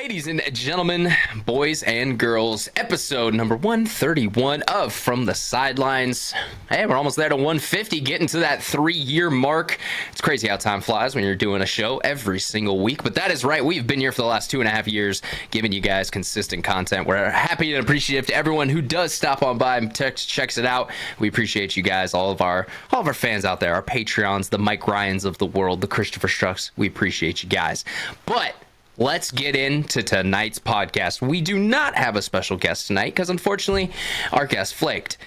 Ladies and gentlemen, boys and girls, episode number 131 of From the Sidelines. Hey, we're almost there to 150, getting to that 3-year mark. It's crazy how time flies when you're doing a show every single week, but that is right. We've been here for the last 2.5 years, giving you guys consistent content. We're happy and appreciative to everyone who does stop on by and checks it out. We appreciate you guys, all of our fans out there, our Patreons, the Mike Ryans of the world, the Christopher Strucks. We appreciate you guys. But let's get into tonight's podcast. We do not have a special guest tonight because, unfortunately, our guest flaked.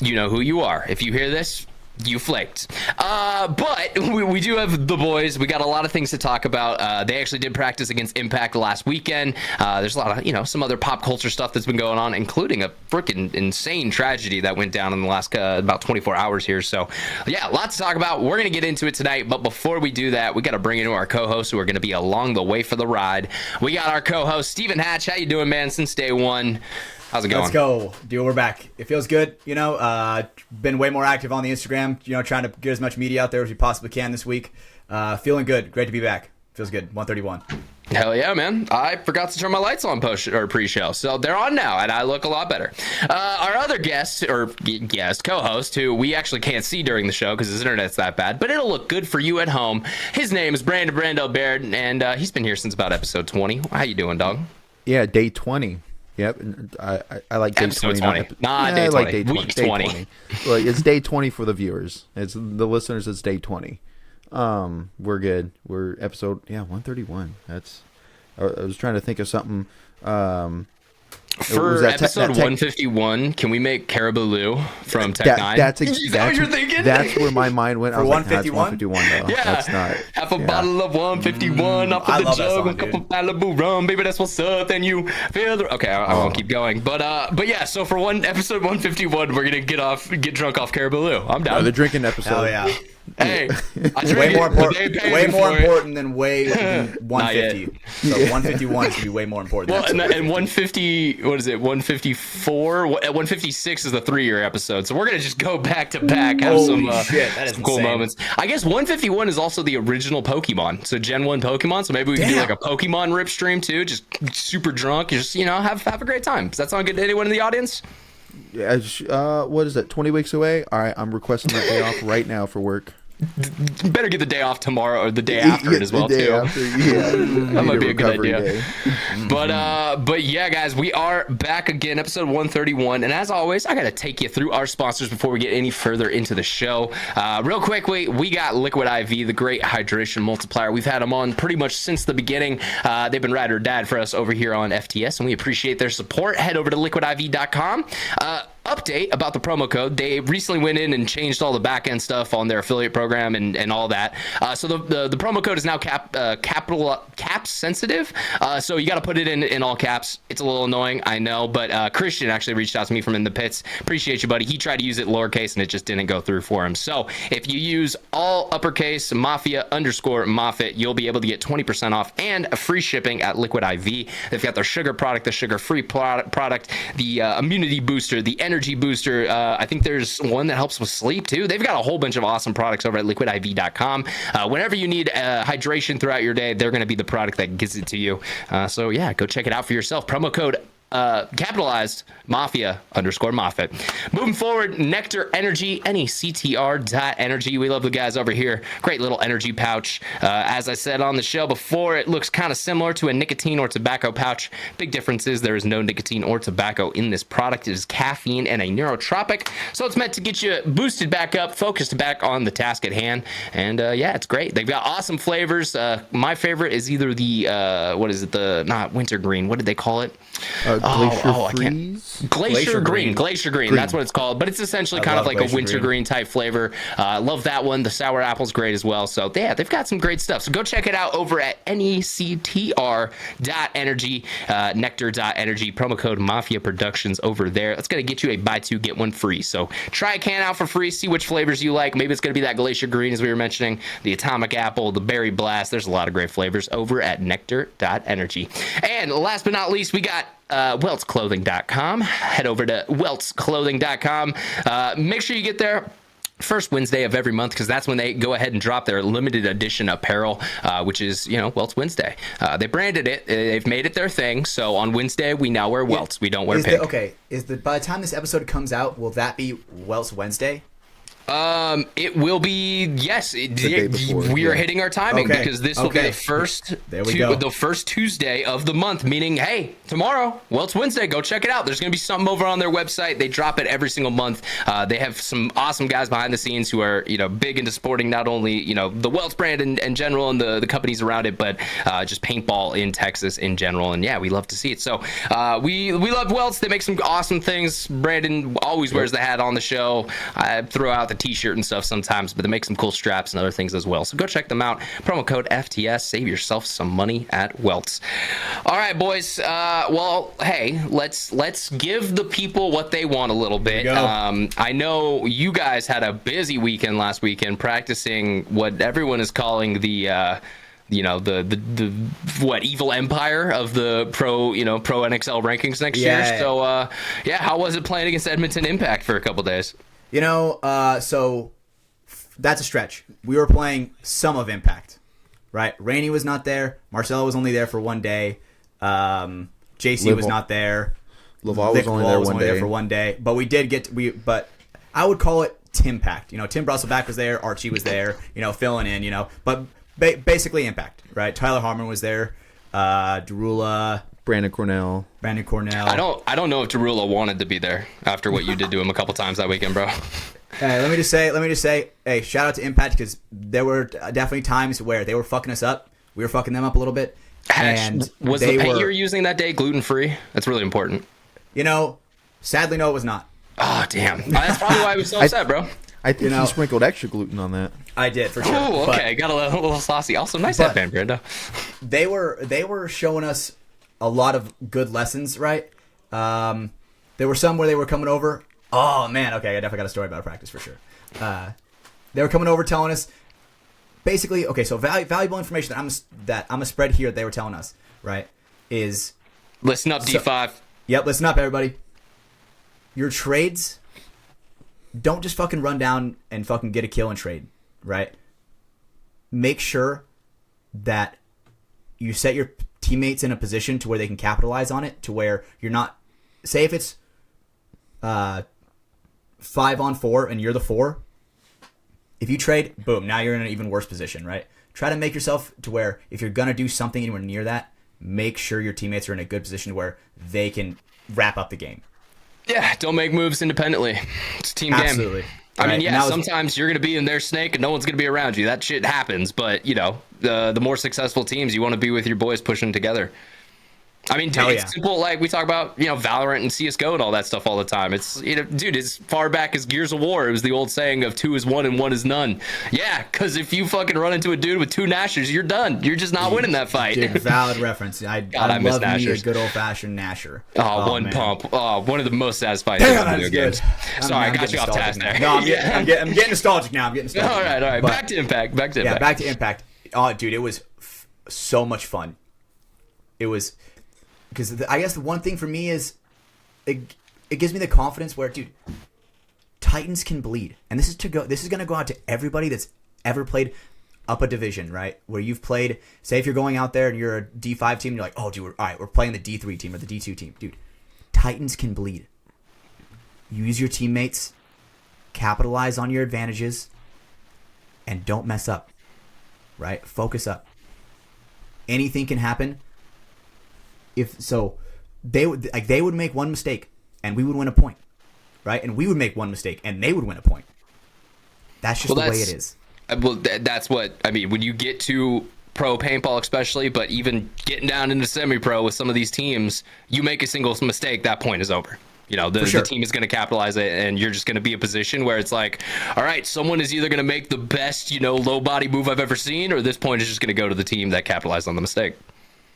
You know who you are. If you hear this, you flaked. But we do have the boys. We got a lot of things to talk about. They actually did practice against Impact last weekend. There's a lot of, some other pop culture stuff that's been going on, including a freaking insane tragedy that went down in the last about 24 hours here. So, yeah, lots to talk about. We're going to get into it tonight. But before we do that, we got to bring in our co-hosts who are going to be along the way for the ride. We got our co-host, Stephen Hatch. How you doing, man, since day one? How's it going? Let's go, dude. We're back. It feels good. Been way more active on the Instagram. Trying to get as much media out there as we possibly can this week. Feeling good. Great to be back. Feels good. 131. Hell yeah, man. I forgot to turn my lights on pre-show, so they're on now, and I look a lot better. Our other guest, co-host, who we actually can't see during the show because his internet's that bad, but it'll look good for you at home. His name is Brando Baird, and he's been here since about episode 20. How you doing, dog? Yeah, day 20. Yep, I like day 20. Day 20. I like day 20. Week 20. Well, it's day 20 for the viewers. It's the listeners. It's day 20. We're good. We're episode 131. That's. I was trying to think of something. For episode 151, can we make Caribou Lou from Tech 9? Is that what you're thinking? That's where my mind went. For 151? Like, 151 though. Yeah. That's not. Half a bottle of 151 off of the jug, a couple Malibu rum, baby, that's what's up. Then you feel the... Okay, I won't keep going. But yeah, so for episode 151, we're going to get drunk off Caribou Lou. I'm down. The drinking episode. Hell yeah. Hey, way more important than 150. So 151 is going to be way more important. Well, and 150, what is it? 154? 156 is the 3-year episode. So we're going to just go back to back, have some cool moments. I guess 151 is also the original Pokemon. So Gen 1 Pokemon. So maybe we can do like a Pokemon rip stream too. Just super drunk. Just, have a great time. Does that sound good to anyone in the audience? What is it? 20 weeks away? All right, I'm requesting the day off right now for work. Better get the day off tomorrow or the day after it as well too. That might be a good idea. But yeah, guys, we are back again, episode 131, and as always, I gotta take you through our sponsors before we get any further into the show. Real quickly, we got Liquid IV, the great hydration multiplier. We've had them on pretty much since the beginning. They've been rad or dad for us over here on FTS, and we appreciate their support. Head over to liquidiv.com. Update about the promo code. They recently went in and changed all the back end stuff on their affiliate program and all that. So the promo code is now cap sensitive. So you got to put it in all caps. It's a little annoying, I know, but Christian actually reached out to me from in the pits. Appreciate you, buddy. He tried to use it lowercase and it just didn't go through for him. So if you use all uppercase Mafia_Moffitt, you'll be able to get 20% off and free shipping at Liquid IV. They've got their sugar product, the sugar-free product, the immunity booster, the energy booster. I think there's one that helps with sleep too. They've got a whole bunch of awesome products over at liquidiv.com. Whenever you need hydration throughout your day, they're going to be the product that gives it to you. So yeah, go check it out for yourself. Promo code capitalized Mafia_Moffitt. Moving forward, NECTR Energy, NECTR.energy. We love the guys over here. Great little energy pouch. As I said on the show before, it looks kind of similar to a nicotine or tobacco pouch. Big difference is there is no nicotine or tobacco in this product. It is caffeine and a neurotropic, so it's meant to get you boosted back up, focused back on the task at hand. And yeah, it's great. They've got awesome flavors. My favorite is either the not wintergreen. What did they call it? Glacier Green. That's what it's called. But it's essentially kind of like a wintergreen type flavor. Love that one. The sour apple's great as well. So yeah, they've got some great stuff. So go check it out over at NECTR.energy, NECTR.energy. Promo code MafiaProductions over there. That's going to get you a buy two, get one free. So try a can out for free. See which flavors you like. Maybe it's going to be that Glacier Green, as we were mentioning, the Atomic Apple, the Berry Blast. There's a lot of great flavors over at NECTR.energy. And last but not least, we got weltsclothing.com. Head over to weltsclothing.com. Make sure you get there. first Wednesday of every month, because that's when they go ahead and drop their limited edition apparel, which is, Welts Wednesday. They branded it. They've made it their thing. So on Wednesday, we now wear Welts. We don't wear pink. By the time this episode comes out, will that be Welts Wednesday? It will be, yes. We are hitting our timing because this will be the first the first Tuesday of the month, meaning, hey, tomorrow, Welts Wednesday, go check it out. There's going to be something over on their website. They drop it every single month. They have some awesome guys behind the scenes who are, big into supporting not only, the Welts brand in general and the companies around it, but just paintball in Texas in general. And yeah, we love to see it. So we love Welts. They make some awesome things. Brandon always wears the hat on the show. I throw out the t-shirt and stuff sometimes, but they make some cool straps and other things as well. So go check them out. Promo code FTS. Save yourself some money at Welts. All right, boys. Well, hey, let's give the people what they want a little bit. I know you guys had a busy weekend last weekend practicing what everyone is calling the what evil empire of the pro NXL rankings next year. So how was it playing against Edmonton Impact for a couple days? So that's a stretch. We were playing some of Impact, right? Rainey was not there. Marcelo was only there for one day. JC was not there. Laval was only there for one day. But we did but I would call it Timpact. Tim Brusselback was there. Archie was there, filling in, but basically Impact, right? Tyler Harmon was there. Derula. Brandon Cornell. I don't know if Derula wanted to be there after what you did to him a couple times that weekend, bro. Hey, let me just say, hey, shout out to Impact, because there were definitely times where they were fucking us up. We were fucking them up a little bit. And was the paint you were using that day gluten-free? That's really important. Sadly, no, it was not. Oh, damn. That's probably why I was so upset, bro. I think you sprinkled extra gluten on that. I did, for sure. Oh, okay. Got a little saucy. Also, nice headband, Brando. They were showing us a lot of good lessons, right? There were some where they were coming over. Oh, man. Okay, I definitely got a story about practice for sure. They were coming over telling us, basically, okay, so valuable information that I'm a spread here that they were telling us, right, is... Listen up, D5. Yep, listen up, everybody. Your trades, don't just fucking run down and fucking get a kill and trade, right? Make sure that you set your teammates in a position to where they can capitalize on it, to where you're not, say if it's 5-on-4 and you're the 4, if you trade, boom, now you're in an even worse position, right? Try to make yourself to where if you're going to do something anywhere near that, make sure your teammates are in a good position where they can wrap up the game. Yeah, don't make moves independently. It's a team game. Absolutely. I mean, sometimes you're going to be in their snake and no one's going to be around you. That shit happens, but, the more successful teams, you want to be with your boys pushing together. I mean, dude, it's simple. Like we talk about, Valorant and CSGO and all that stuff all the time. It's, dude, as far back as Gears of War, it was the old saying of 2 is 1 and 1 is none. Yeah, because if you fucking run into a dude with 2 Nashers, you're done. You're just not winning that fight. Dude, valid reference. I love me a good old-fashioned Nasher. Oh, one man. Pump. Oh, one of the most satisfying things in video games. Sorry, I got you off task there. No, I'm getting nostalgic now. All right. But, back to Impact. Yeah, back to Impact. Oh, dude, it was so much fun. It was... Because I guess the one thing for me is it gives me the confidence where, dude, Titans can bleed. And this is going to go out to everybody that's ever played up a division, right? Where you've played, say if you're going out there and you're a D5 team and you're like, oh, dude, we're playing the D3 team or the D2 team. Dude, Titans can bleed. Use your teammates, capitalize on your advantages, and don't mess up, right? Focus up. Anything can happen. They would make one mistake and we would win a point, right? And we would make one mistake and they would win a point. That's just the way it is. Well, that's what I mean. When you get to pro paintball, especially, but even getting down into semi-pro with some of these teams, you make a single mistake, that point is over. The team is going to capitalize it, and you're just going to be a position where it's like, all right, someone is either going to make the best, low body move I've ever seen, or this point is just going to go to the team that capitalized on the mistake.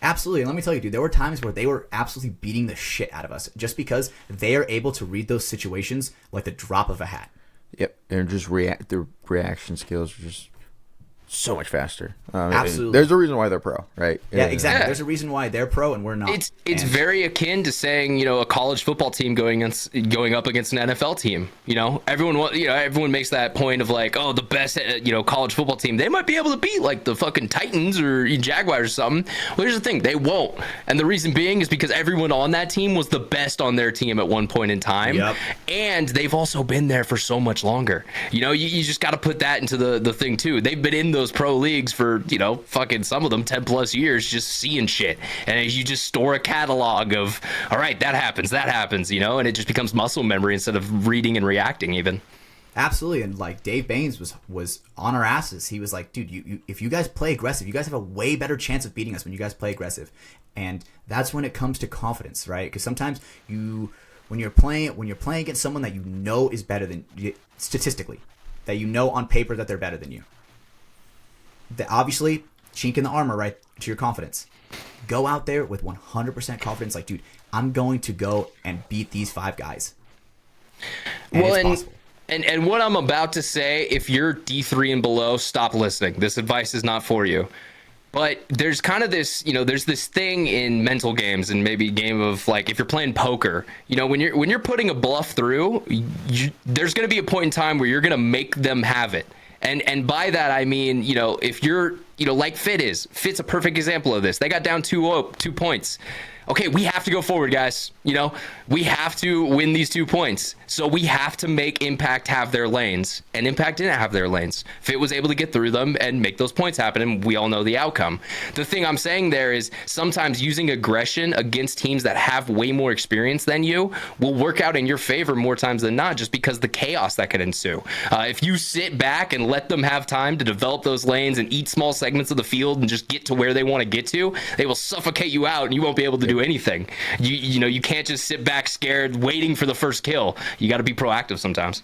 Absolutely. And let me tell you, dude, there were times where they were absolutely beating the shit out of us just because they are able to read those situations like the drop of a hat. Yep. And just their reaction skills are just so much faster. Absolutely. There's a reason why they're pro, right? Yeah, exactly. Yeah. There's a reason why they're pro and we're not. It's very akin to saying, a college football team going up against an NFL team. Everyone makes that point of like, oh, the best, college football team, they might be able to beat like the fucking Titans or Jaguars or something. Well, here's the thing, they won't. And the reason being is because everyone on that team was the best on their team at one point in time. Yep. And they've also been there for so much longer. You just got to put that into the thing too. They've been in those pro leagues for, fucking some of them 10 plus years, just seeing shit. And you just store a catalog of, all right, that happens, and it just becomes muscle memory instead of reading and reacting even. Absolutely. And like Dave Baines was on our asses. He was like, dude, if you guys play aggressive, you guys have a way better chance of beating us when you guys play aggressive. And that's when it comes to confidence, right? Because sometimes when you're playing against someone that is better than you, statistically, that on paper that they're better than you, obviously, chink in the armor, right, to your confidence. Go out there with 100% confidence. Like, dude, I'm going to go and beat these 5 guys. And it's possible. And what I'm about to say, if you're D3 and below, stop listening. This advice is not for you. But there's kind of this, there's this thing in mental games and maybe game of like, if you're playing poker, when you're putting a bluff through, there's going to be a point in time where you're going to make them have it. And by that, I mean, if you're, like Fit's a perfect example of this. They got down 2 points. Okay, we have to go forward, guys. We have to win these 2 points. So we have to make Impact have their lanes. And Impact didn't have their lanes. Fit was able to get through them and make those points happen, and we all know the outcome. The thing I'm saying there is sometimes using aggression against teams that have way more experience than you will work out in your favor more times than not, just because the chaos that could ensue. If you sit back and let them have time to develop those lanes and eat small segments of the field and just get to where they want to get to, they will suffocate you out and you won't be able to do anything. You can't just sit back scared waiting for the first kill. You got to be proactive sometimes.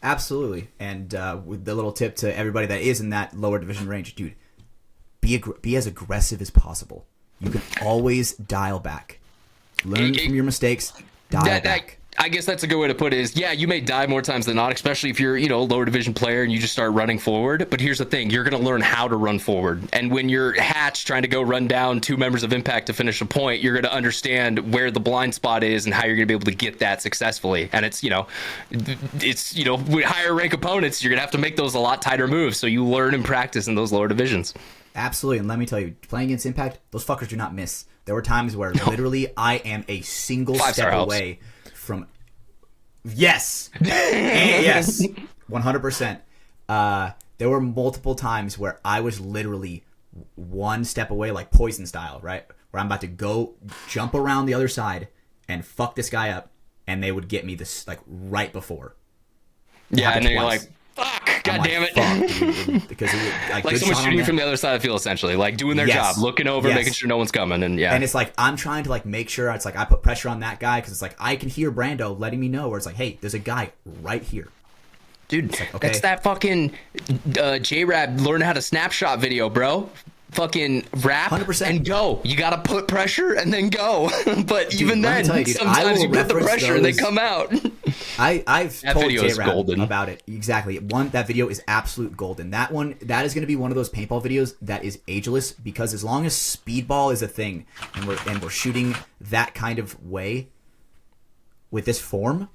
Absolutely. And with the little tip to everybody that is in that lower division range, dude, be as aggressive as possible. You can always dial back. Learn from your mistakes. Dial back. I guess that's a good way to put it is, yeah, you may die more times than not, especially if you're, a lower division player and you just start running forward. But here's the thing, you're going to learn how to run forward. And when you're Hatch trying to go run down 2 members of Impact to finish a point, you're going to understand where the blind spot is and how you're going to be able to get that successfully. And it's with higher rank opponents, you're going to have to make those a lot tighter moves. So you learn and practice in those lower divisions. Absolutely. And let me tell you, playing against Impact, those fuckers do not miss. There were times where literally I am a single step away from yes 100%. There were multiple times where I was literally one step away, like Poison style, right, where I'm about to go jump around the other side and fuck this guy up, and they would get me this like right before. And then you're like, fuck, god damn it. Fuck, dude, because like someone shooting you from the other side of the field, essentially, like doing their job, looking over, making sure no one's coming, and it's like I'm trying to like make sure it's like I put pressure on that guy because it's like I can hear Brando letting me know where it's like, hey, there's a guy right here, dude. Like, okay. That's that fucking J-Rab learn how to snapshot video, bro. Fucking wrap 100%. And go. You gotta put pressure and then go. But dude, even then, sometimes you put the pressure and they come out. I've told J-Rab about it. Exactly. That video is absolute golden. That is going to be one of those paintball videos that is ageless, because as long as speedball is a thing and we're shooting that kind of way with this form,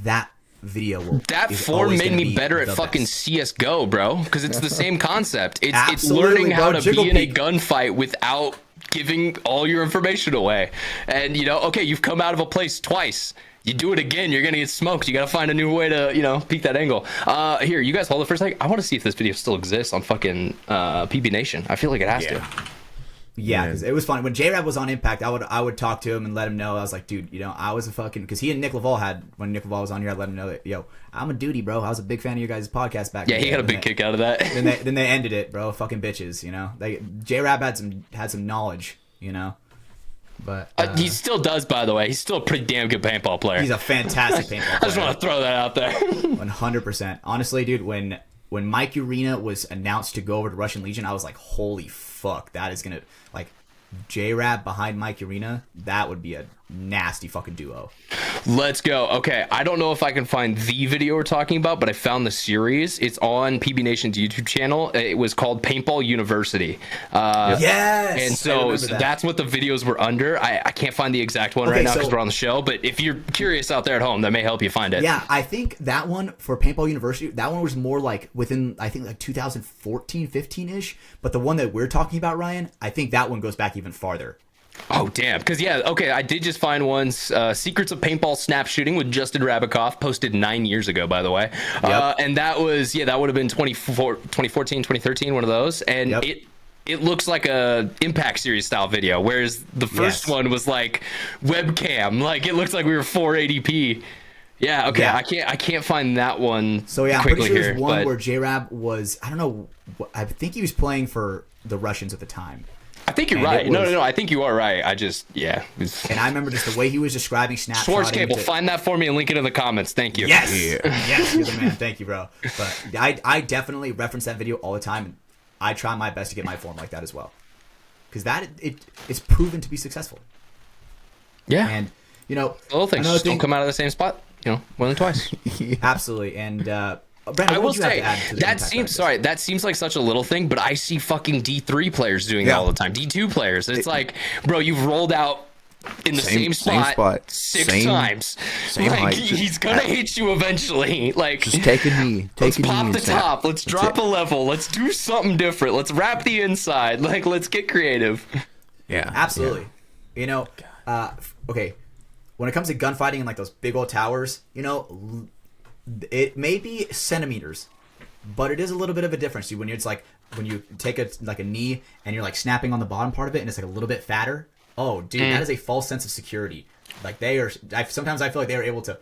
that video form made me better at fucking CSGO, bro, because it's the same concept. It's learning how to be in a gunfight without giving all your information away. And okay, you've come out of a place twice. You do it again, you're gonna get smoked. You gotta find a new way to peek that angle. Here, you guys hold it for a second. I want to see if this video still exists on fucking PB Nation. I feel like it has to. Yeah, because it was fun. When J-Rab was on Impact, I would talk to him and let him know. I was like, dude, I was a fucking... Because he and Nick Laval when Nick Laval was on here, I let him know that, yo, I'm a duty, bro. I was a big fan of your guys' podcast back then. Yeah, he got a big kick out of that. then they ended it, bro. Fucking bitches, J-Rab had some knowledge, But he still does, by the way. He's still a pretty damn good paintball player. He's a fantastic paintball player. I just want to throw that out there. 100%. Honestly, dude, when Mike Urena was announced to go over to Russian Legion, I was like, holy fuck, that is gonna, like, J-Rab behind Mike Urena, that would be a nasty fucking duo. Let's go. Okay, I don't know if I can find the video we're talking about, but I found the series. It's on PB Nation's YouTube channel. It was called Paintball University. Yes, and so that's what the videos were under. I can't find the exact one right now because we're on the show, but if you're curious out there at home, that may help you find it. Yeah, I think that one for Paintball University, that one was more like within, I think, like 2014, 15-ish. But the one that we're talking about, Ryan, I think that one goes back even farther. Oh, damn. Because, yeah, okay, I did just find one's Secrets of Paintball Snap Shooting with Justin Rabikoff, posted 9 years ago, by the way. Yep. And that was, that would have been 2014, 2013, one of those. And it looks like a Impact Series style video, whereas the first one was like webcam. Like, it looks like we were 480p. Yeah, okay, yeah. I can't find that one. So, yeah, I'm pretty sure there's one where J-Rab was, I don't know, I think he was playing for the Russians at the time. I think you're right. No. I think you are right. I just, And I remember just the way he was describing snapshotting. Schwartz Cable, find that for me and link it in the comments. Thank you. Yes. Yes, you're the man. Thank you, bro. But I definitely reference that video all the time, and I try my best to get my form like that as well. Because it's proven to be successful. Yeah. And, little things just don't come out of the same spot, more than twice. Absolutely. And, Brando, I will say that seems like such a little thing, but I see fucking D3 players doing that all the time. D2 players. It's like, bro, you've rolled out in the same spot 6 times. Same like, height. He's gonna hit you eventually. Like, just take a knee. Let's pop the top. Let's drop a level. Let's do something different. Let's wrap the inside. Like, let's get creative. Yeah, absolutely. Yeah. Okay. When it comes to gunfighting in like those big old towers, it may be centimeters, but it is a little bit of a difference. When you take a knee and you're like snapping on the bottom part of it and it's like a little bit fatter. Oh, dude, that is a false sense of security. Like sometimes I feel like they are able to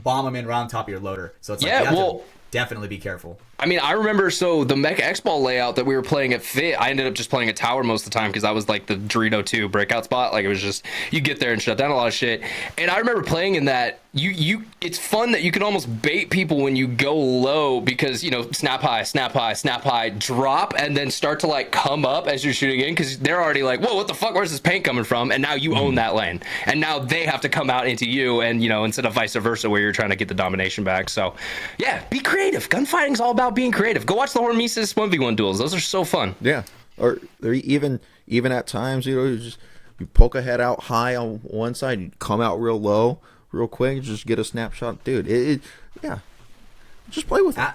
bomb them in right on top of your loader. So it's like you have to definitely be careful. I mean, I remember, so the Mech X-Ball layout that we were playing at Fit, I ended up just playing a tower most of the time because that was like the Dorito 2 breakout spot. Like, it was just, you get there and shut down a lot of shit. And I remember playing in that, it's fun that you can almost bait people when you go low because, snap high, drop, and then start to like come up as you're shooting in because they're already like, whoa, what the fuck, where's this paint coming from? And now you own that lane. And now they have to come out into you and, instead of vice versa where you're trying to get the domination back. So, yeah, be creative. Gunfighting's all about being creative. Go watch the Hormesis 1v1 duels. Those are so fun. Yeah. Or even at times, you poke a head out high on one side, you come out real low, real quick, just get a snapshot. Dude, just play with it.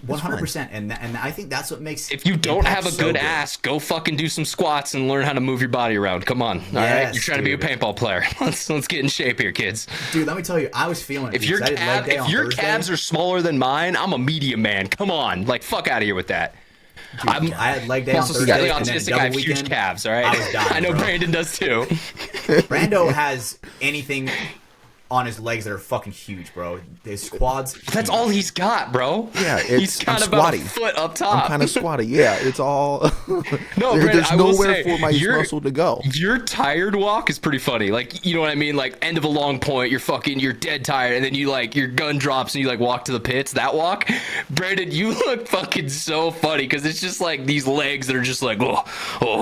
100%. And I think that's what makes if you don't have a good ass, go fucking do some squats and learn how to move your body around. Come on. All right? You're trying to be a paintball player. Let's get in shape here, kids. Dude, let me tell you, I was feeling it. If your calves are smaller than mine, I'm a medium man. Come on. Like, fuck out of here with that. Dude, I had leg day on Thursday. Autistic, I have huge calves, all right? I know Brandon does too. Brando has anything on his legs that are fucking huge, bro. His quads. That's all he's got, bro. Yeah, he's got about a foot up top. I'm kind of squatty. Yeah, it's all. No, there's nowhere for my muscle to go. Your tired walk is pretty funny. Like, you know what I mean? Like, end of a long point, you're dead tired, and then you like your gun drops and you like walk to the pits. That walk, Brandon, you look fucking so funny because it's just like these legs that are just like, oh,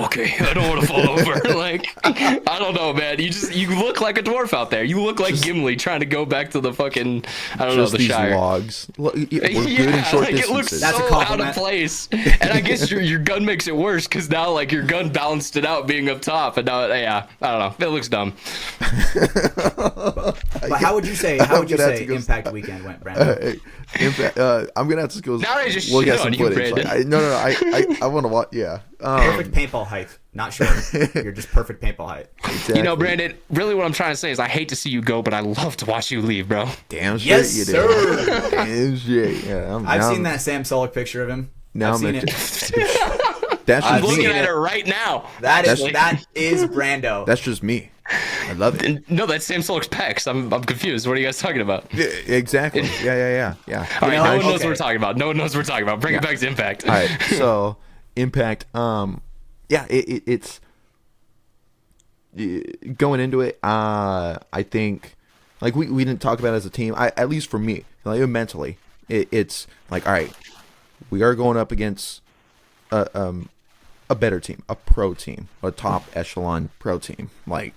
okay, I don't want to fall over. Like, I don't know, man. You look like a dwarf out there. You look like Gimli trying to go back to the fucking, I don't know, the these Shire. Logs. We're good in short distances. It looks so out of place. And I guess your gun makes it worse because now like your gun balanced it out being up top, and now I don't know, it looks dumb. But how would you say Impact Weekend went, Brandon? I'm gonna have to go just look at some footage. I want to watch. Yeah. Perfect paintball height. Not sure. You're just perfect paintball height. Exactly. Brandon, really what I'm trying to say is I hate to see you go, but I love to watch you leave, bro. Damn straight yes, you sir. do. Damn straight. Yeah, I've seen that Sam Solik picture of him. I've seen it. I'm looking at it right now. That is Brando. That's just me. I love it. No, that's Sam Solik's pecs. I'm confused. What are you guys talking about? Yeah, exactly. Yeah. All right, no one knows what we're talking about. No one knows what we're talking about. Bring it back to Impact. All right, so Impact. It's going into it. I think like we didn't talk about it as a team. At least for me, like mentally, it's like, all right, we are going up against a better team, a pro team, a top echelon pro team. Like,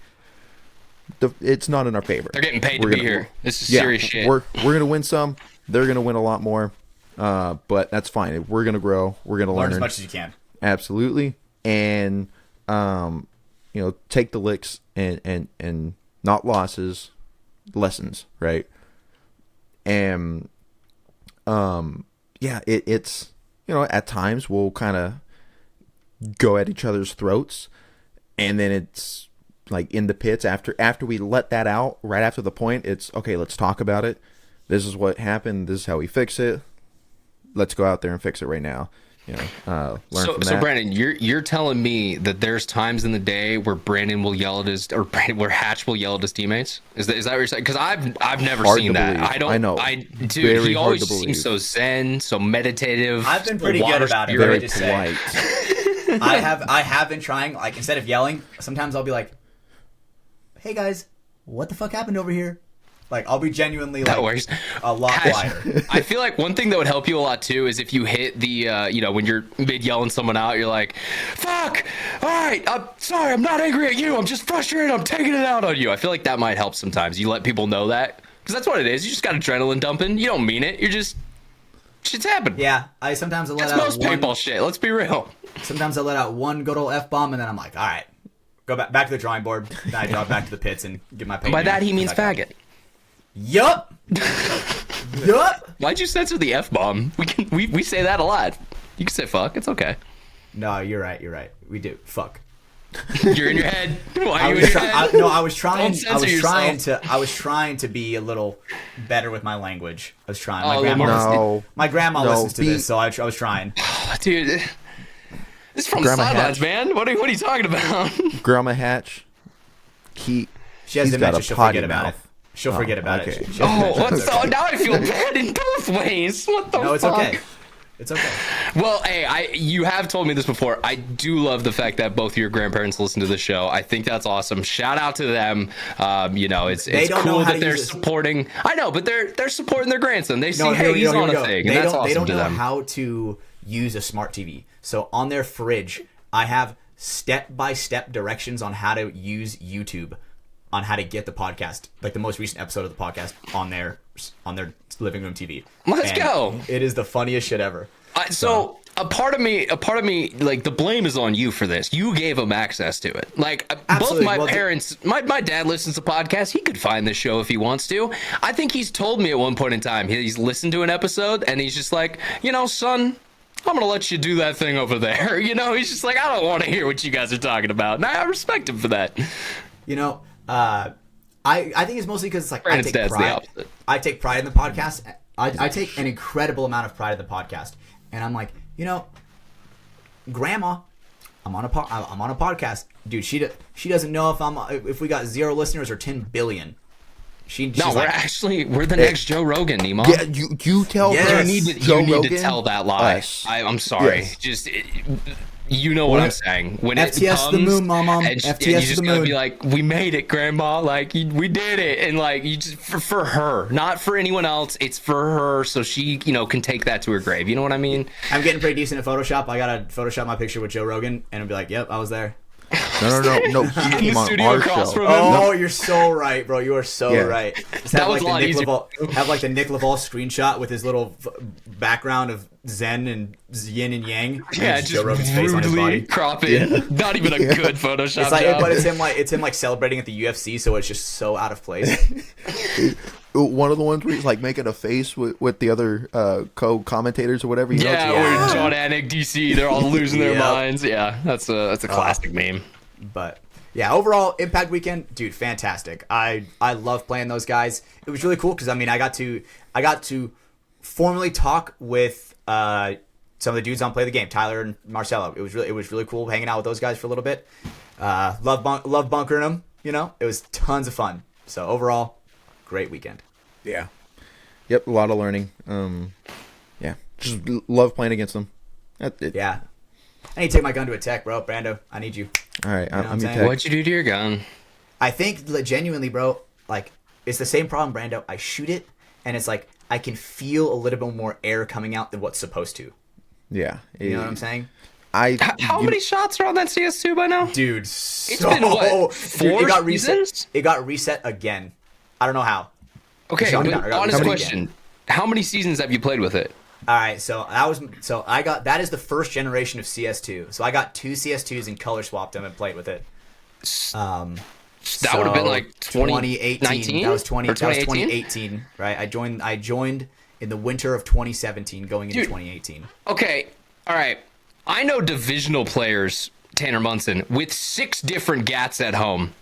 it's not in our favor. They're getting paid to be here. This is serious shit. We're gonna win some. They're gonna win a lot more. But that's fine. We're gonna grow. We're gonna learn as much as you can. Absolutely, and take the licks and not losses, lessons, right? And it's at times we'll kind of go at each other's throats, and then it's like in the pits after we let that out, right after the point, it's okay, let's talk about it. This is what happened, this is how we fix it. Let's go out there and fix it right now. Learn from that. So Brandon, you're telling me that there's times in the day where Brandon will yell at his, or where Hatch will yell at his teammates? Is that what you're saying? Because I've never seen that. I know. Dude, he always seems so zen, so meditative. I've been pretty good about it. Very just polite. Say. I have been trying. Like, instead of yelling, sometimes I'll be like, "Hey guys, what the fuck happened over here?" Like, I'll be genuinely like a lot quieter. I feel like one thing that would help you a lot too is if you hit the, when you're mid yelling someone out, you're like, "Fuck! All right, I'm sorry, I'm not angry at you. I'm just frustrated. I'm taking it out on you." I feel like that might help sometimes. You let people know that, because that's what it is. You just got adrenaline dumping. You don't mean it. You're just shit's happened. Yeah, I sometimes let that's out most paintball shit. Let's be real. Sometimes I let out one good old F-bomb, and then I'm like, all right, go back to the drawing board. Then I drive back to the pits and get my paint. By that he means faggot. Yup. Why'd you censor the F-bomb? We say that a lot. You can say fuck. It's okay. No, you're right. We do. Fuck. You're in your head. Why are you in your head? I was trying to be a little better with my language. I was trying. My grandma listens to this, so I was trying. Dude, this is from the sidelines, man. What are you talking about? Grandma Hatch. She has dementia. She'll forget about it. She'll forget about it. Now I feel bad in both ways. What the fuck? No, it's okay. It's okay. Well, hey, you have told me this before. I do love the fact that both of your grandparents listen to the show. I think that's awesome. Shout out to them. It's cool that they're supporting. I know, but they're supporting their grandson. They see, hey, he's on a thing, and that's awesome to them. They don't know how to use a smart TV. So on their fridge, I have step-by-step directions on how to use YouTube, on how to get the podcast, like the most recent episode of the podcast, on their living room TV. Let's go. It is the funniest shit ever. So a part of me, like, the blame is on you for this. You gave them access to it. Like, absolutely. Both my parents, my dad listens to podcasts. He could find this show if he wants to. I think he's told me at one point in time, he's listened to an episode and he's just like, son, I'm going to let you do that thing over there. He's just like, I don't want to hear what you guys are talking about. And I respect him for that. I think it's mostly because it's like Brandon's dad's the opposite. I take pride in the podcast. I take an incredible amount of pride in the podcast, and I'm like, Grandma, I'm on a podcast, dude. She doesn't know if we got 0 listeners or 10 billion. We're the next Joe Rogan, Nemo. Yeah, you tell her. You need to tell that lie. I'm sorry. Yes. Just. What I'm saying. When FTS it comes, the moon, Mom. And FTS you just the gotta moon. be like, we made it, Grandma. Like, we did it. And like, you just for her, not for anyone else. It's for her, so she, can take that to her grave. You know what I mean? I'm getting pretty decent at Photoshop. I gotta Photoshop my picture with Joe Rogan, and I'll be like, yep, I was there. No. In the studio across from him. Oh, you're so right, bro. You are so right. Just that was a lot easier. Have like the Nick Laval screenshot with his little background of Zen and Yin and Yang. Yeah, just Joe Rogan's face on his body. Crop it. Yeah. Not even a good Photoshop. It's like, job. But it's him like celebrating at the UFC, so it's just so out of place. One of the ones where he's like making a face with the other co-commentators or whatever. Or John Anik, DC, they're all losing their minds. Yeah, that's a classic meme. But yeah, overall Impact Weekend, dude, fantastic. I love playing those guys. It was really cool because I got to formally talk with some of the dudes on Play the Game, Tyler and Marcelo. It was really cool hanging out with those guys for a little bit. Love bunkering them. It was tons of fun. So overall, great weekend. Yeah. Yep, a lot of learning. Just love playing against them. That's it. Yeah. I need to take my gun to a tech, bro. Brando, I need you. All right, I'm your tech. What'd you do to your gun? I think genuinely, bro, like, it's the same problem, Brando. I shoot it, and it's like I can feel a little bit more air coming out than what's supposed to. Yeah. You know what I'm saying? How many shots are on that CS2 by now? Dude, It's been what? 4 seasons? It got reset again. I don't know how. Okay, but honest question. How many seasons have you played with it? All right, that is the first generation of CS2. So I got 2 CS2s and color swapped them and played with it. That would have been like 2018. That was 2018, right? I joined in the winter of 2017 going into 2018. Okay. All right. I know divisional players, Tanner Monson, with 6 different GATs at home.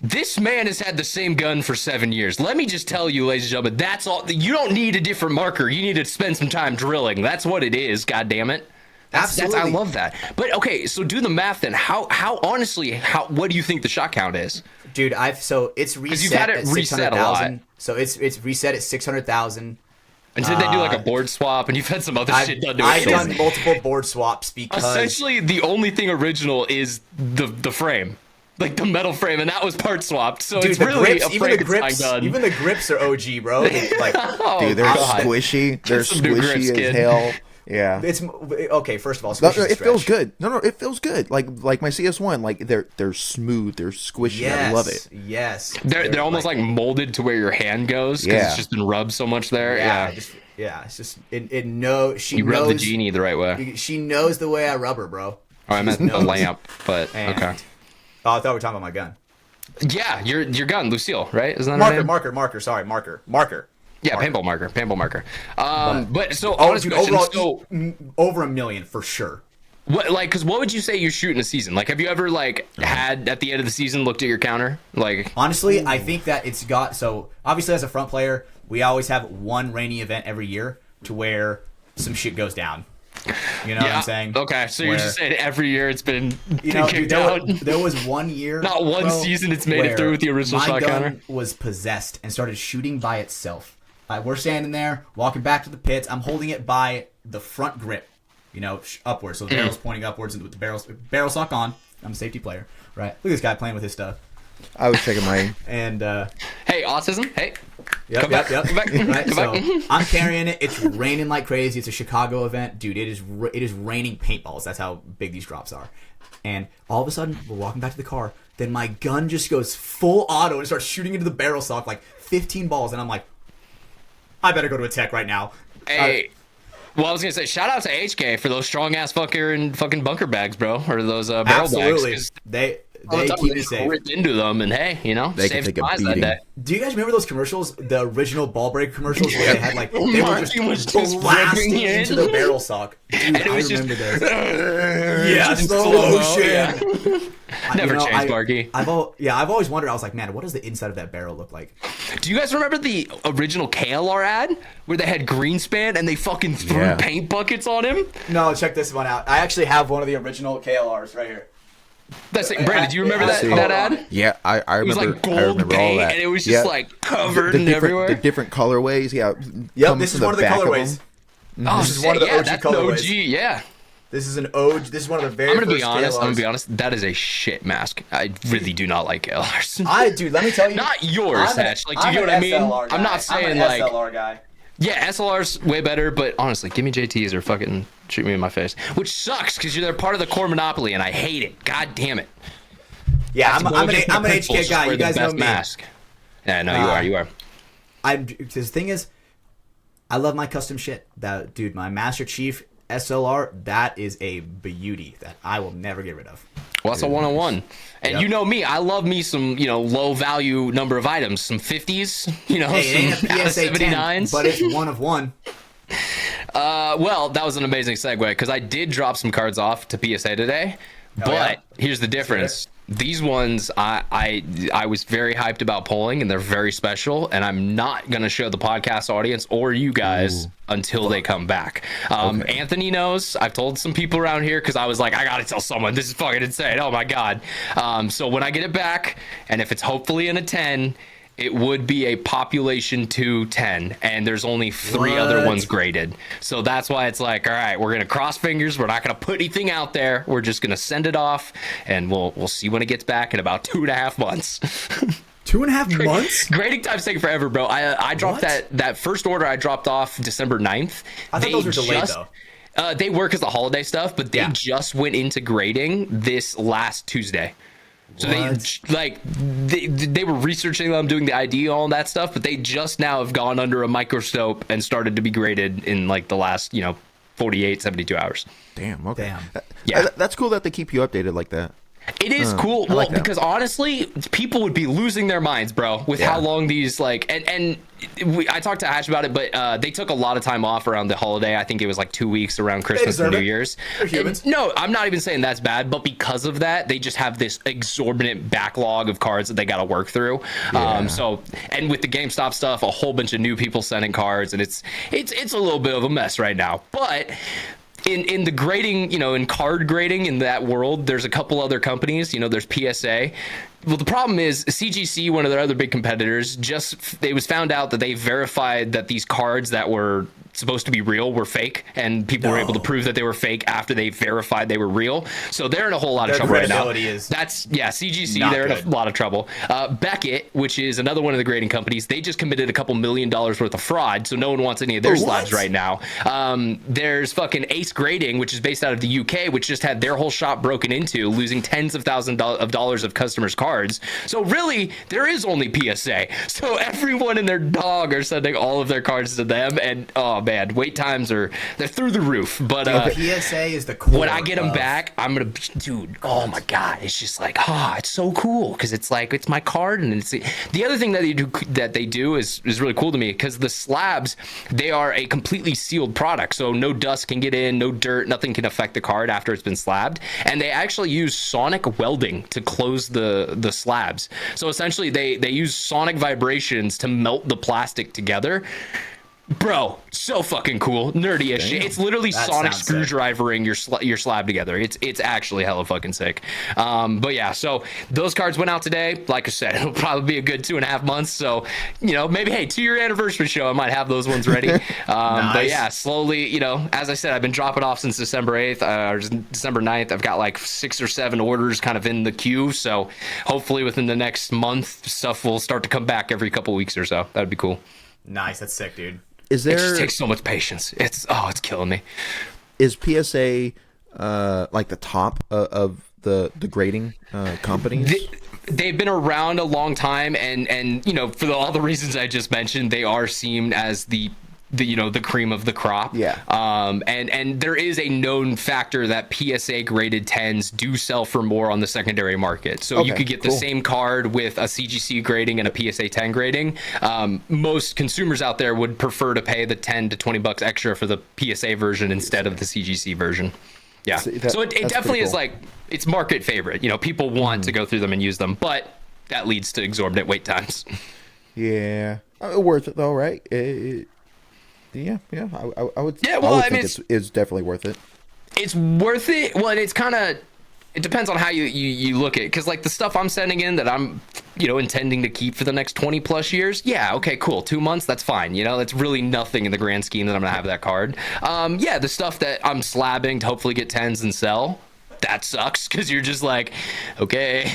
This man has had the same gun for 7 years. Let me just tell you, ladies and gentlemen, that's all. You don't need a different marker. You need to spend some time drilling. That's what it is. God damn it. Absolutely. I love that. But okay, so do the math then. How honestly, what do you think the shot count is? Dude, it's reset. You've had it reset a lot. So it's reset at 600,000. And did they do like a board swap? And you've had some other shit done to it. I've done multiple board swaps because essentially the only thing original is the frame. Like the metal frame, and that was part swapped. So dude, it's really grips, a Frankenstein gun. Even the grips are OG, bro. Like, dude, they're squishy. They're squishy as hell. Yeah. It's okay. First of all, it feels good. No, it feels good. Like my CS1, like they're smooth, they're squishy. Yes, I love it. Yes. They're almost like molded to where your hand goes because it's just been rubbed so much there. Yeah. It's just it knows she you knows rub the genie the right way. She knows the way I rub her, bro. Oh, I meant the lamp, but okay. Oh, I thought we were talking about my gun. Yeah, your gun, Lucille, right? Isn't that her name? Marker. Sorry, marker. Yeah, paintball marker. But so dude, overall, over 1 million for sure. What what would you say you're shooting a season? Like, have you ever had at the end of the season looked at your counter? Like, honestly, I think that it's got obviously as a front player, we always have one rainy event every year to where some shit goes down. You know what I'm saying? Okay, so you're just saying every year it's been kicked out. There was one year, not one season it's made it through with the original shot counter. My gun was possessed and started shooting by itself. We're standing there, walking back to the pits. I'm holding it by the front grip, upwards. So the barrel's pointing upwards, and with the barrel sock on. I'm a safety player, right? Look at this guy playing with his stuff. I was checking my and hey, autism. Hey. Yep. Come back. Right, so I'm carrying it. It's raining like crazy. It's a Chicago event, dude. It is raining paintballs. That's how big these drops are. And all of a sudden, we're walking back to the car. Then my gun just goes full auto and starts shooting into the barrel sock like 15 balls. And I'm like, I better go to a tech right now. Hey. Well, I was gonna say, shout out to HK for those strong ass fucking bunker bags, bro, or those barrel absolutely. bags. They keep it safe. Ripped into them, and hey, they can take a beating. That day. Do you guys remember those commercials, the original ball break commercials, where they had they were just blasting into the barrel sock? Dude, I remember those. Yeah, slow motion. Never changed, Marky. I've always wondered. I was like, man, what does the inside of that barrel look like? Do you guys remember the original KLR ad where they had Greenspan and they fucking threw paint buckets on him? No, check this one out. I actually have one of the original KLRs right here. That's it. Brandon, do you remember that ad? Yeah, I remember. It was like gold paint, and it was just covered everywhere. The different colorways, Yep, this is one of the colorways. This is one of the OG colorways. OG, yeah. This is an OG. This is one of the very. I'm gonna be honest. That is a shit mask. I really do not like KLRs. Dude, let me tell you. Not yours, Hatch. Like, do you know what I mean? I'm not saying I'm an SLR guy. Yeah, SLR's way better, but honestly, give me JTs or fucking shoot me in my face. Which sucks, because they're part of the core monopoly, and I hate it. God damn it. Yeah, I'm an HK guy. You guys know me. Mask. Yeah, no, you are. The thing is, I love my custom shit. Dude, my Master Chief SLR, that is a beauty that I will never get rid of. Well, that's a 101. And you know me, I love me some, low value number of items, some 50s, hey, some it ain't a PSA 79s. 10, but it's one of one. Well, that was an amazing segue because I did drop some cards off to PSA today, but here's the difference. These ones I was very hyped about pulling, and they're very special, and I'm not going to show the podcast audience or you guys until they come back. Anthony knows. I've told some people around here because I was like, I got to tell someone. This is fucking insane. Oh, my God. So when I get it back, and if it's hopefully in a 10, it would be a population 210, and there's only 3 other ones graded. So that's why it's like, all right, we're gonna cross fingers. We're not gonna put anything out there. We're just gonna send it off, and we'll see when it gets back in about 2.5 months. 2.5 months? Grading time's taking forever, bro. I dropped that first order. I dropped off December 9th. I thought those were delayed though. They work as the holiday stuff, but they just went into grading this last Tuesday. So they were researching them, doing the ID, all that stuff, but they just now have gone under a microscope and started to be graded in like the last 48, 72 hours. Damn. Okay. Yeah, that's cool that they keep you updated like that. It is cool. Well, because honestly, people would be losing their minds, bro, with how long these I talked to Ash about it, but they took a lot of time off around the holiday. I think it was like 2 weeks around Christmas and New Year's. No, I'm not even saying that's bad, but because of that, they just have this exorbitant backlog of cards that they got to work through. And with the GameStop stuff, a whole bunch of new people sending cards, and it's a little bit of a mess right now. But in the grading, in card grading in that world, there's a couple other companies. There's PSA. Well, the problem is CGC, one of their other big competitors, it was found out that they verified that these cards that were supposed to be real were fake, and people were able to prove that they were fake after they verified they were real. So they're in a whole lot of trouble right now. CGC, they're in a lot of trouble. Beckett, which is another one of the grading companies, they just committed a couple $1 million worth of fraud, so no one wants any of their slabs right now. There's fucking Ace Grading, which is based out of the UK, which just had their whole shop broken into, losing tens of thousands of dollars of customers' cards. So really, there is only PSA. So everyone and their dog are sending all of their cards to them, and man, wait times they're through the roof. But PSA is the core. When I get them back, I'm gonna, dude. Oh my god, it's just like it's so cool because it's like it's my card, and it's the other thing that they do is really cool to me because the slabs, they are a completely sealed product, so no dust can get in, no dirt, nothing can affect the card after it's been slabbed, and they actually use sonic welding to close the slabs. So essentially, they use sonic vibrations to melt the plastic together. Bro, so fucking cool, nerdy as shit. It's literally sonic screwdrivering your slab together. It's actually hella fucking sick. But yeah, so those cards went out today. Like I said, it'll probably be a good 2.5 months. So maybe 2-year anniversary show, I might have those ones ready. Nice. But yeah, slowly, as I said, I've been dropping off since December 8th or December 9th. I've got like 6 or 7 orders kind of in the queue. So hopefully within the next month, stuff will start to come back every couple weeks or so. That'd be cool. Nice, that's sick, dude. It just takes so much patience. It's killing me. Is PSA like the top of the grading companies? They've been around a long time, and for all the reasons I just mentioned, they are seen as the cream of the crop. Yeah. And there is a known factor that PSA graded 10s do sell for more on the secondary market. So you could get the same card with a CGC grading and a PSA 10 grading. Most consumers out there would prefer to pay the $10 to $20 extra for the PSA version instead of the CGC version. Yeah. So it definitely is like, it's market favorite. People want to go through them and use them, but that leads to exorbitant wait times. Yeah. Worth it though, right? Yeah, I would. Yeah, well, I mean, it's definitely worth it. It's worth it. Well, and it's kind of. It depends on how you look at it, because like the stuff I'm sending in that I'm intending to keep for the next 20 plus years. Yeah, okay, cool. 2 months, that's fine. That's really nothing in the grand scheme that I'm gonna have that card. Yeah, the stuff that I'm slabbing to hopefully get 10s and sell. That sucks because you're just like, okay,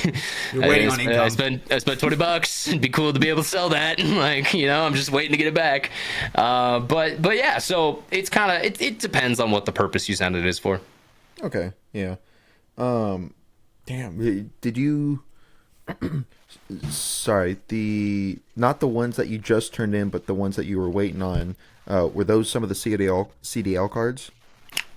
you're waiting on income. I spent $20. It'd be cool to be able to sell that. Like, I'm just waiting to get it back. But yeah, so it's kind of it depends on what the purpose you send it is for. Okay, yeah. Damn, did you? Sorry, not the ones that you just turned in, but the ones that you were waiting on. Were those some of the CDL cards?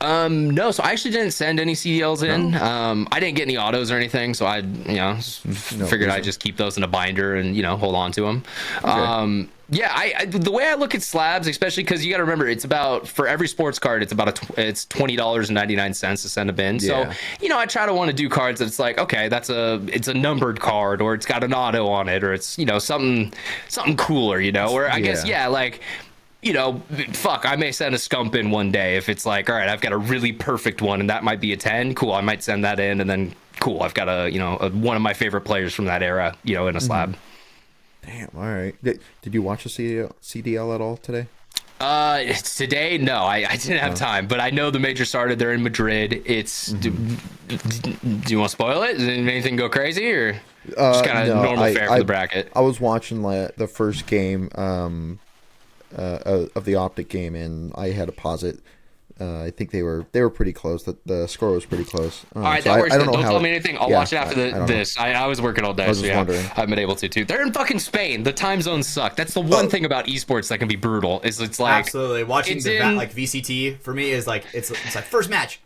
No, so I actually didn't send any CDLs in. No. I didn't get any autos or anything, so I, figured I'd just keep those in a binder and, hold on to them. Okay. Yeah, I the way I look at slabs, especially because you got to remember, it's about, for every sports card, it's it's $20.99 to send a bin. Yeah. So, I try to want to do cards that it's like, okay, it's a numbered card, or it's got an auto on it, or it's, something cooler, or I guess, like, fuck, I may send a scump in one day if it's like, all right, I've got a really perfect one and that might be a 10. Cool, I might send that in, and then cool, I've got one of my favorite players from that era, in a slab. Damn, all right. Did you watch the CDL at all today? Today, no, I didn't have time, but I know the major started. They're in Madrid. It's do you want to spoil it? Did anything go crazy, or just kind of normal fare for the bracket? I was watching the first game of the Optic game, and I had to pause it I think they were pretty close. The score was pretty close. All right, so that works. I don't know Don't how tell me anything. I'll watch it after this. I was working all day, so yeah, wondering. I haven't been able to. They're in fucking Spain. The time zones suck. That's the one thing about esports that can be brutal. Is it's like absolutely watching like VCT for me is like it's like first match,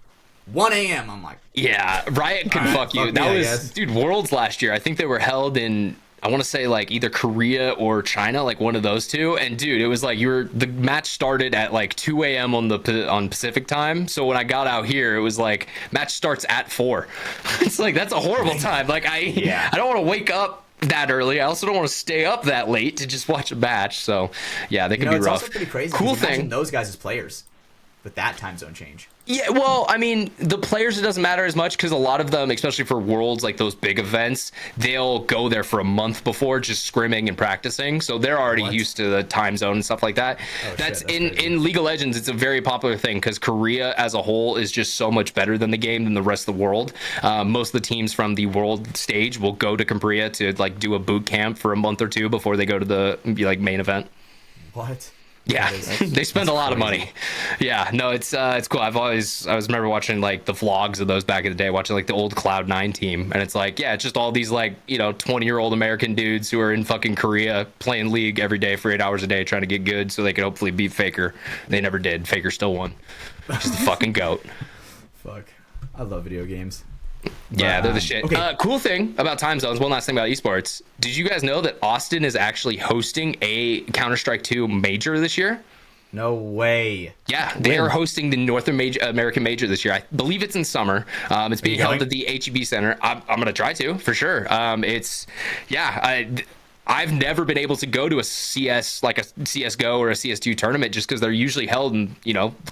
1 a.m. I'm like, yeah, Riot can fuck you. That was dude. Worlds last year. I think they were held in. I want to say like either Korea or China, like one of those two. And dude, it was like the match started at like 2 a.m. on Pacific time. So when I got out here, it was like match starts at 4. It's like that's a horrible time. Like I don't want to wake up that early. I also don't want to stay up that late to just watch a match. So yeah, they can be rough. It's also pretty crazy. Cool thing. Imagine those guys as players with that time zone change. Yeah, well, I mean, the players, it doesn't matter as much because a lot of them, especially for Worlds, like those big events, they'll go there for a month before just scrimming and practicing. So they're already used to the time zone and stuff like that. That's in League of Legends, it's a very popular thing because Korea as a whole is just so much better than the game than the rest of the world. Most of the teams from the world stage will go to Korea to like do a boot camp for a month or two before they go to the like main event. What? Yeah, they spend a lot of money. Yeah, no, it's cool. I remember watching like the vlogs of those back in the day, watching like the old Cloud9 team, and it's like, yeah, it's just all these like 20-year-old American dudes who are in fucking Korea playing League every day for 8 hours a day trying to get good so they could hopefully beat Faker. They never did. Faker still won. Just the fucking goat. Fuck, I love video games. Yeah, they're the shit. Okay. Cool thing about time zones, one last thing about esports. Did you guys know that Austin is actually hosting a Counter-Strike 2 major this year? No way. Yeah, they are hosting the North American major this year. I believe it's in summer. It's being held at the HEB Center. I'm going to try to, for sure. I've never been able to go to a CS, like a CSGO or a CS2 tournament just because they're usually held in,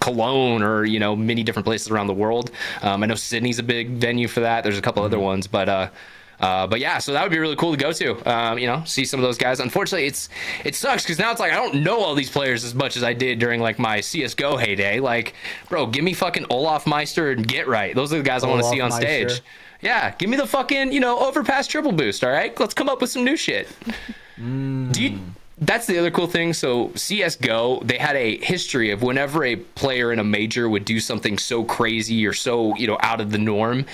Cologne or, many different places around the world. I know Sydney's a big venue for that. There's a couple other ones, but yeah, so that would be really cool to go to, see some of those guys. Unfortunately, it sucks because now it's like I don't know all these players as much as I did during like my CSGO heyday. Like, bro, give me fucking Olaf Meister and Get Right. Those are the guys I want to see on stage. Yeah, give me the fucking, overpass triple boost, all right? Let's come up with some new shit. That's the other cool thing. So CSGO, they had a history of whenever a player in a major would do something so crazy or so, out of the norm,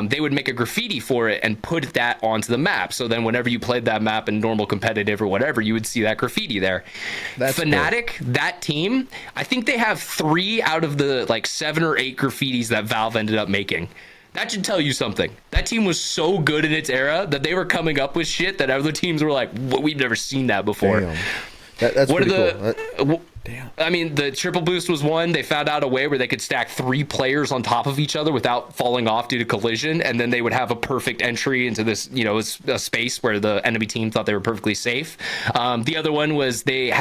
they would make a graffiti for it and put that onto the map. So then whenever you played that map in normal competitive or whatever, you would see that graffiti there. That's Fnatic, cool. That team, I think they have 3 out of the like 7 or 8 graffitis that Valve ended up making. That should tell you something. That team was so good in its era that they were coming up with shit that other teams were like, we've never seen that before. Damn. That's pretty cool. Damn. I mean, the triple boost was one. They found out a way where they could stack 3 players on top of each other without falling off due to collision, and then they would have a perfect entry into this, a space where the enemy team thought they were perfectly safe. The other one was they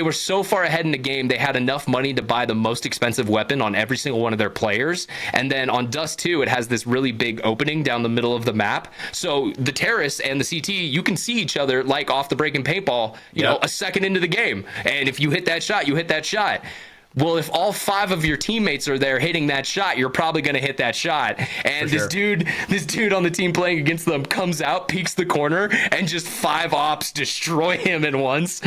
were so far ahead in the game, they had enough money to buy the most expensive weapon on every single one of their players, and then on Dust 2, it has this really big opening down the middle of the map. So the terrorists and the CT, you can see each other like off the break and paintball, a second into the game, and if you hit that shot, you hit that shot. Well, if all 5 of your teammates are there hitting that shot, you're probably going to hit that shot. And this dude on the team playing against them comes out, peeks the corner, and just 5 ops destroy him at once.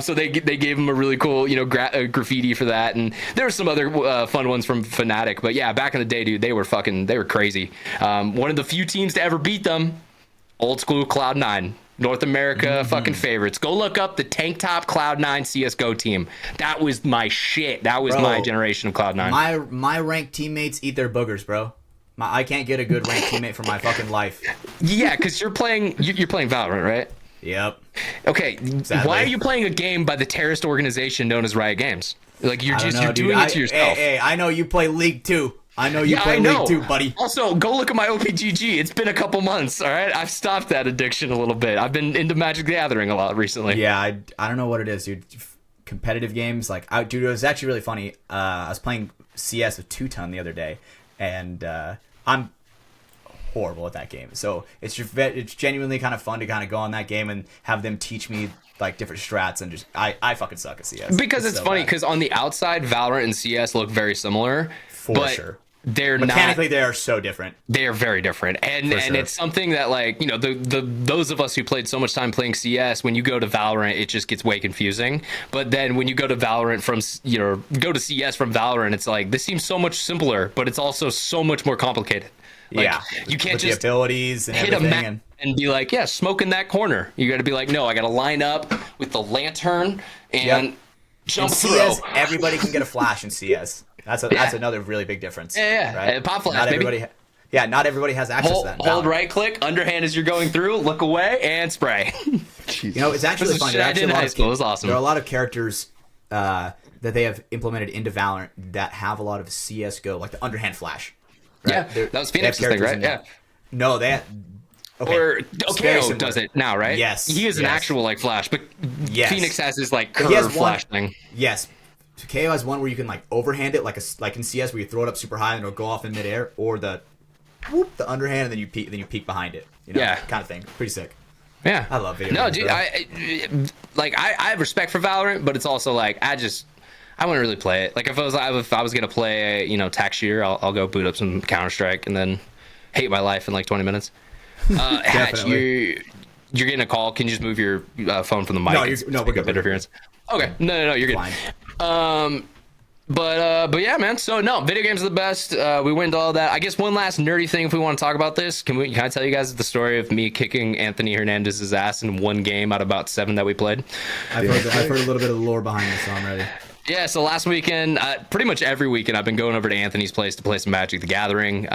So they gave him a really cool, graffiti for that. And there were some other fun ones from Fnatic. But yeah, back in the day, dude, they were crazy. One of the few teams to ever beat them, old school Cloud9. North America fucking favorites. Go look up the tank top Cloud9 CSGO team. That was my shit. That was my generation of Cloud9. My ranked teammates eat their boogers, bro. I can't get a good ranked teammate for my fucking life. Yeah, because you're playing Valorant, right? Yep. Okay, sadly. Why are you playing a game by the terrorist organization known as Riot Games? Like you're doing it to yourself. Hey, I know you play League 2. I know you play League 2, buddy. Also, go look at my OPGG. It's been a couple months, all right? I've stopped that addiction a little bit. I've been into Magic the Gathering a lot recently. Yeah, I don't know what it is, dude. Competitive games, dude, it was actually really funny. I was playing CS with 2-Ton the other day, and I'm horrible at that game. So it's genuinely kind of fun to kind of go on that game and have them teach me like different strats, and just I fucking suck at CS. Because it's funny, because on the outside, Valorant and CS look very similar. For sure. mechanically they are so different. They are very different, and it's something that, like, you know, those of us who played so much time playing CS, when you go to Valorant, it just gets way confusing. But then when you go to Valorant go to CS from Valorant, it's like, this seems so much simpler, but it's also so much more complicated. Like, you can't with just the abilities and hit everything a map and be like, yeah, smoke in that corner. You got to be like, no, I got to line up with the lantern and jump through. CS, everybody can get a flash in CS. That's another really big difference. Yeah. Right? Pop flash, not baby. everybody, not everybody has access to that. Hold right click, underhand as you're going through, look away, and spray. You know, it's actually fun. I did in high school. It was awesome. There are a lot of characters that they have implemented into Valorant that have a lot of CS:GO, like the underhand flash. Right? Yeah, that was Phoenix's thing, right? Yeah. No, they. Okay. Or Okeo does it now, right? Yes. He is an actual like flash, but Phoenix has his like curve flash thing. Yes. KO has one where you can like overhand it, like in CS where you throw it up super high and it'll go off in midair, or the underhand and then you peek behind it. You know, kind of thing. Pretty sick. Yeah. I love video games. No, dude, I have respect for Valorant, but it's also like I wouldn't really play it. Like if I was gonna play, you know, tax year, I'll go boot up some Counter-Strike and then hate my life in like 20 minutes. Hatch, you're getting a call. Can you just move your phone from the mic? No, we're good. Interference. Okay. No, you're good. Fine. But yeah, man. So no, video games are the best. We went to all that. I guess one last nerdy thing, if we want to talk about this, can I tell you guys the story of me kicking Anthony Hernandez's ass in one game out of about 7 that we played? I've heard a little bit of the lore behind this already. Yeah, so last weekend, pretty much every weekend, I've been going over to Anthony's place to play some Magic the Gathering.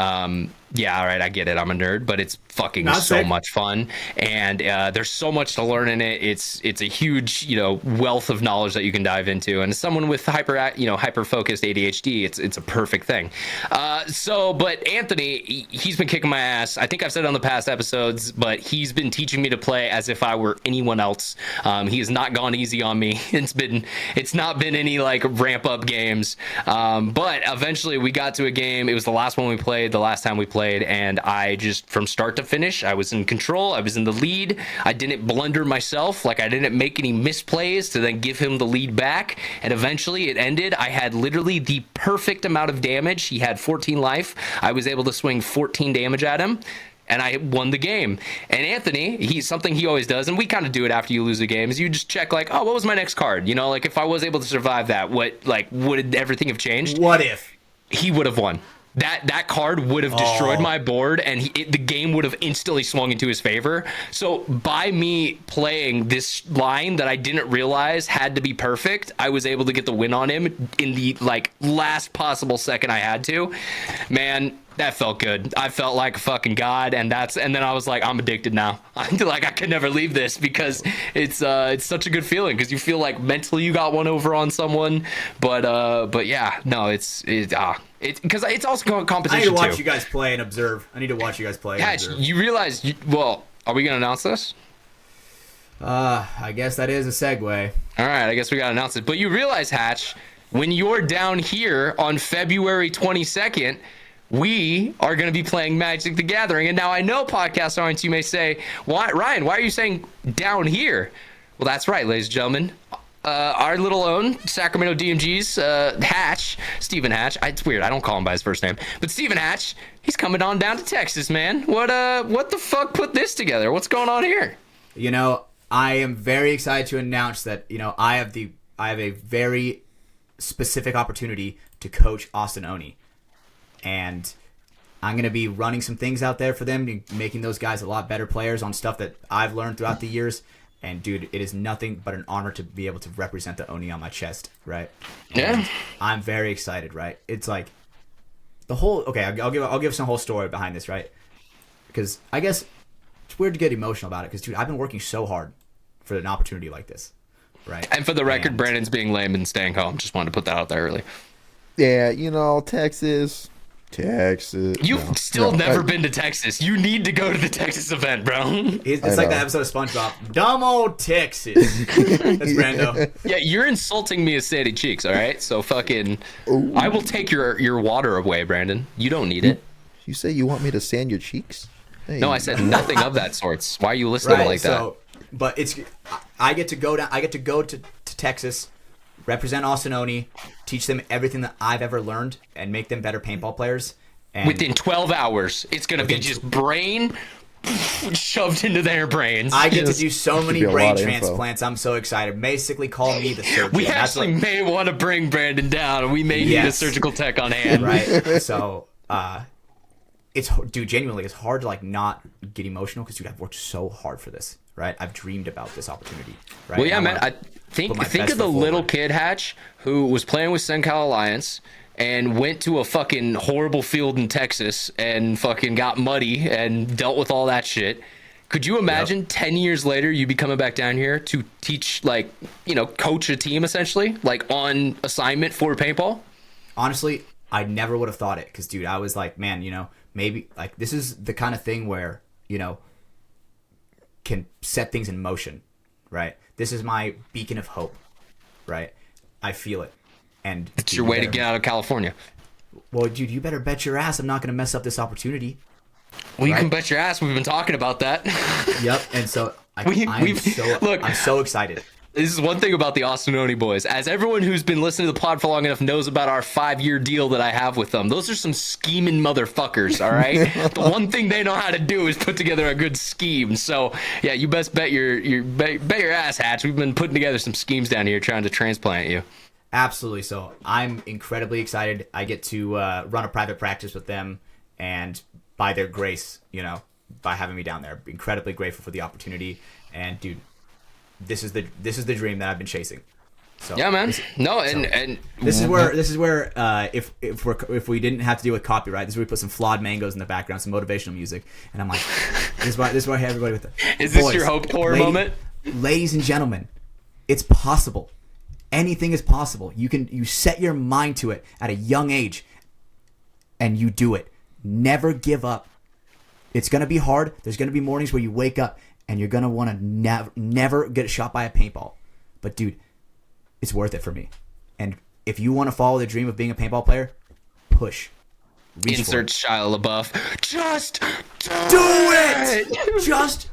Yeah, all right, I get it. I'm a nerd, but it's fucking much fun, and there's so much to learn in it. It's a huge, you know, wealth of knowledge that you can dive into. And as someone with hyper focused ADHD, it's a perfect thing. But Anthony, he's been kicking my ass. I think I've said it on the past episodes, but he's been teaching me to play as if I were anyone else. He has not gone easy on me. It's not been any like ramp up games. But eventually we got to a game. It was the last one we played, the last time we played, and I just, from start to finish, I was in control. I was in the lead. I didn't blunder myself. Like, I didn't make any misplays to then give him the lead back. And eventually it ended. I had literally the perfect amount of damage. He had 14 life. I was able to swing 14 damage at him, and I won the game. And Anthony, he's something he always does, and we kind of do it after you lose a game, is you just check like, oh, what was my next card? You know, like if I was able to survive that, would everything have changed? What if he would have won? That card would have destroyed my board, and the game would have instantly swung into his favor. So by me playing this line that I didn't realize had to be perfect, I was able to get the win on him in the like last possible second I had to. Man, that felt good. I felt like a fucking god, and then I was like, I'm addicted now. I feel like I could never leave this because it's such a good feeling, because you feel like mentally you got one over on someone, but yeah, no, it's because it's also competition. I need to watch you guys play and observe. I need to watch you guys play. Hatch, you realize? Well, are we gonna announce this? I guess that is a segue. All right, I guess we gotta announce it. But you realize, Hatch, when you're down here on February 22nd. We are going to be playing Magic the Gathering. And now I know podcast audience, you may say, why, Ryan, why are you saying down here? Well, that's right, ladies and gentlemen. Our little own Sacramento DMG's Hatch, Stephen Hatch. It's weird. I don't call him by his first name. But Stephen Hatch, he's coming on down to Texas, man. What the fuck put this together? What's going on here? You know, I am very excited to announce that, you know, I have a very specific opportunity to coach Austin Oni. And I'm going to be running some things out there for them, making those guys a lot better players on stuff that I've learned throughout the years. And, dude, it is nothing but an honor to be able to represent the Oni on my chest, right? Yeah. And I'm very excited, right? It's like the whole... Okay, I'll give some whole story behind this, right? Because I guess it's weird to get emotional about it because, dude, I've been working so hard for an opportunity like this, right? And for the record, Brandon's being lame and staying home. Just wanted to put that out there early. Yeah, you know, Texas. You've still never been to Texas. You need to go to the Texas event, bro. It's like that episode of SpongeBob. Dumb old Texas. That's Brando. Yeah, you're insulting me as Sandy Cheeks, all right? So fucking... Ooh. I will take your water away, Brandon. You don't need it. You say you want me to sand your cheeks? Hey. No, I said nothing of that sorts. Why are you listening like that? But I get to go down. I get to go to Texas, represent Austin Oni, teach them everything that I've ever learned, and make them better paintball players. And within 12 hours, it's going to be just brain shoved into their brains. I get to do so many brain transplants. I'm so excited. Basically, call me the surgeon. We actually may want to bring Brandon down. We may need a surgical tech on hand. Right. So, genuinely, it's hard to like not get emotional because, dude, I've worked so hard for this. Right. I've dreamed about this opportunity. Right. Well, yeah, man. I think of the little kid, Hatch, who was playing with SenCal Alliance and went to a fucking horrible field in Texas and fucking got muddy and dealt with all that shit. Could you imagine 10 years later you be coming back down here to teach, like, you know, coach a team essentially, like on assignment for paintball? Honestly, I never would have thought it because, dude, I was like, man, you know, maybe like this is the kind of thing where, you know, can set things in motion, right? This is my beacon of hope, right? I feel it. And it's your way to get out of California. Well, dude, you better bet your ass I'm not going to mess up this opportunity. Well, you can bet your ass we've been talking about that. Yep, and so I'm so excited. This is one thing about the Austinoni boys. As everyone who's been listening to the pod for long enough knows about our 5-year deal that I have with them. Those are some scheming motherfuckers, all right? The one thing they know how to do is put together a good scheme. So, yeah, you best bet your ass, Hatch. We've been putting together some schemes down here trying to transplant you. Absolutely. So I'm incredibly excited. I get to run a private practice with them, and by their grace, you know, by having me down there, incredibly grateful for the opportunity. And dude, this is the dream that I've been chasing. So yeah, man. This is where if we didn't have to deal with copyright, this is where we put some flawed mangoes in the background, some motivational music, and I'm like, this is why I have everybody with it. Is this your hope core moment? Ladies and gentlemen, it's possible. Anything is possible. You set your mind to it at a young age, and you do it. Never give up. It's gonna be hard. There's gonna be mornings where you wake up and you're gonna want to never get shot by a paintball. But dude, it's worth it for me. And if you want to follow the dream of being a paintball player, push. Insert Shia LaBeouf. Just do it. Just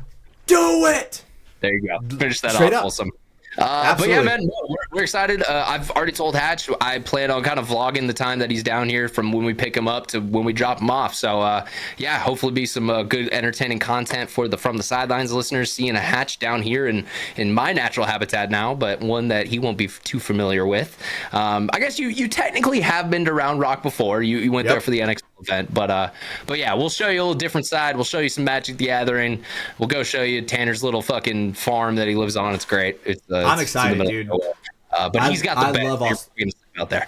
do it. There you go. Finish that Straight off. Up. Awesome. But yeah, man, we're excited. I've already told Hatch I plan on kind of vlogging the time that he's down here from when we pick him up to when we drop him off. So yeah, hopefully be some good entertaining content for the From the Sidelines listeners, seeing a Hatch down here in my natural habitat now, but one that he won't be too familiar with. I guess you technically have been to Round Rock before. You went there for the NXT event, but yeah, we'll show you a little different side. We'll show you some Magic the Gathering. We'll go show you Tanner's little fucking farm that he lives on. It's great. I'm excited, dude. But he's got the best out there.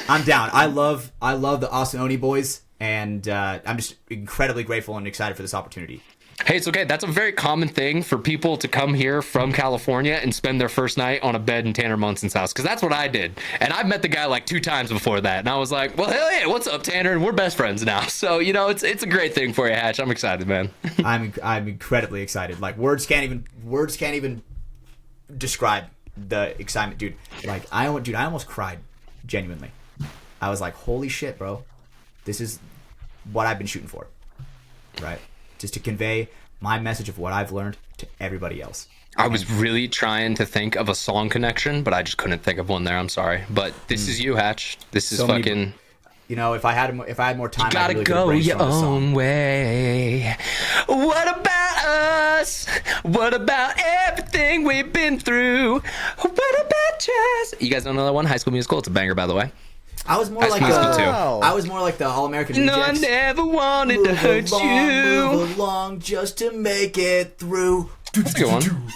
I'm down. I love the Austinoni boys, and I'm just incredibly grateful and excited for this opportunity. Hey, it's okay. That's a very common thing for people to come here from California and spend their first night on a bed in Tanner Monson's house, because that's what I did. And I've met the guy like 2 times before that, and I was like, well, hell yeah, what's up, Tanner? And we're best friends now. So, you know, it's a great thing for you, Hatch. I'm excited, man. I'm incredibly excited. Like words can't even describe the excitement, dude. Like I almost cried, genuinely. I was like, holy shit, bro. This is what I've been shooting for. Right? Just to convey my message of what I've learned to everybody else. I was really trying to think of a song connection, but I just couldn't think of one there. I'm sorry. But this is you, Hatch. This is fucking... You know, if I had more time, you gotta really go your own way. What about us? What about everything we've been through? What about just... You guys don't know that one? High School Musical. It's a banger, by the way. I was more like the All-American Rejects. No, I never wanted to hurt you. Move along just to make it through. That's a good one.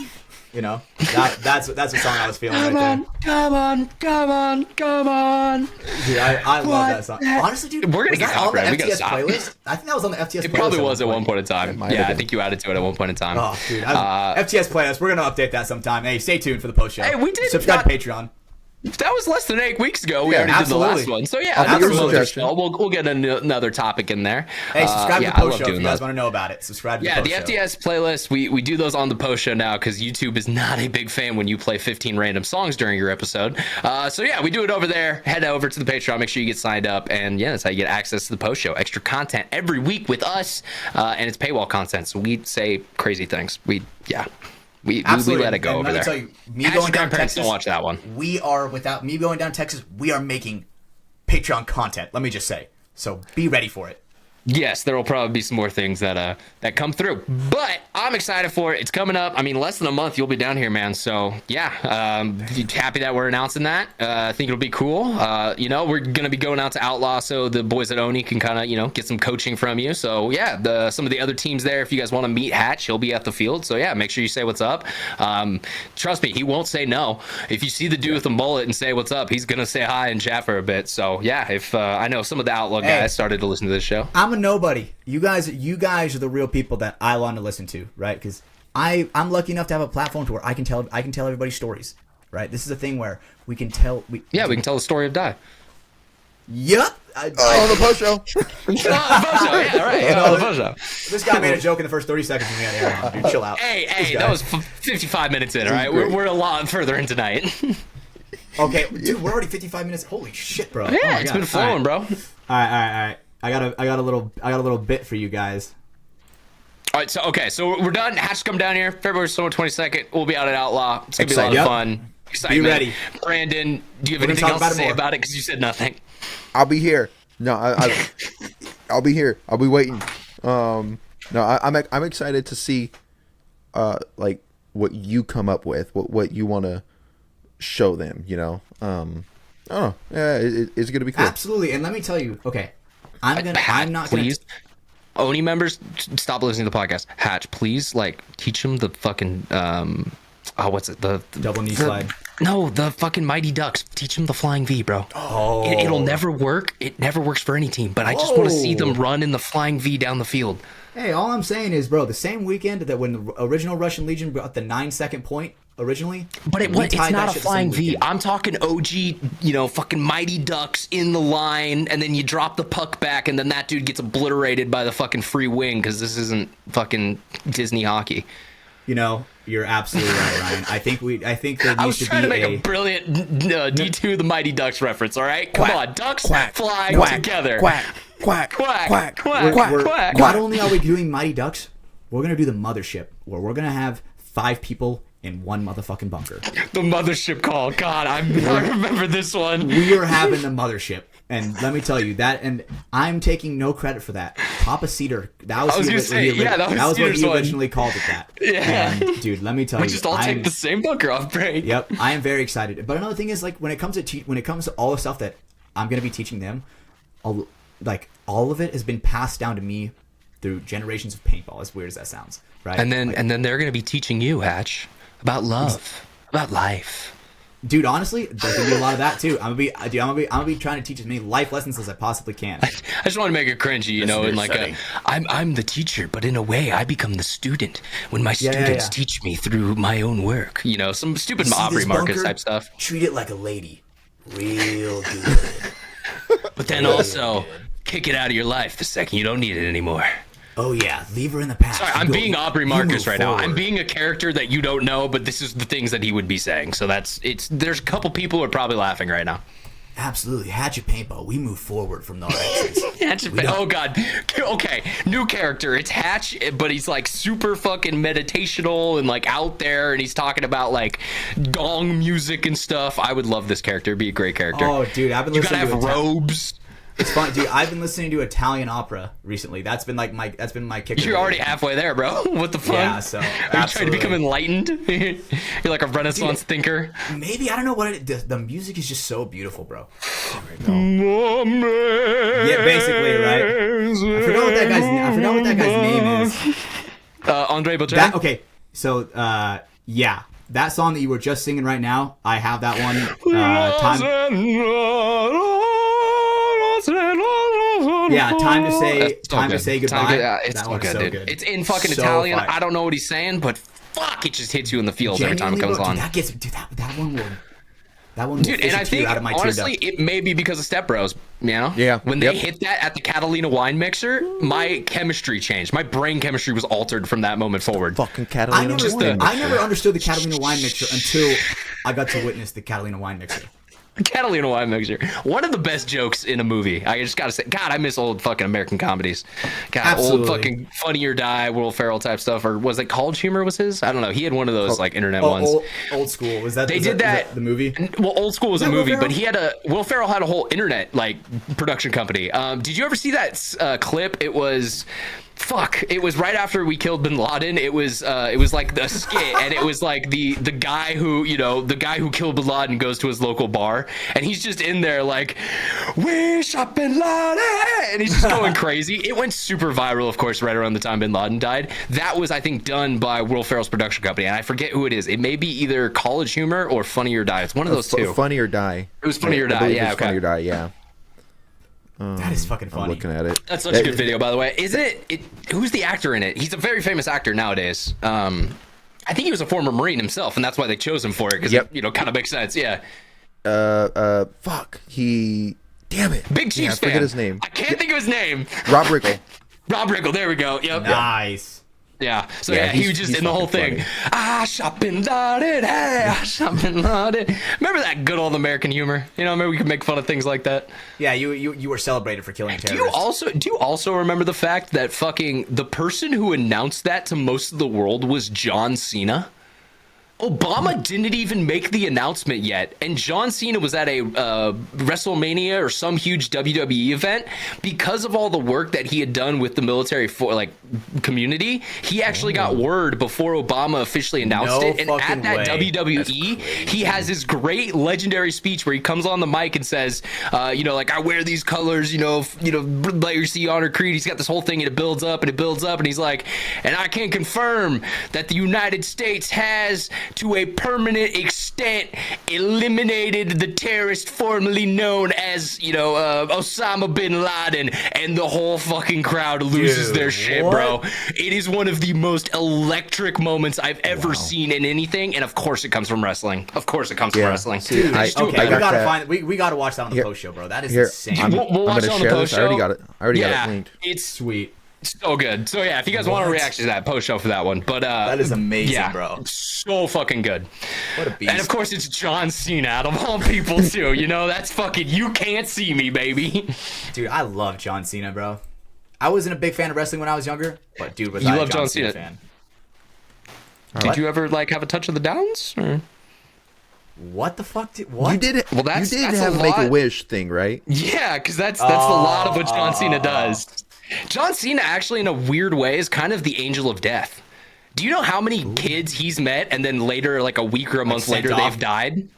You know, that's the song I was feeling right there. Come on. Dude, I love that song. Honestly, dude, we're gonna get copyrighted. We gotta stop. Playlist? I think that was on the FTS playlist. It probably was at one point in time. Yeah, I think you added to it at one point in time. Oh, dude. FTS playlist. We're gonna update that sometime. Hey, stay tuned for the post show. Hey, we did subscribe to Patreon. That was less than 8 weeks ago. We already did the last one. So yeah, we'll get another topic in there. Hey, subscribe to the post show if you guys want to know about it. Subscribe to the post show. Yeah, the FTS playlist, we do those on the post show now because YouTube is not a big fan when you play 15 random songs during your episode. So yeah, we do it over there. Head over to the Patreon. Make sure you get signed up. And yeah, that's how you get access to the post show. Extra content every week with us. And it's paywall content. So we say crazy things. We let it go over there. Tell you, me going down to Texas, don't watch that one. Without me going down to Texas, we are making Patreon content. Let me just say. So be ready for it. Yes, there will probably be some more things that come through, but I'm excited for it. It's coming up. I mean, less than a month, you'll be down here, man. So yeah, happy that we're announcing that. I think it'll be cool. We're gonna be going out to Outlaw, so the boys at Oni can kind of get some coaching from you. So yeah, some of the other teams there, if you guys want to meet Hatch, he'll be at the field. So yeah, make sure you say what's up. Trust me, he won't say no. If you see the dude with the mullet and say what's up, he's gonna say hi and chat for a bit. So yeah, if I know some of the Outlaw guys started to listen to this show. I'm a nobody. You guys are the real people that I want to listen to, right? Because I'm lucky enough to have a platform to where I can tell everybody stories, right? This is a thing where we can tell. We can tell the story of Die. Yep. On the post show. Yeah, right. On the post show. This guy made a joke in the first 30 seconds and we had air on, dude. Chill out. Hey, that was 55 minutes in, all right? We're a lot further in tonight. Okay, dude, we're already 55 minutes. Holy shit, bro. Yeah, it's been flowing, bro. All right. I got a little bit for you guys. All right, so we're done. Hatch come down here February 22nd. We'll be out at Outlaw. It's gonna be a lot of fun. Excitement. Be ready. Brandon, do you have anything else to say about it? Because you said nothing. I'll be here. No, I'll be here. I'll be waiting. I'm excited to see, like what you come up with, what you want to show them. I don't know. Yeah, it's gonna be cool. Absolutely. And let me tell you, okay, I'm not gonna. Please, Oni members, stop listening to the podcast. Hatch, please, teach them the fucking what's it? The double knee slide. No, the fucking Mighty Ducks. Teach them the flying V, bro. Oh, it'll never work. It never works for any team. But I just want to see them run in the flying V down the field. Hey, all I'm saying is, bro, the same weekend that when the original Russian Legion brought the 9-second point originally, but it's not a flying V. I'm talking OG, fucking Mighty Ducks in the line, and then you drop the puck back, and then that dude gets obliterated by the fucking free wing because this isn't fucking Disney hockey. You're absolutely right, Ryan. I think there needs to be I was trying to make a brilliant D2 the Mighty Ducks reference. All right, come on, Ducks fly together. Quack, quack, quack, quack, quack. Not only are we doing Mighty Ducks, we're gonna do the Mothership, where we're gonna have 5 people in one motherfucking bunker. The Mothership call. God, I remember this one. We are having the Mothership. And let me tell you that, and I'm taking no credit for that. Papa Cedar, that was what he originally called it that. Yeah, and dude, let me tell you, we just all take the same bunker off break. Yep, I am very excited. But another thing is, when it comes to all the stuff that I'm gonna be teaching them, all of it has been passed down to me through generations of paintball. As weird as that sounds, right? And then they're gonna be teaching you, Hatch, about love, about life. Dude, honestly, there's gonna be a lot of that too. I'm gonna be trying to teach as many life lessons as I possibly can. I just want to make it cringy, I'm the teacher, but in a way, I become the student when my students teach me through my own work. Some stupid Aubrey Marcus type stuff. Treat it like a lady, real good. But then also kick it out of your life the second you don't need it anymore. Oh yeah, leave her in the past. Sorry, I'm being Aubrey Marcus right now. I'm being a character that you don't know, but this is the things that he would be saying. So there's a couple people who are probably laughing right now. Absolutely. Hatchet Paintball. We move forward from the exits. Oh god. Okay, new character. It's Hatch, but he's super fucking meditational and out there, and he's talking about gong music and stuff. I would love this character. It'd be a great character. Oh dude, I've been listening to robes. It's fun, dude. I've been listening to Italian opera recently. That's been my kicker. You're already halfway there, bro. What the fuck? Yeah, so are you trying to become enlightened? You're like a Renaissance thinker. Maybe, I don't know what the music is just so beautiful, bro. Yeah, basically, right? I forgot what that guy's name is. Andre Bocelli. Okay, so yeah, that song that you were just singing right now, I have that one. Time to say goodbye. It's so good, dude. It's in fucking Italian. I don't know what he's saying, but fuck, it just hits you in the feels every time it comes on. That one will dude, and I think honestly, it may be because of Step Bros. Yeah. When they hit that at the Catalina wine mixer, my chemistry changed. My brain chemistry was altered from that moment forward. Fucking Catalina. I never understood the Catalina wine mixer until I got to witness the Catalina wine mixer. Catalina wine mixture. One of the best jokes in a movie. I just gotta say, God, I miss old fucking American comedies. God, Absolutely. old fucking Funny or Die, Will Ferrell type stuff, or was it College Humor? Was his? I don't know. He had one of those like internet ones. Old School. Was that? They was did that. the movie? Well, Old School was a movie, Will but Will Ferrell had a whole internet like production company. Did you ever see that clip? It was. Fuck! It was right after we killed Bin Laden. It was like the skit, and it was like the guy who killed Bin Laden goes to his local bar, and he's just in there like, "We shot Bin Laden," and he's just going crazy. It went super viral, of course, right around the time Bin Laden died. That was, I think, done by Will Ferrell's production company, and I forget who it is. It may be either College Humor or Funny or Die. It's one of those two. Funny or Die. It was Funny or Die. Yeah, okay. Funny or Die. Yeah. That is fucking funny. I'm looking at it. That's such a good video, by the way. Isn't it? Who's the actor in it? He's a very famous actor nowadays. I think he was a former Marine himself, and that's why they chose him for it, because it kind of makes sense. Yeah. Fuck. Damn it. Big Chiefs fan. I forget his name. I can't think of his name. Rob Riggle. Rob Riggle. There we go. Yep. Nice. Yeah. So yeah, he was just in the whole thing. Funny. Ah, shot Bin Laden. Hey, I shot Bin Laden. Remember that good old American humor? You know, remember we could make fun of things like that. Yeah, you were celebrated for killing Do terrorists. you also remember the fact that fucking the person who announced that to most of the world was John Cena? Obama didn't even make the announcement yet, and John Cena was at a WrestleMania or some huge WWE event. Because of all the work that he had done with the military community, he actually got word before Obama officially announced it. And at that WWE, he has this great legendary speech where he comes on the mic and says, like, I wear these colors, legacy, honor, creed. He's got this whole thing, and it builds up and it builds up, and he's like, and I can confirm that the United States has, to a permanent extent, eliminated the terrorist formerly known as, Osama bin Laden, and the whole fucking crowd loses their shit, bro. It is one of the most electric moments I've ever seen in anything, and of course it comes from wrestling. Of course it comes from wrestling. Dude, we gotta watch that on the post show, bro. That is insane. We'll watch it on the post show. I already got it linked. It's sweet. So good. So yeah, if you guys want to react to that, post show for that one. But that is amazing, bro. So fucking good. What a beast. And of course it's John Cena out of all people too. That's fucking, you can't see me, baby. Dude, I love John Cena, bro. I wasn't a big fan of wrestling when I was younger, but dude, was I a John Cena fan. Did you ever have a touch of the downs? Or? What the fuck? What? You did. Well, you did have a Make-A-Wish thing, right? Yeah, because that's a lot of what John Cena does. John Cena actually, in a weird way, is kind of the angel of death. Do you know how many kids he's met, and then later, like a week or a month later, they've died?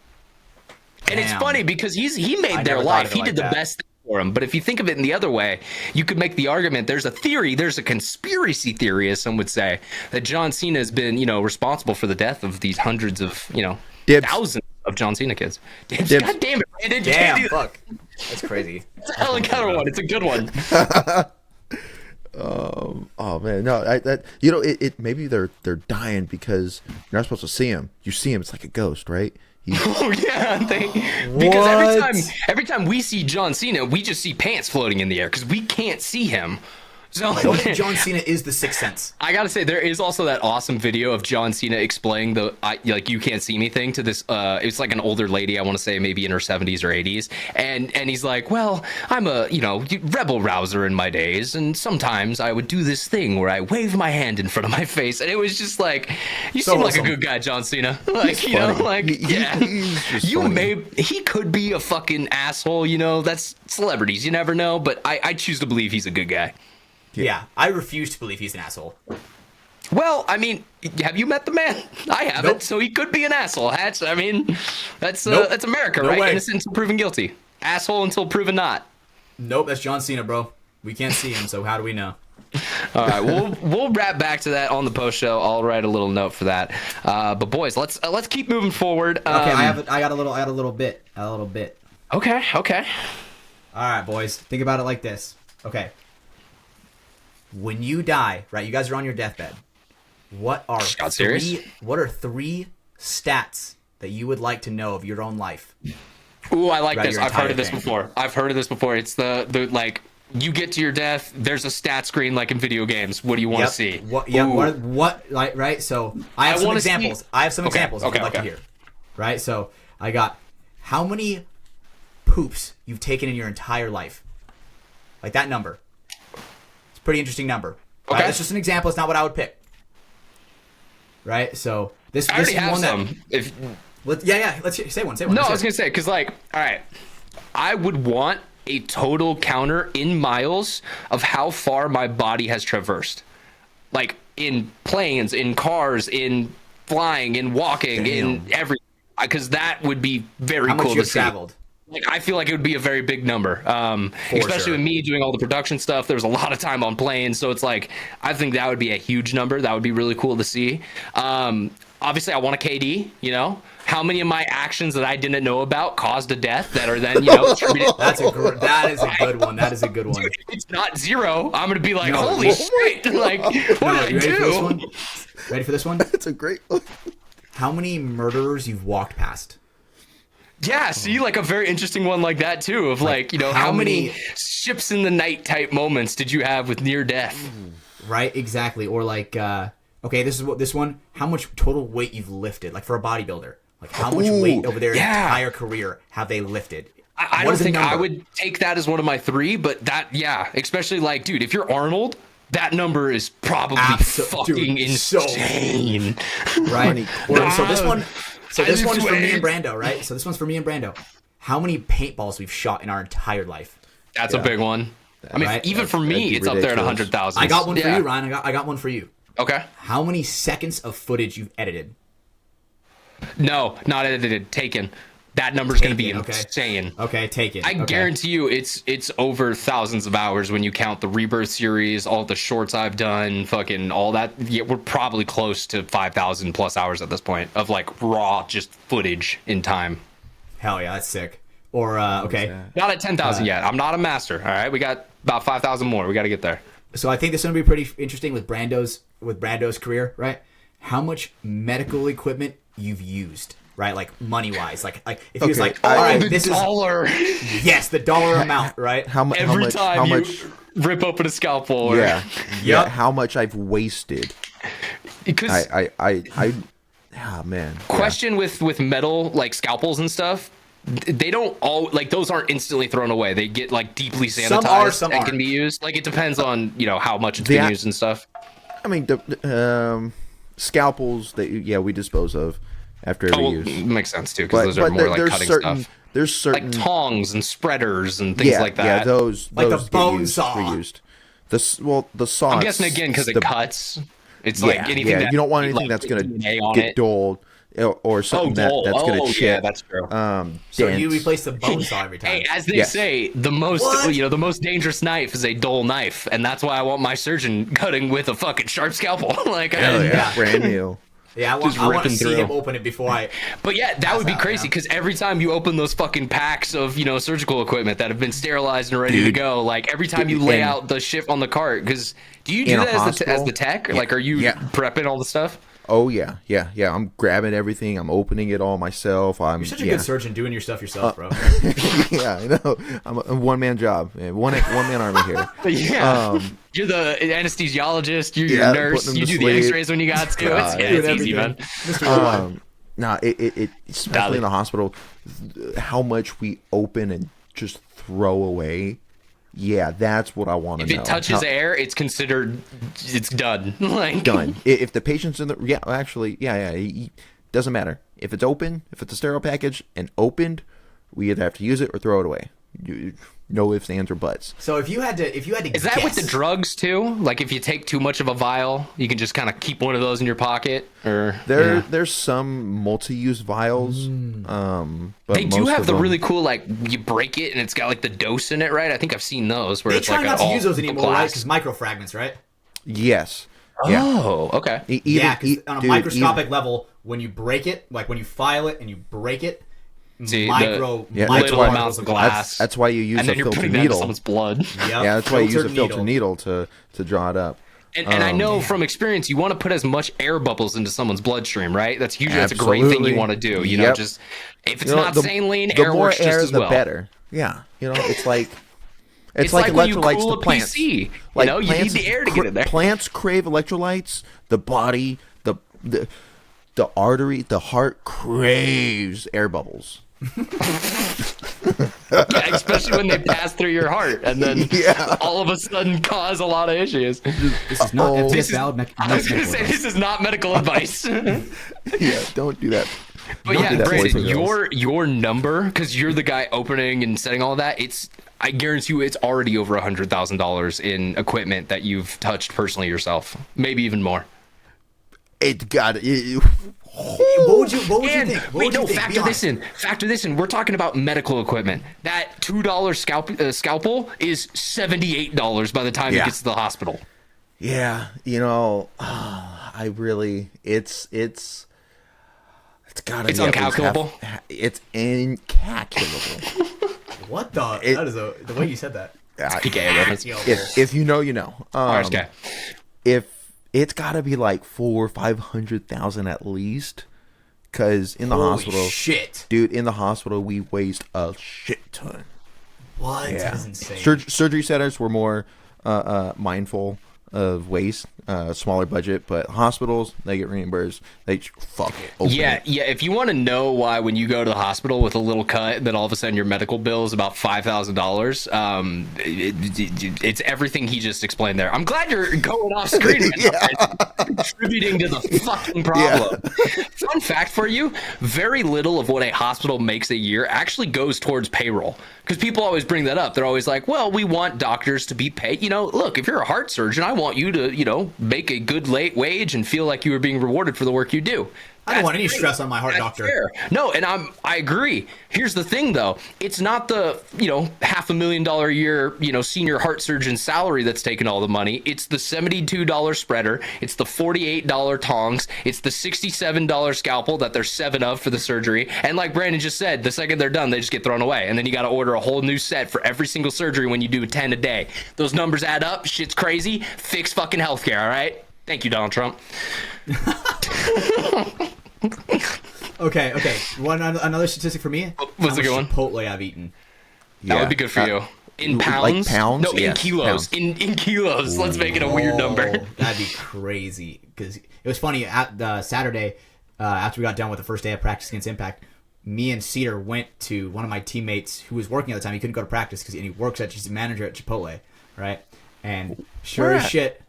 And it's funny because he made their life. He did the best thing for him. But if you think of it in the other way, you could make the argument. There's a conspiracy theory, as some would say, that John Cena has been, responsible for the death of these hundreds of, thousands of John Cena kids. Dibs. God damn it, Brandon. Damn, fuck. That's crazy. It's a Helen Keller one. It's a good one. Oh man, no, it maybe they're dying because you're not supposed to see him. You see him, it's like a ghost, right? Oh yeah, because every time we see John Cena, we just see pants floating in the air because we can't see him. So John Cena is the Sixth Sense. I gotta say, there is also that awesome video of John Cena explaining the "you can't see me" thing to this. It's like an older lady, I want to say maybe in her 70s or 80s, and he's like, "Well, I'm a rebel rouser in my days, and sometimes I would do this thing where I wave my hand in front of my face," and it was just like, "You seem like a good guy, John Cena." Like he could be a fucking asshole. That's celebrities, you never know, but I choose to believe he's a good guy. Yeah, I refuse to believe he's an asshole. Well, I mean, have you met the man? I haven't, Nope. so he could be an asshole. That's Nope. That's America, No right? way. Innocent until proven guilty. Asshole until proven not. Nope, that's John Cena, bro. We can't see him, so how do we know? All right, we'll wrap back to that on the post show. I'll write a little note for that. But boys, let's keep moving forward. Okay, I got a little bit. Okay. All right, boys. Think about it like this. Okay. When you die, right? You guys are on your deathbed. What are three stats that you would like to know of your own life? Ooh, I like Right, this. your I've heard of entire this thing. before. It's the like, you get to your death, there's a stat screen like in video games. What do you want to see? What like, right? So I have some examples. I have some examples Okay, I'd like to hear. Right? So I got how many poops you've taken in your entire life. Like that number. It's a pretty interesting number. Right? Okay. That's just an example. It's not what I would pick. Right? So this I already is have one some. let's say one. No, I was going to say, because, like, all right, I would want a total counter in miles of how far my body has traversed. Like, in planes, in cars, in flying, in walking, in everything. Because that would be very how cool much to you've see. traveled. Like, I feel like it would be a very big number, especially sure. with me doing all the production stuff. There's a lot of time on planes, so it's like I think that would be a huge number. That would be really cool to see. Obviously, I want a KD. You know, how many of my actions that I didn't know about caused a death that are then attributed? That is a good one. That is a good one. Dude, if it's not 0, I'm gonna be like, holy shit! Like, what did I do? Ready for this one? That's a great one. How many murderers you've walked past? Yeah, see, like a very interesting one like that too. Of like, how many ships in the night type moments did you have with near death? Right, exactly. Or like, okay, this one. How much total weight you've lifted? Like for a bodybuilder, like how much weight over their entire career have they lifted? I don't think I would take that as one of my 3, but that, especially like, dude, if you're Arnold, that number is probably fucking insane. Right. So this one. So this one's for me and Brando, right? So this one's for me and Brando. How many paintballs we've shot in our entire life? That's a big one. I mean, even for me, it's up there at 100,000. I got one for you, Ryan. I got one for you. Okay. How many seconds of footage you've edited? No, not edited. Taken. That number's going to be insane. Okay, taken. I guarantee you it's over thousands of hours when you count the Rebirth series, all the shorts I've done, fucking all that. Yeah, we're probably close to 5,000 plus hours at this point of like raw just footage in time. Hell yeah, that's sick. Or, okay. Not at 10,000 yet. I'm not a master, all right? We got about 5,000 more. We got to get there. So I think this is going to be pretty interesting with Brando's career, right? How much medical equipment you've used. Right, like money wise, like if he was like, all right, this dollar. Yes, the dollar amount, right? Every time you rip open a scalpel, or how much I've wasted. Because man. Question with metal like scalpels and stuff. They don't all like those aren't instantly thrown away. They get like deeply sanitized some and aren't. can be used. Like it depends on how much it's been used and stuff. I mean, the scalpels that we dispose of after every use. Makes sense too, because those are more like cutting stuff. There's certain like tongs and spreaders and things like that. Yeah, those like those the bone get saw. reused. The saw. I'm guessing again because it cuts. It's like anything. That you don't want anything that's gonna get dulled or something that's gonna chip. Yeah, that's true. So you replace the bone saw every time. Hey, as they say, the most dangerous knife is a dull knife, and that's why I want my surgeon cutting with a fucking sharp scalpel. Like, brand new. Yeah, I want to see him open it before I. But yeah, that would be crazy because every time you open those fucking packs of surgical equipment that have been sterilized and ready to go, like every time you lay out the shit on the cart, because do you do that as the tech? Like, are you prepping all the stuff? Oh yeah. I'm grabbing everything. I'm opening it all myself. You're such a good surgeon doing your stuff yourself, bro. Yeah, I know. I'm a one-man job, one man army here. Yeah, you're the anesthesiologist. You're your nurse. You do the X-rays when you got to. It's easy, man. It especially in the hospital, how much we open and just throw away. Yeah, that's what I want to know. If it touches air, it's considered it's done. Like done. If the patient's in the doesn't matter. If it's open, if it's a sterile package and opened, we either have to use it or throw it away. No ifs, ands, or buts. So if you had to is that with the drugs too? Like if you take too much of a vial, you can just kind of keep one of those in your pocket, or there's some multi-use vials. But they do have the really cool like you break it and it's got like the dose in it, right? I think I've seen those where they it's try like not to use those anymore, right? Because microfragments, right? Yes. Oh, okay. Because on a microscopic level, when you break it, like when you file it and you break it. Little amounts of glass. That's why you use a filter needle. Someone's blood. Yep. Yeah, that's why you use a filter needle to draw it up. And I know from experience, you want to put as much air bubbles into someone's bloodstream, right? That's a great thing you want to do. You know, just if it's not saline, air works just as well. The better. Yeah, it's like it's like when you electrolytes cool to plants. PC. Like you need the air to get in there. Plants crave electrolytes. The body, the artery, the heart craves air bubbles. Yeah, especially when they pass through your heart and then all of a sudden cause a lot of issues. This is not FTS valid. I was gonna say this is not medical advice. Yeah, don't do that. But yeah, Brandon, your number, because you're the guy opening and setting all of that, I guarantee you it's already over $100,000 in equipment that you've touched personally yourself. Maybe even more. It got it. What would you think? Factor this in. We're talking about medical equipment. That $2 scalpel is $78 by the time it gets to the hospital. Yeah, I really, it's gotta. It's uncalculable. It's incalculable. What the? That is the way you said that. If you know, you know. Okay. If it's got to be like 400,000 or 500,000 at least, because in the hospital, dude, in the hospital we waste a shit ton. What? Yeah. That is insane. Surgery centers were more mindful of waste, smaller budget, but hospitals, they get reimbursed. They fuck it. Yeah. If you want to know why when you go to the hospital with a little cut, then all of a sudden your medical bill is about $5,000. It's everything he just explained there. I'm glad you're going off screen. Contributing to the fucking problem. Fun fact for you: very little of what a hospital makes a year actually goes towards payroll. Because people always bring that up. They're always like, well, we want doctors to be paid. Look, if you're a heart surgeon, I want you to, make a good late wage and feel like you are being rewarded for the work you do. I don't want any stress on my heart doctor. Fair. No, and I agree. Here's the thing, though. It's not the, $500,000 a year, senior heart surgeon salary that's taking all the money. It's the $72 spreader. It's the $48 tongs. It's the $67 scalpel that there's 7 of for the surgery. And like Brandon just said, the second they're done, they just get thrown away. And then you got to order a whole new set for every single surgery when you do 10 a day. Those numbers add up. Shit's crazy. Fix fucking healthcare, all right? Thank you, Donald Trump. Okay. Another statistic for me. What's a good one? Chipotle I've eaten. That would be good for you. In pounds? Like pounds? No, in kilos. In kilos. Let's make it a weird number. That'd be crazy. Because it was funny. At Saturday, after we got done with the first day of practice against Impact, me and Cedar went to one of my teammates who was working at the time. He couldn't go to practice because he works he's a manager at Chipotle, right? And sure as shit,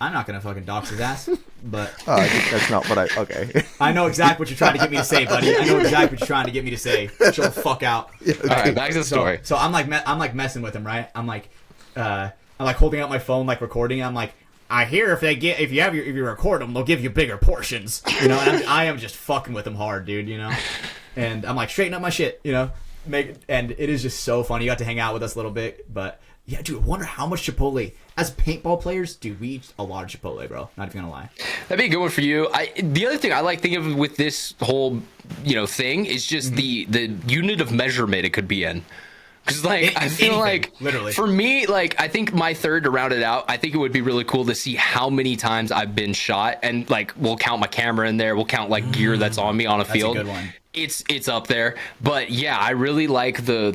I'm not gonna fucking dox his ass, but that's not what okay. I know exactly what you're trying to get me to say, buddy. I know exactly what you're trying to get me to say. Chill the fuck out. Okay. All right, back to the story. So I'm like messing with him, right? I'm like holding out my phone, like recording. I'm like, I hear if you record them, they'll give you bigger portions, And I am just fucking with him hard, dude, And I'm like, straighten up my shit, and it is just so funny. You got to hang out with us a little bit, but yeah, dude, I wonder how much Chipotle. As paintball players, dude, we eat a lot of Chipotle, bro. Not even gonna lie. That'd be a good one for you. The other thing I like thinking of with this whole, thing is just the unit of measurement it could be in. Because I feel like literally for me, I think my third to round it out, I think it would be really cool to see how many times I've been shot, and we'll count my camera in there, we'll count gear that's on me on a field. That's a good one. It's up there, but yeah, I really like the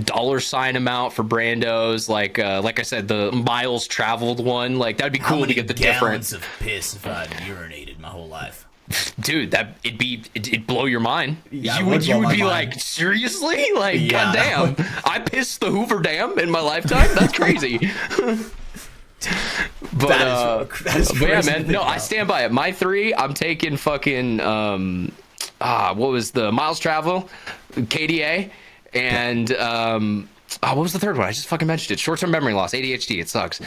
dollar sign amount for Brando's. Like I said, the miles traveled one. That'd be cool to get the difference. Of piss if I'd urinated my whole life. Dude, it'd blow your mind. Yeah, you would be like, seriously? Goddamn, I pissed the Hoover Dam in my lifetime? That's crazy. But that is crazy. Yeah, man. No, I stand by it. My 3, I'm taking fucking what was the miles travel, KDA, and what was the third one? I just fucking mentioned it. Short-term memory loss, ADHD. It sucks.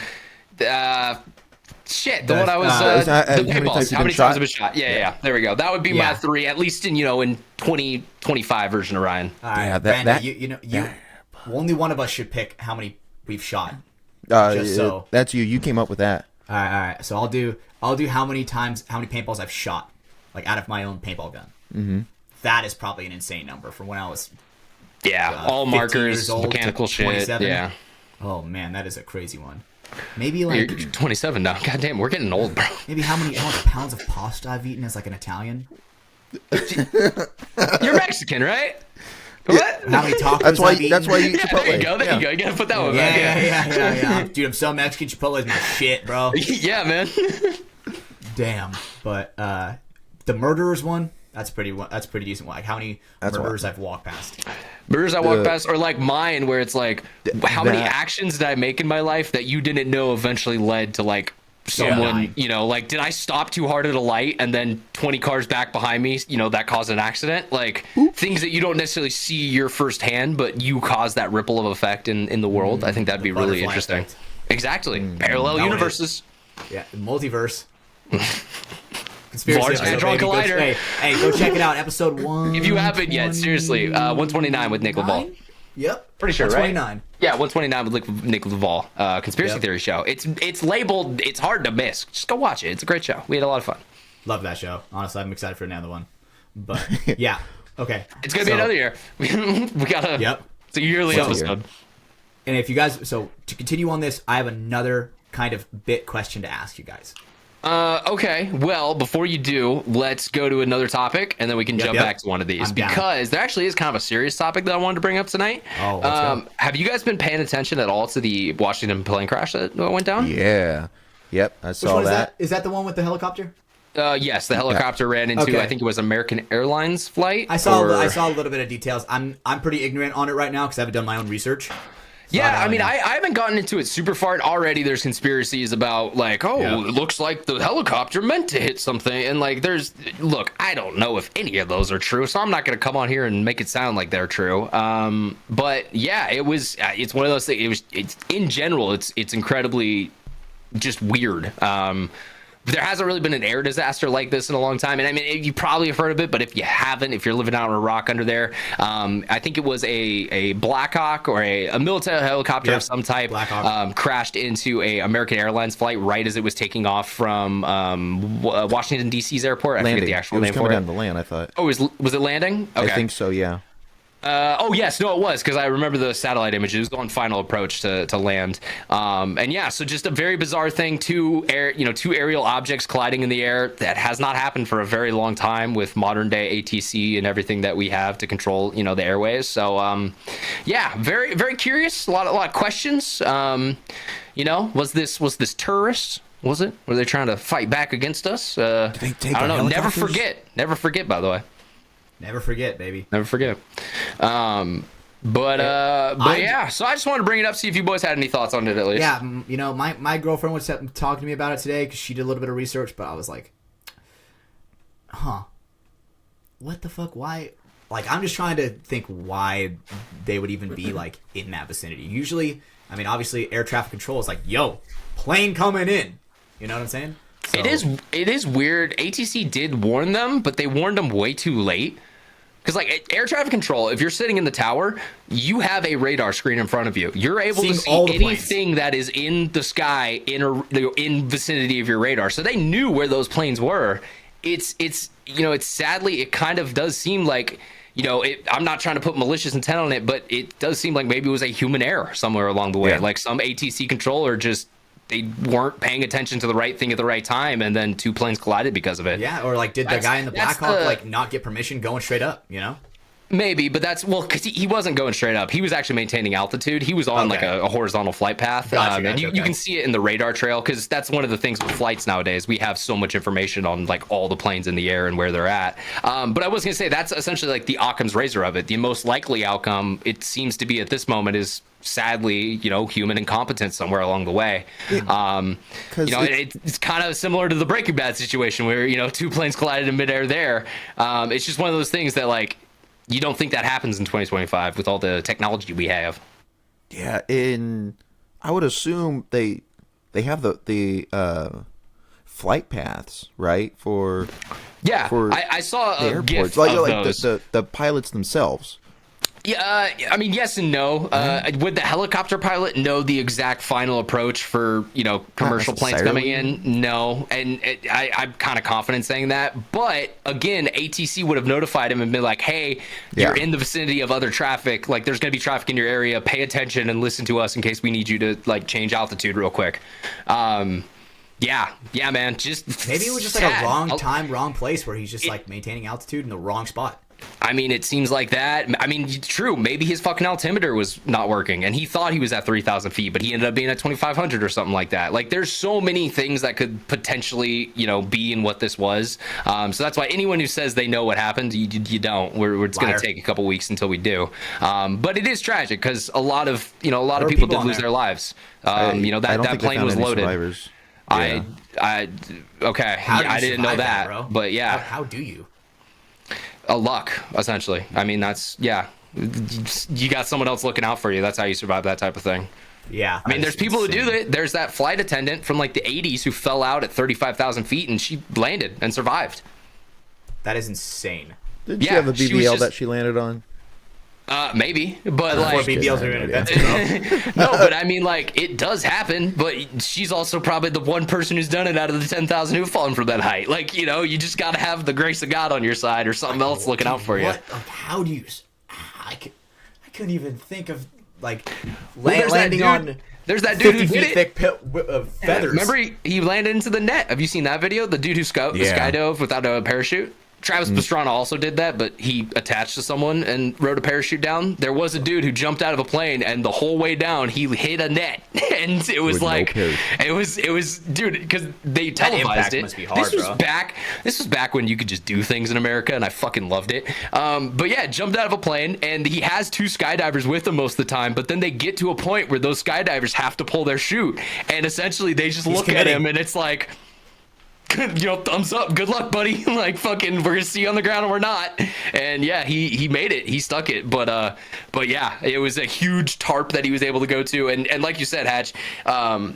Shit, the one I was the paintballs. How many times I've been shot? Yeah. There we go. That would be my 3, at least in 2025 version of Ryan. All right, Brandon, only one of us should pick how many we've shot. That's you. You came up with that. All right. So I'll do how many paintballs I've shot, out of my own paintball gun. Mm-hmm. That is probably an insane number from when I was. All markers, mechanical shit. 27. Yeah. Oh man, that is a crazy one. Maybe you're 27 now. Goddamn, we're getting old, bro. Maybe how many pounds of pasta I've eaten as an Italian. You're Mexican, right? What? How many tacos That's why you eat Chipotle. There you go. You go. You gotta put that one back. Yeah. Dude, I'm so Mexican. Chipotle is my shit, bro. Yeah, man. Damn. But the murderers one, That's pretty decent. Like how many murders I've walked past. Murders I walked past, or like mine, where it's like, how many actions did I make in my life that you didn't know eventually led to like someone, you know, like did I stop too hard at a light and then 20 cars back behind me, you know, that caused an accident? Like things that you don't necessarily see your firsthand, but you cause that ripple of effect in the world. I think that'd be really interesting. Effect. Exactly. Parallel universes. Yeah, multiverse. Conspiracy Large Hadron Collider. Hey, go check it out. Episode 1. If you haven't yet, seriously, 129 with Nick Laval. Yep. Pretty sure, 129. Right? Yeah, 129 with Nick Laval. Conspiracy theory show. It's labeled. It's hard to miss. Just go watch it. It's a great show. We had a lot of fun. Love that show. Honestly, I'm excited for another one. But yeah, okay. It's gonna be another year. We gotta. Yep. It's a yearly episode. And if you guys, to continue on this, I have another kind of bit question to ask you guys. Okay. Well, before you do, let's go to another topic, and then we can jump back to one of these because there actually is kind of a serious topic that I wanted to bring up tonight. Oh, let's go. Have you guys been paying attention at all to the Washington plane crash that went down? Yeah. Yep. I saw Which one that. Is that the one with the helicopter? Yes, the helicopter ran into I think it was American Airlines flight. I saw a little bit of details. I'm pretty ignorant on it right now because I haven't done my own research. Yeah, I mean, I haven't gotten into it super far. And already there's conspiracies about, like, it looks like the helicopter meant to hit something. And, like, look, I don't know if any of those are true, so I'm not going to come on here and make it sound like they're true. But, yeah, it's one of those things. In general, it's incredibly just weird. There hasn't really been an air disaster like this in a long time. And I mean, you probably have heard of it, but if you haven't, if you're living out on a rock under there, I think it was a Blackhawk or a military helicopter of some type crashed into a American Airlines flight right as it was taking off from Washington, D.C.'s airport. I forget the actual name for it. It was coming down to land, I thought. Oh, was it landing? Okay. I think so, yeah. Yes, no, it was because I remember the satellite image. It was on final approach to land, and yeah, so just a very bizarre thing. Two aerial objects colliding in the air that has not happened for a very long time with modern day ATC and everything that we have to control, the airways. So, yeah, very very curious. A lot of questions. Was this terrorists? Was it? Were they trying to fight back against us? I don't know. Never forget. Never forget. By the way. Never forget, baby. Never forget. But yeah, so I just wanted to bring it up, see if you boys had any thoughts on it at least. Yeah, my girlfriend was talking to me about it today because she did a little bit of research, but I was like, what the fuck? Why? Like, I'm just trying to think why they would even be, like, in that vicinity. Usually, I mean, obviously, air traffic control is like, yo, plane coming in. You know what I'm saying? So, it is weird. ATC did warn them, but they warned them way too late. Because, like, air traffic control, if you're sitting in the tower, you have a radar screen in front of you. You're able to see anything that is in the sky in vicinity of your radar. So they knew where those planes were. It's sadly, it kind of does seem like, I'm not trying to put malicious intent on it, but it does seem like maybe it was a human error somewhere along the way. Yeah. Like some ATC controller they weren't paying attention to the right thing at the right time, and then two planes collided because of it. Yeah, or like, did the guy in the Blackhawk not get permission going straight up? Maybe, but because he wasn't going straight up. He was actually maintaining altitude. He was on like a horizontal flight path. And you can see it in the radar trail, because that's one of the things with flights nowadays. We have so much information on like all the planes in the air and where they're at. But I was going to say that's essentially like the Occam's razor of it. The most likely outcome, it seems to be at this moment, is sadly, human incompetence somewhere along the way. It's kind of similar to the Breaking Bad situation where, two planes collided in midair there. It's just one of those things that, like, you don't think that happens in 2025 with all the technology we have. Yeah, I would assume they have the flight paths, right? I saw a GIF like of those. The pilots themselves. Yeah, I mean, yes and no. Would the helicopter pilot know the exact final approach for, commercial planes coming in? No. And I'm kind of confident saying that. But, again, ATC would have notified him and been like, hey, you're in the vicinity of other traffic. Like, there's going to be traffic in your area. Pay attention and listen to us in case we need you to, like, change altitude real quick. Yeah, man. Just maybe it was just like a wrong time, wrong place where he's just like maintaining altitude in the wrong spot. I mean, it seems like that. I mean, true. Maybe his fucking altimeter was not working, and he thought he was at 3,000 feet, but he ended up being at 2,500 or something like that. Like, there's so many things that could potentially, be in what this was. So that's why anyone who says they know what happened, you don't. It's going to take a couple weeks until we do. But it is tragic because a lot of people did lose their lives. That plane was loaded. Survivors. Yeah. Okay. I didn't know that, bro? But yeah. How do you? A luck, essentially. I mean, that's you got someone else looking out for you. That's how you survive that type of thing. Yeah. I mean, there's people insane. Who do it. There's that flight attendant from like the 80s who fell out at 35,000 feet and she landed and survived. That is insane. Did she have a BBL that she landed on? Maybe, but like BBLs are invented, no, but I mean, like, it does happen. But she's also probably the one person who's done it out of the 10,000 who've fallen from that height. Like, you just got to have the grace of God on your side, or something else looking out for you. Like, how do you? I couldn't even think of like landing on. There's that dude who 50 did feet thick feathers. Remember, he landed into the net. Have you seen that video? The dude who skydove without a parachute. Travis Pastrana also did that, but he attached to someone and rode a parachute down. There was a dude who jumped out of a plane, and the whole way down, he hit a net, and it was it was, dude, because they televised it. Must be hard, this was back when you could just do things in America, and I fucking loved it. But yeah, jumped out of a plane, and he has two skydivers with him most of the time. But then they get to a point where those skydivers have to pull their chute, and essentially they just look at him, and it's like, thumbs up, good luck, buddy. Like, fucking, we're gonna see you on the ground or we're not. And yeah, he made it, he stuck it. But yeah, it was a huge tarp that he was able to go to, and like you said, Hatch,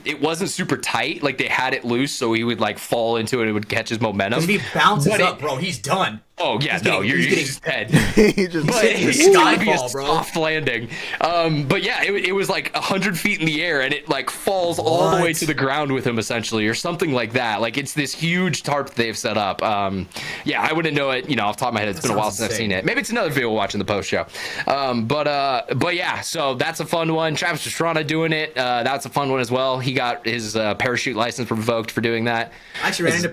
it wasn't super tight. Like, they had it loose so he would like fall into it, it would catch his momentum. If he bounces up, bro, he's done. Oh yeah, you're just dead. He just skyfall, bro. Soft landing. But yeah, it was like 100 feet in the air, and it like falls all the way to the ground with him, essentially, or something like that. Like, it's this huge tarp they've set up. Yeah, I wouldn't know it, off the top of my head. It's been a while since I've seen it. Maybe it's another video we'll watch in the post show. But yeah, so that's a fun one. Travis Pastrana doing it. That's a fun one as well. He got his parachute license revoked for doing that. I actually ran into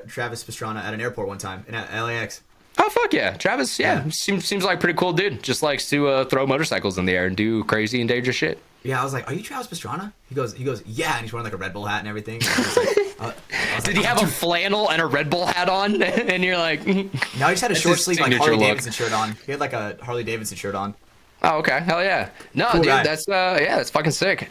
Travis Pastrana at an airport one time in LAX. Oh, fuck yeah. Travis, seems like a pretty cool dude. Just likes to throw motorcycles in the air and do crazy and dangerous shit. Yeah, I was like, are you Travis Pastrana? He goes, yeah, and he's wearing like a Red Bull hat and everything. Did he have a flannel and a Red Bull hat on? And you're like... No, he just had a short sleeve like Harley Davidson shirt on. He had like a Harley Davidson shirt on. Oh, okay. Hell yeah. No, cool dude, guy. That's fucking sick.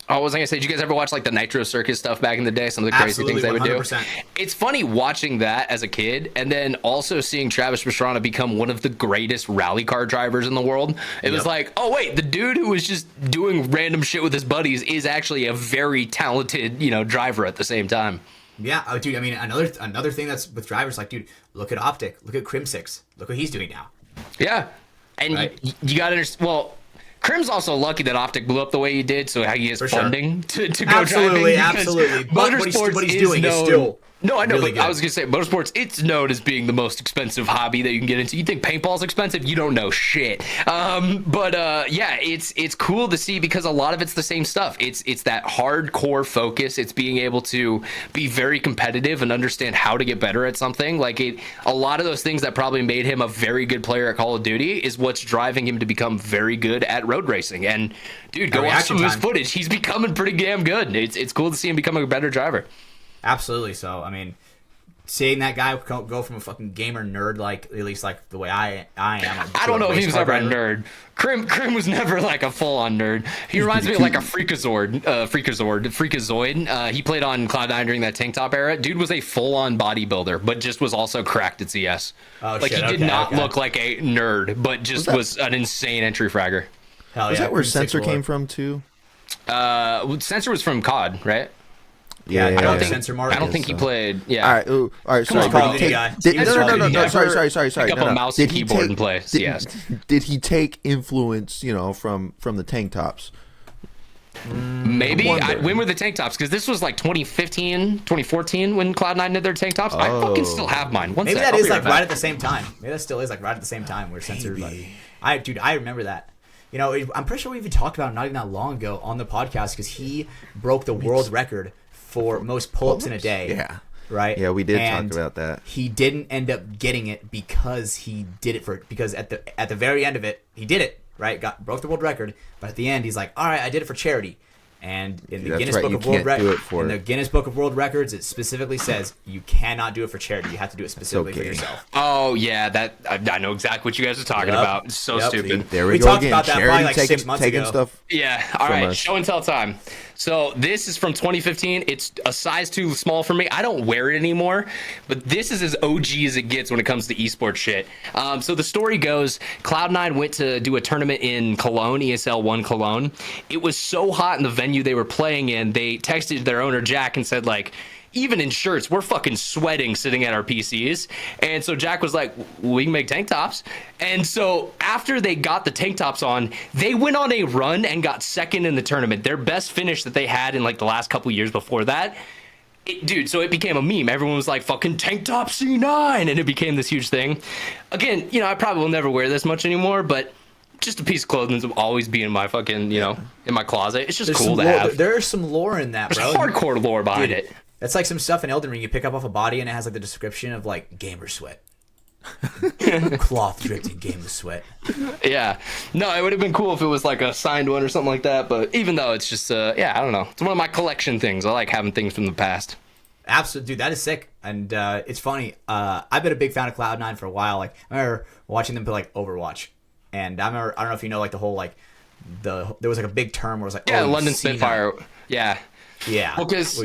What was I gonna say? Did you guys ever watch like the Nitro Circus stuff back in the day? Some of the crazy things they would 100%. Do. It's funny watching that as a kid, and then also seeing Travis Pastrana become one of the greatest rally car drivers in the world. It was like, oh wait, the dude who was just doing random shit with his buddies is actually a very talented, driver at the same time. Yeah, dude. I mean, another thing that's with drivers, like, dude, look at Optic, look at Crim6, look what he's doing now. Yeah, and right? you got to understand. Well, Crim's also lucky that Optic blew up the way he did, so he has funding to go driving. Absolutely. But what he's doing is still... No, I know, really but I was going to say, motorsports, it's known as being the most expensive hobby that you can get into. You think paintball's expensive? You don't know shit. Yeah, it's cool to see because a lot of it's the same stuff. It's that hardcore focus. It's being able to be very competitive and understand how to get better at something. Like, a lot of those things that probably made him a very good player at Call of Duty is what's driving him to become very good at road racing. And, dude, go watch some of his footage. He's becoming pretty damn good. It's cool to see him becoming a better driver. Absolutely. So, I mean, seeing that guy go from a fucking gamer nerd, like, at least like the way I am. I don't know if he was ever a nerd. Crim was never like a full-on nerd. He reminds me of like a freakazoid. He played on Cloud9 during that tank top era. Dude was a full-on bodybuilder, but just was also cracked at CS. Oh, like, shit. He did not look like a nerd, but just was an insane entry fragger. Hell was that where Sensor came from too? Sensor was from COD, right? Yeah, I don't think he played. Yeah. All right. Sorry. No. Sorry. Pick up a mouse and keyboard and play. Yes. Did he take influence, from the tank tops? Maybe. When were the tank tops? Because this was like 2015, 2014 when Cloud9 did their tank tops. I fucking still have mine. Maybe that is like right at the same time. Maybe that still is like right at the same time where Sensor. I remember that. I'm pretty sure we even talked about it not even that long ago on the podcast because he broke the world record for most pull-ups in a day. Yeah. right? Yeah, we did talk about that. He didn't end up getting it because he did it because at the very end of it, he did it, right? Broke the world record, but at the end, he's like, all right, I did it for charity. And in the Guinness Book of World Records, it specifically says you cannot do it for charity. You have to do it specifically for yourself. Oh yeah, I know exactly what you guys are talking about. It's so stupid. There we go talked again. about that Charity probably like 6 months ago. Stuff. Yeah. All right. Show and tell time. So this is from 2015. It's a size too small for me. I don't wear it anymore, but this is as OG as it gets when it comes to esports shit. So the story goes, Cloud9 went to do a tournament in Cologne, ESL 1 Cologne. It was so hot in the venue they were playing in, they texted their owner, Jack, and said, like, even in shirts, we're fucking sweating sitting at our PCs. And so Jack was like, we can make tank tops. And so after they got the tank tops on, they went on a run and got second in the tournament. Their best finish that they had in like the last couple years before that. So it became a meme. Everyone was like, fucking tank top C9. And it became this huge thing. Again, I probably will never wear this much anymore, but just a piece of clothing will always be in my fucking, in my closet. It's just cool to have. There's some lore in that, bro. There's hardcore lore behind it. That's like some stuff in Elden Ring you pick up off a body and it has like the description of like gamer sweat. Cloth dripped in gamer sweat. Yeah. No, it would have been cool if it was like a signed one or something like that, but even though it's just I don't know. It's one of my collection things. I like having things from the past. Absolutely, dude, that is sick. And it's funny. I've been a big fan of Cloud9 for a while. Like I remember watching them play like Overwatch. And I don't know if you know like the whole like there was like a big term where it was like London Spitfire. Yeah. Well, because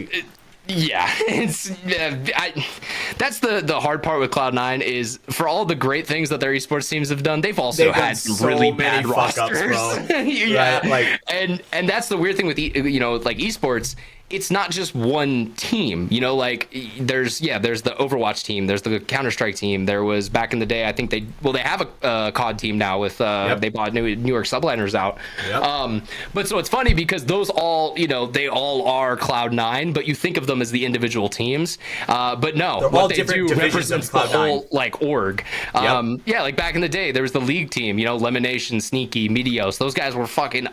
that's the hard part with Cloud9 is for all the great things that their esports teams have done, they've also had some really bad rosters. Bro. Yeah, right? and that's the weird thing with like esports. It's not just one team, like there's the Overwatch team, there's the Counter-Strike team. There was back in the day, I think they have a COD team now with they bought New York Subliners out. Yep. But so it's funny because those all, they all are Cloud9, but you think of them as the individual teams. But no, they're what they do represents the whole like org. Yep. Like back in the day, there was the League team, Lemonation, Sneaky, Meteos. Those guys were fucking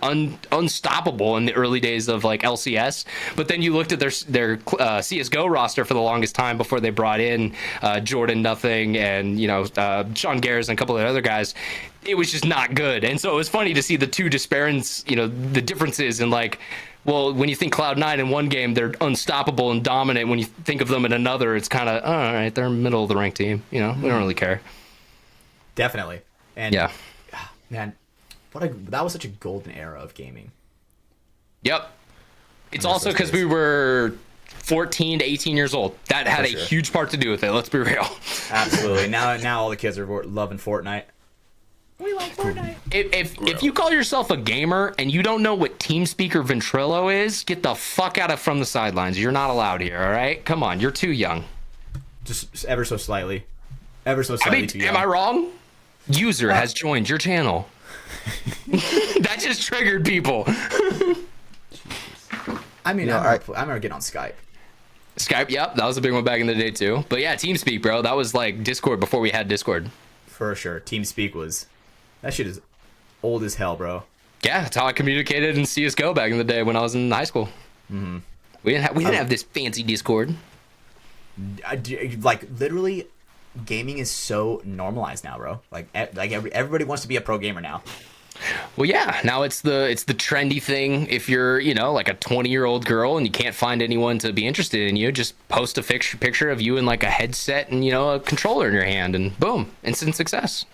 unstoppable in the early days of like LCS. But then you looked at their CSGO roster for the longest time before they brought in Jordan Nothing and Sean Garris and a couple of other guys. It was just not good, and so it was funny to see the two disparities, the differences in like. Well, when you think Cloud9 in one game, they're unstoppable and dominant. When you think of them in another, it's kind of all right. They're middle of the rank team. We don't really care. Definitely, and yeah, man, that was such a golden era of gaming. Yep. It's also because we were 14 to 18 years old. That had a huge part to do with it. Let's be real. Absolutely. Now all the kids are loving Fortnite. We like Fortnite. If you call yourself a gamer and you don't know what TeamSpeak or Ventrilo is, get the fuck out of from the sidelines. You're not allowed here, all right? Come on, you're too young. Just ever so slightly. Ever so slightly too young. Am I wrong? User has joined your channel. That just triggered people. I mean, I remember getting on Skype. Skype, yep, that was a big one back in the day too. But yeah, TeamSpeak, bro, that was like Discord before we had Discord. For sure, TeamSpeak that shit is old as hell, bro. Yeah, that's how I communicated in CS:GO back in the day when I was in high school. Mm-hmm. We didn't have this fancy Discord. Like literally, gaming is so normalized now, bro. Like everybody wants to be a pro gamer now. Well, yeah. Now it's the trendy thing. If you're, like a 20-year-old girl and you can't find anyone to be interested in you, just post a picture of you in like a headset and a controller in your hand, and boom, instant success.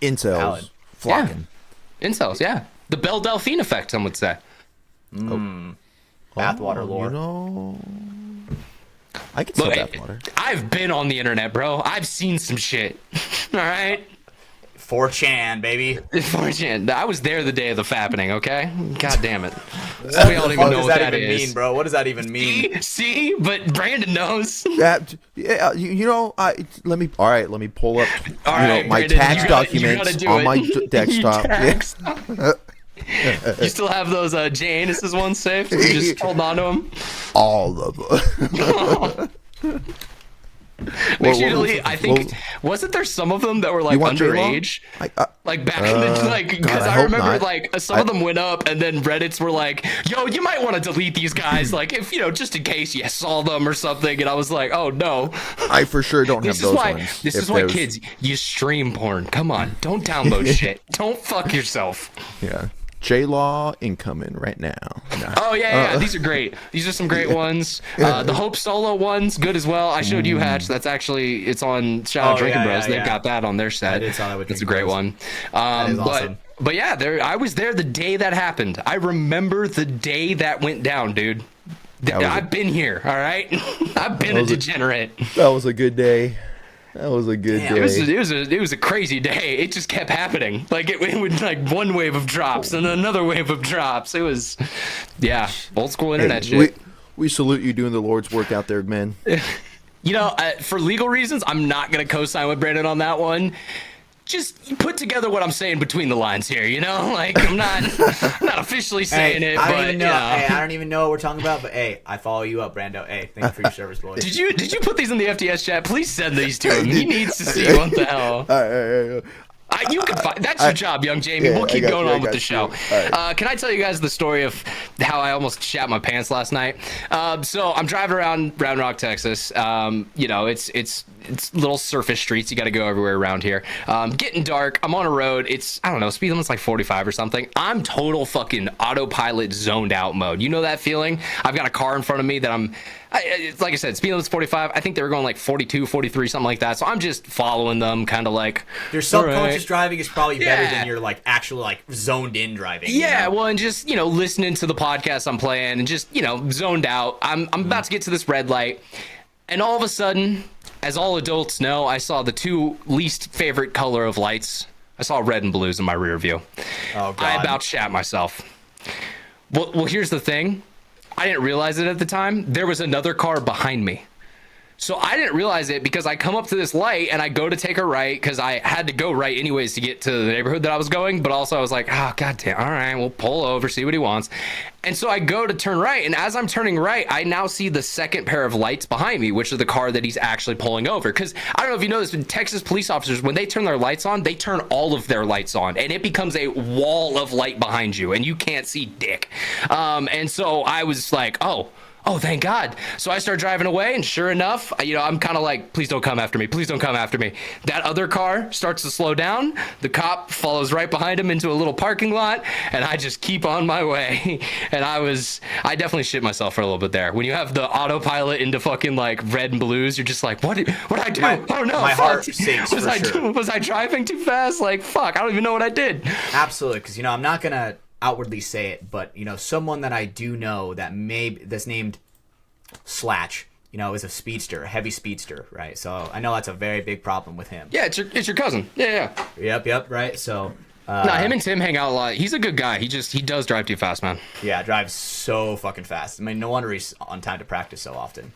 Incels flocking. Yeah. Incels, yeah. The Belle Delphine effect, some would say. Bathwater lore. I can sell bathwater. I've been on the internet, bro. I've seen some shit. All right. 4chan, baby. 4chan. I was there the day of the fappening, okay? God damn it. We don't even know what that even mean, bro. What does that even mean? See? But Brandon knows. That, yeah, let me pull up my Brandon, tax documents on my desktop. You still have those J Anuses ones saved? You just hold on to them? All of them. Make sure you delete. I think wasn't there some of them that were like underage, like back in the like because I remember like some of them went up and then Reddits were like, "Yo, you might want to delete these guys, like if just in case you saw them or something." And I was like, "Oh no." I for sure don't have those ones. This is why kids, you stream porn. Come on, don't download shit. Don't fuck yourself. Yeah. J-Law incoming right now. Nah. Oh yeah, these are great. These are some great ones. The Hope Solo one's good as well. I showed you Hatch. That's actually it's on Shout Out Drinking Bros. They've got that on their set. That's a great one. That is awesome. But yeah, I was there the day that happened. I remember the day that went down, dude. I've been here. All right, I've been a degenerate. That was a good day. That was a good day. It was a crazy day. It just kept happening. Like it would like one wave of drops and another wave of drops. It was, old school internet shit. We salute you doing the Lord's work out there, man. For legal reasons, I'm not gonna co-sign with Brandon on that one. Just put together what I'm saying between the lines here, like I'm not officially saying it. I don't even know what we're talking about, but hey, I follow you up, Brando. Hey, thank you for your service, boys. Did you put these in the FTS chat? Please send these to him. He needs to see what the hell. All right. You can find that's your job, young Jamie. We'll keep going on with the show. Right. Can I tell you guys the story of how I almost shat my pants last night? So I'm driving around Round Rock, Texas. It's little surface streets. You got to go everywhere around here. Getting dark. I'm on a road. I don't know, speed limit's like 45 or something. I'm total fucking autopilot zoned out mode. You know that feeling? I've got a car in front of me that like I said, speed limit's 45. I think they were going like 42, 43, something like that. So I'm just following them, kind of like. Your subconscious driving is probably better than your like actual like zoned in driving. Yeah, well, and just listening to the podcast I'm playing and just zoned out. I'm about to get to this red light, and all of a sudden, as all adults know, I saw the two least favorite color of lights. I saw red and blues in my rear view. Oh God! I about shat myself. Well, here's the thing. I didn't realize it at the time. There was another car behind me. So I didn't realize it because I come up to this light and I go to take a right because I had to go right anyways to get to the neighborhood that I was going. But also I was like, oh, goddamn. All right, we'll pull over, see what he wants. And so I go to turn right. And as I'm turning right, I now see the second pair of lights behind me, which is the car that he's actually pulling over. Because I don't know if you know this, but Texas police officers, when they turn their lights on, they turn all of their lights on. And it becomes a wall of light behind you. And you can't see dick. And so I was like, oh, thank God. So I start driving away, and sure enough, I'm kind of like, please don't come after me. Please don't come after me. That other car starts to slow down. The cop follows right behind him into a little parking lot, and I just keep on my way. And I definitely shit myself for a little bit there. When you have the autopilot into fucking like red and blues, you're just like, what did I do? Oh no, my heart sinks was I driving too fast? Like, fuck, I don't even know what I did. Absolutely, because I'm not gonna outwardly say it, but someone that I do know that's named Slatch, is a speedster, a heavy speedster, right? So I know that's a very big problem with him. Yeah, it's your cousin. Yeah. Yep, right. So him and Tim hang out a lot. He's a good guy. He does drive too fast, man. Yeah, drives so fucking fast. I mean, no wonder he's on time to practice so often.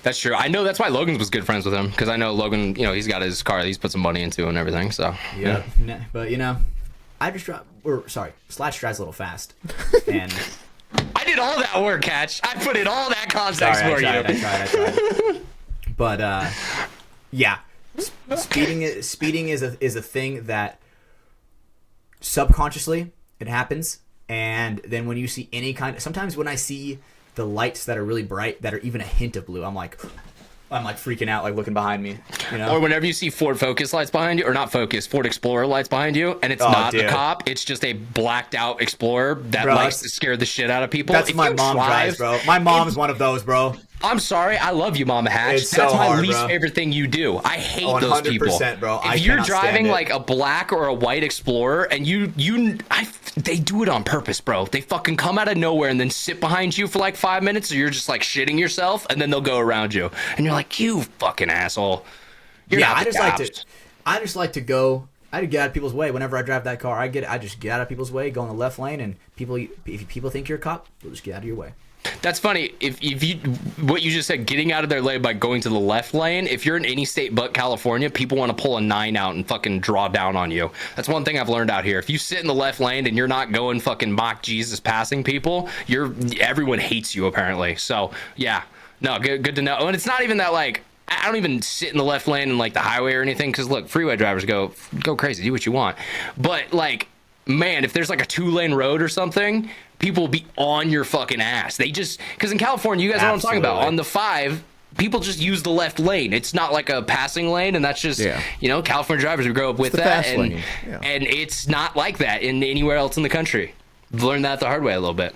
That's true. I know that's why Logan was good friends with him, because I know Logan, he's got his car that he's put some money into and everything. So yeah. But I just drive. Slatch drives a little fast, and I did all that work, Hatch. I put in all that context for you. I tried. But yeah, speeding is a thing that subconsciously it happens, and then when you see sometimes when I see the lights that are really bright, that are even a hint of blue, I'm like freaking out, like looking behind me, Or whenever you see Ford Focus lights behind you, or not Focus, Ford Explorer lights behind you, and it's not the cop, it's just a blacked out Explorer that likes to scare the shit out of people. That's my mom drives, bro. My mom's one of those, bro. I'm sorry, I love you, Mama Hatch. That's my least favorite thing you do. I hate those people. 100%, bro. If you're driving like a black or a white Explorer, and they do it on purpose, bro. They fucking come out of nowhere and then sit behind you for like 5 minutes, so you're just like shitting yourself, and then they'll go around you, and you're like, you fucking asshole. I just like to go. I get out of people's way whenever I drive that car. I just get out of people's way, go in the left lane, and if people think you're a cop, they'll just get out of your way. That's funny. If you what you just said, getting out of their lane by going to the left lane, if you're in any state but California, people want to pull a 9 out and fucking draw down on you. That's one thing I've learned out here. If you sit in the left lane and you're not going fucking mock Jesus passing people, everyone hates you apparently. So yeah, no, good to know. And it's not even that like I don't even sit in the left lane in like the highway or anything, because look, freeway drivers go crazy, do what you want. But like, man, if there's like a 2-lane road or something, people will be on your fucking ass. They just, because in California, you guys know what I'm talking about. On the 5, people just use the left lane. It's not like a passing lane, and that's just, you know, California drivers who grow up with that, and it's not like that in anywhere else in the country. I've learned that the hard way a little bit.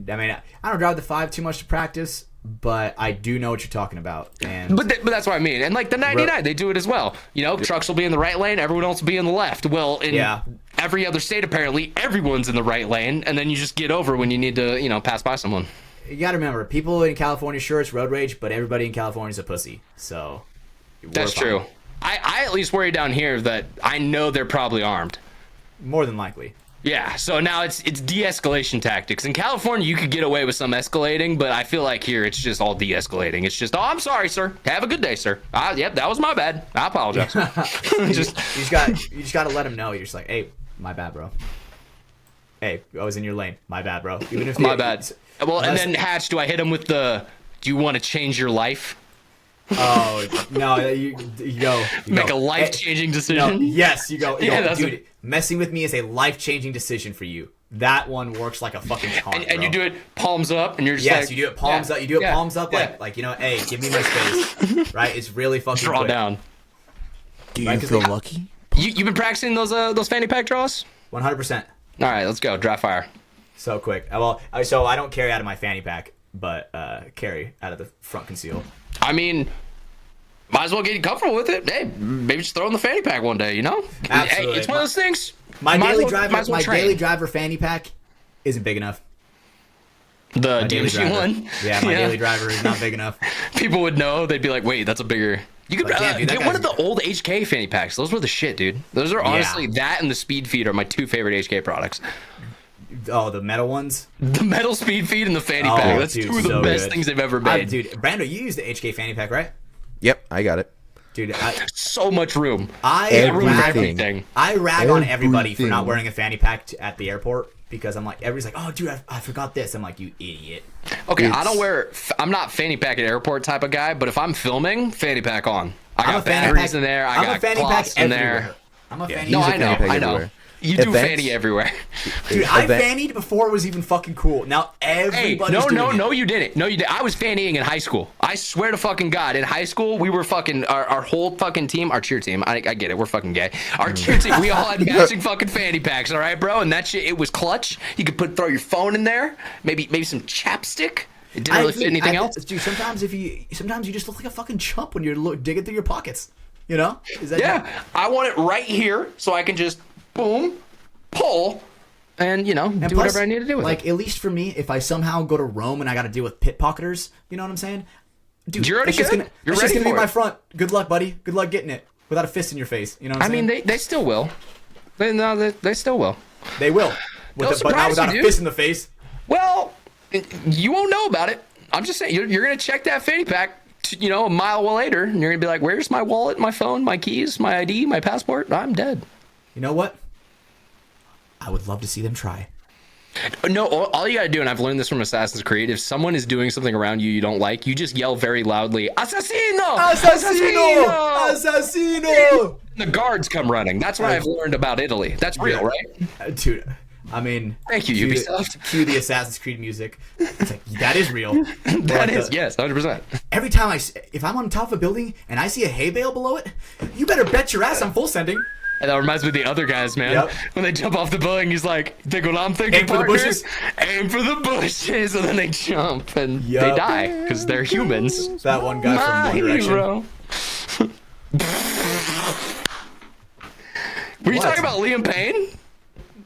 I mean, I don't drive the 5 too much to practice, but I do know what you're talking about. And but that's what I mean. And like the 99, they do it as well. You know, trucks will be in the right lane, everyone else will be in the left. Well, in every other state, apparently, everyone's in the right lane, and then you just get over when you need to, you know, pass by someone. You gotta remember, people in California, sure, it's road rage, but everybody in California is a pussy. So that's true. I at least worry down here that I know they're probably armed. More than likely. Yeah, so now it's de-escalation tactics. In California, you could get away with some escalating, but I feel like here it's just all de-escalating. It's just, oh, I'm sorry, sir. Have a good day, sir. Yep, that was my bad. I apologize. you just gotta let them know. You're just like, hey, my bad, bro. Hey, I was in your lane. My bad, bro. Even if my bad. Well, and then Hatch, do I hit him with the, do you want to change your life? Oh, no, you go. Make a life-changing decision? No, yes, you go. Dude, messing with me is a life-changing decision for you. That one works like a fucking charm, and you do it palms up, and you're just you do it palms up. You do it palms up, like, you know, hey, give me my space, right? It's really fucking draw quick. Down. Do you feel lucky? You've been practicing those fanny pack draws? 100%. All right, let's go. Dry fire. So quick. Well, so I don't carry out of my fanny pack, but carry out of the front conceal. I mean, might as well get comfortable with it. Hey, maybe just throw in the fanny pack one day, you know? Absolutely. Hey, it's one of those things. My daily driver fanny pack isn't big enough. The daily one? Yeah, my daily driver is not big enough. People would know. They'd be like, wait, that's a bigger... You could get one of the old HK fanny packs. Those were the shit, dude. Those are honestly, that and the Speed Feed are my 2 favorite HK products. Oh, the metal ones? The metal Speed Feed and the fanny pack. That's dude, 2 of the best things they've ever made. Dude, Brando, you use the HK fanny pack, right? Yep, I got it. Dude, so much room. I rag on everybody for not wearing a fanny pack at the airport because I'm like, everybody's like, oh, dude, I forgot this. I'm like, you idiot. Okay, I'm not fanny pack at airport type of guy, but if I'm filming, fanny pack on. I got batteries in there. I got cloths in there. I'm a fanny. No, I know. You do fanny everywhere. Dude, I fannied before it was even fucking cool. Now everybody's doing it. No, you didn't. No, you didn't. I was fannying in high school. I swear to fucking God. In high school, we were fucking, our whole fucking team, our cheer team, I get it, we're fucking gay. Our cheer team, we all had matching fucking fanny packs, all right, bro? And that shit, it was clutch. You could throw your phone in there, maybe some chapstick. It didn't really fit anything else. Dude, sometimes you just look like a fucking chump when you're digging through your pockets. You know? I want it right here so I can just boom, pull, and, you know, do plus, whatever I need to do with it. Like, at least for me, if I somehow go to Rome and I got to deal with pickpocketers, you know what I'm saying? Dude, you're already good. It's just going to be my front. Good luck, buddy. Good luck getting it without a fist in your face. You know what I'm saying? I mean, they still will. They still will. They will. But not without a fist in the face. Well, you won't know about it. I'm just saying, you're going to check that fanny pack, you know, a mile later, and you're going to be like, where's my wallet, my phone, my keys, my ID, my passport? I'm dead. You know what? I would love to see them try. No, all you got to do, and I've learned this from Assassin's Creed, if someone is doing something around you don't like, you just yell very loudly, Assassino! Assassino! Assassino! The guards come running. That's what I've learned about Italy. That's real, right? Dude, I mean... Thank you, Ubisoft. Cue the Assassin's Creed music. It's like, that is real. That is, yes, 100%. Every time if I'm on top of a building and I see a hay bale below it, you better bet your ass I'm full sending. And that reminds me of the other guys, man. Yep. When they jump off the building, he's like, think what I'm thinking, aim for the bushes. Aim for the bushes. And then they jump and they die because they're humans. That one guy from One Direction. Were you talking about Liam Payne?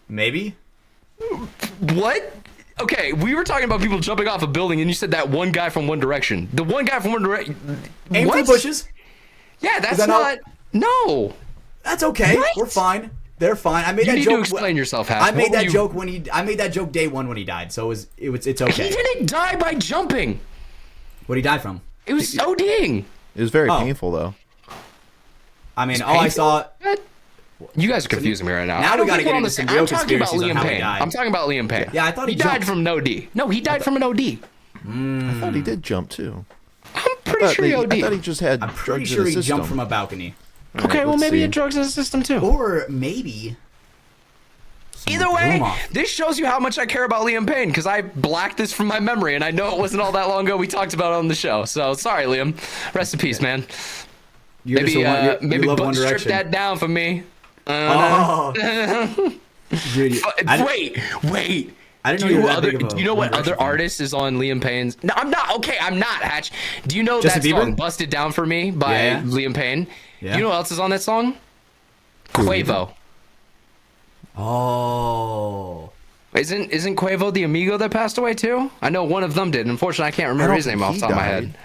Maybe. What? Okay, we were talking about people jumping off a building, and you said that one guy from One Direction. The one guy from One Direction. Aim for the bushes. Yeah, that's not. No. That's okay. What? We're fine. They're fine. I made that joke. You need to explain yourself, Hash. I made that joke I made that joke day one when he died, so it's okay. He didn't die by jumping. What did he die from? It was ODing. It was very painful, though. I mean, all I saw. You guys are confusing me right now. Now we gotta get into some real conspiracies on how he died. I'm talking about Liam Payne. Yeah, I thought he died from an OD. No, he died from an OD. I thought he did jump too. I'm pretty pretty sure he OD'd. I thought he just had I'm pretty drugs sure in he his jumped system. from a balcony. All right, Okay, well let's maybe see. he had drugs in his system too. Or maybe... Either way, this shows you how much I care about Liam Payne because I blacked this from my memory, and I know it wasn't all that long ago we talked about it on the show. So sorry, Liam. Rest in peace, man. Maybe love One strip Direction. that down for me. Oh. Dude, Wait. I didn't know you were that big of a Do you know One what other Direction fan. artist is on Liam Payne's? No, I'm not. Okay, I'm not, Hatch. Do you know Justin that Bieber? song, Busted Down for Me by Yeah. Liam Payne? Yeah. Do you know what else is on that song? Quavo. Oh. Isn't Quavo the amigo that passed away too? I know one of them did. Unfortunately, I can't remember his name off the top of my head.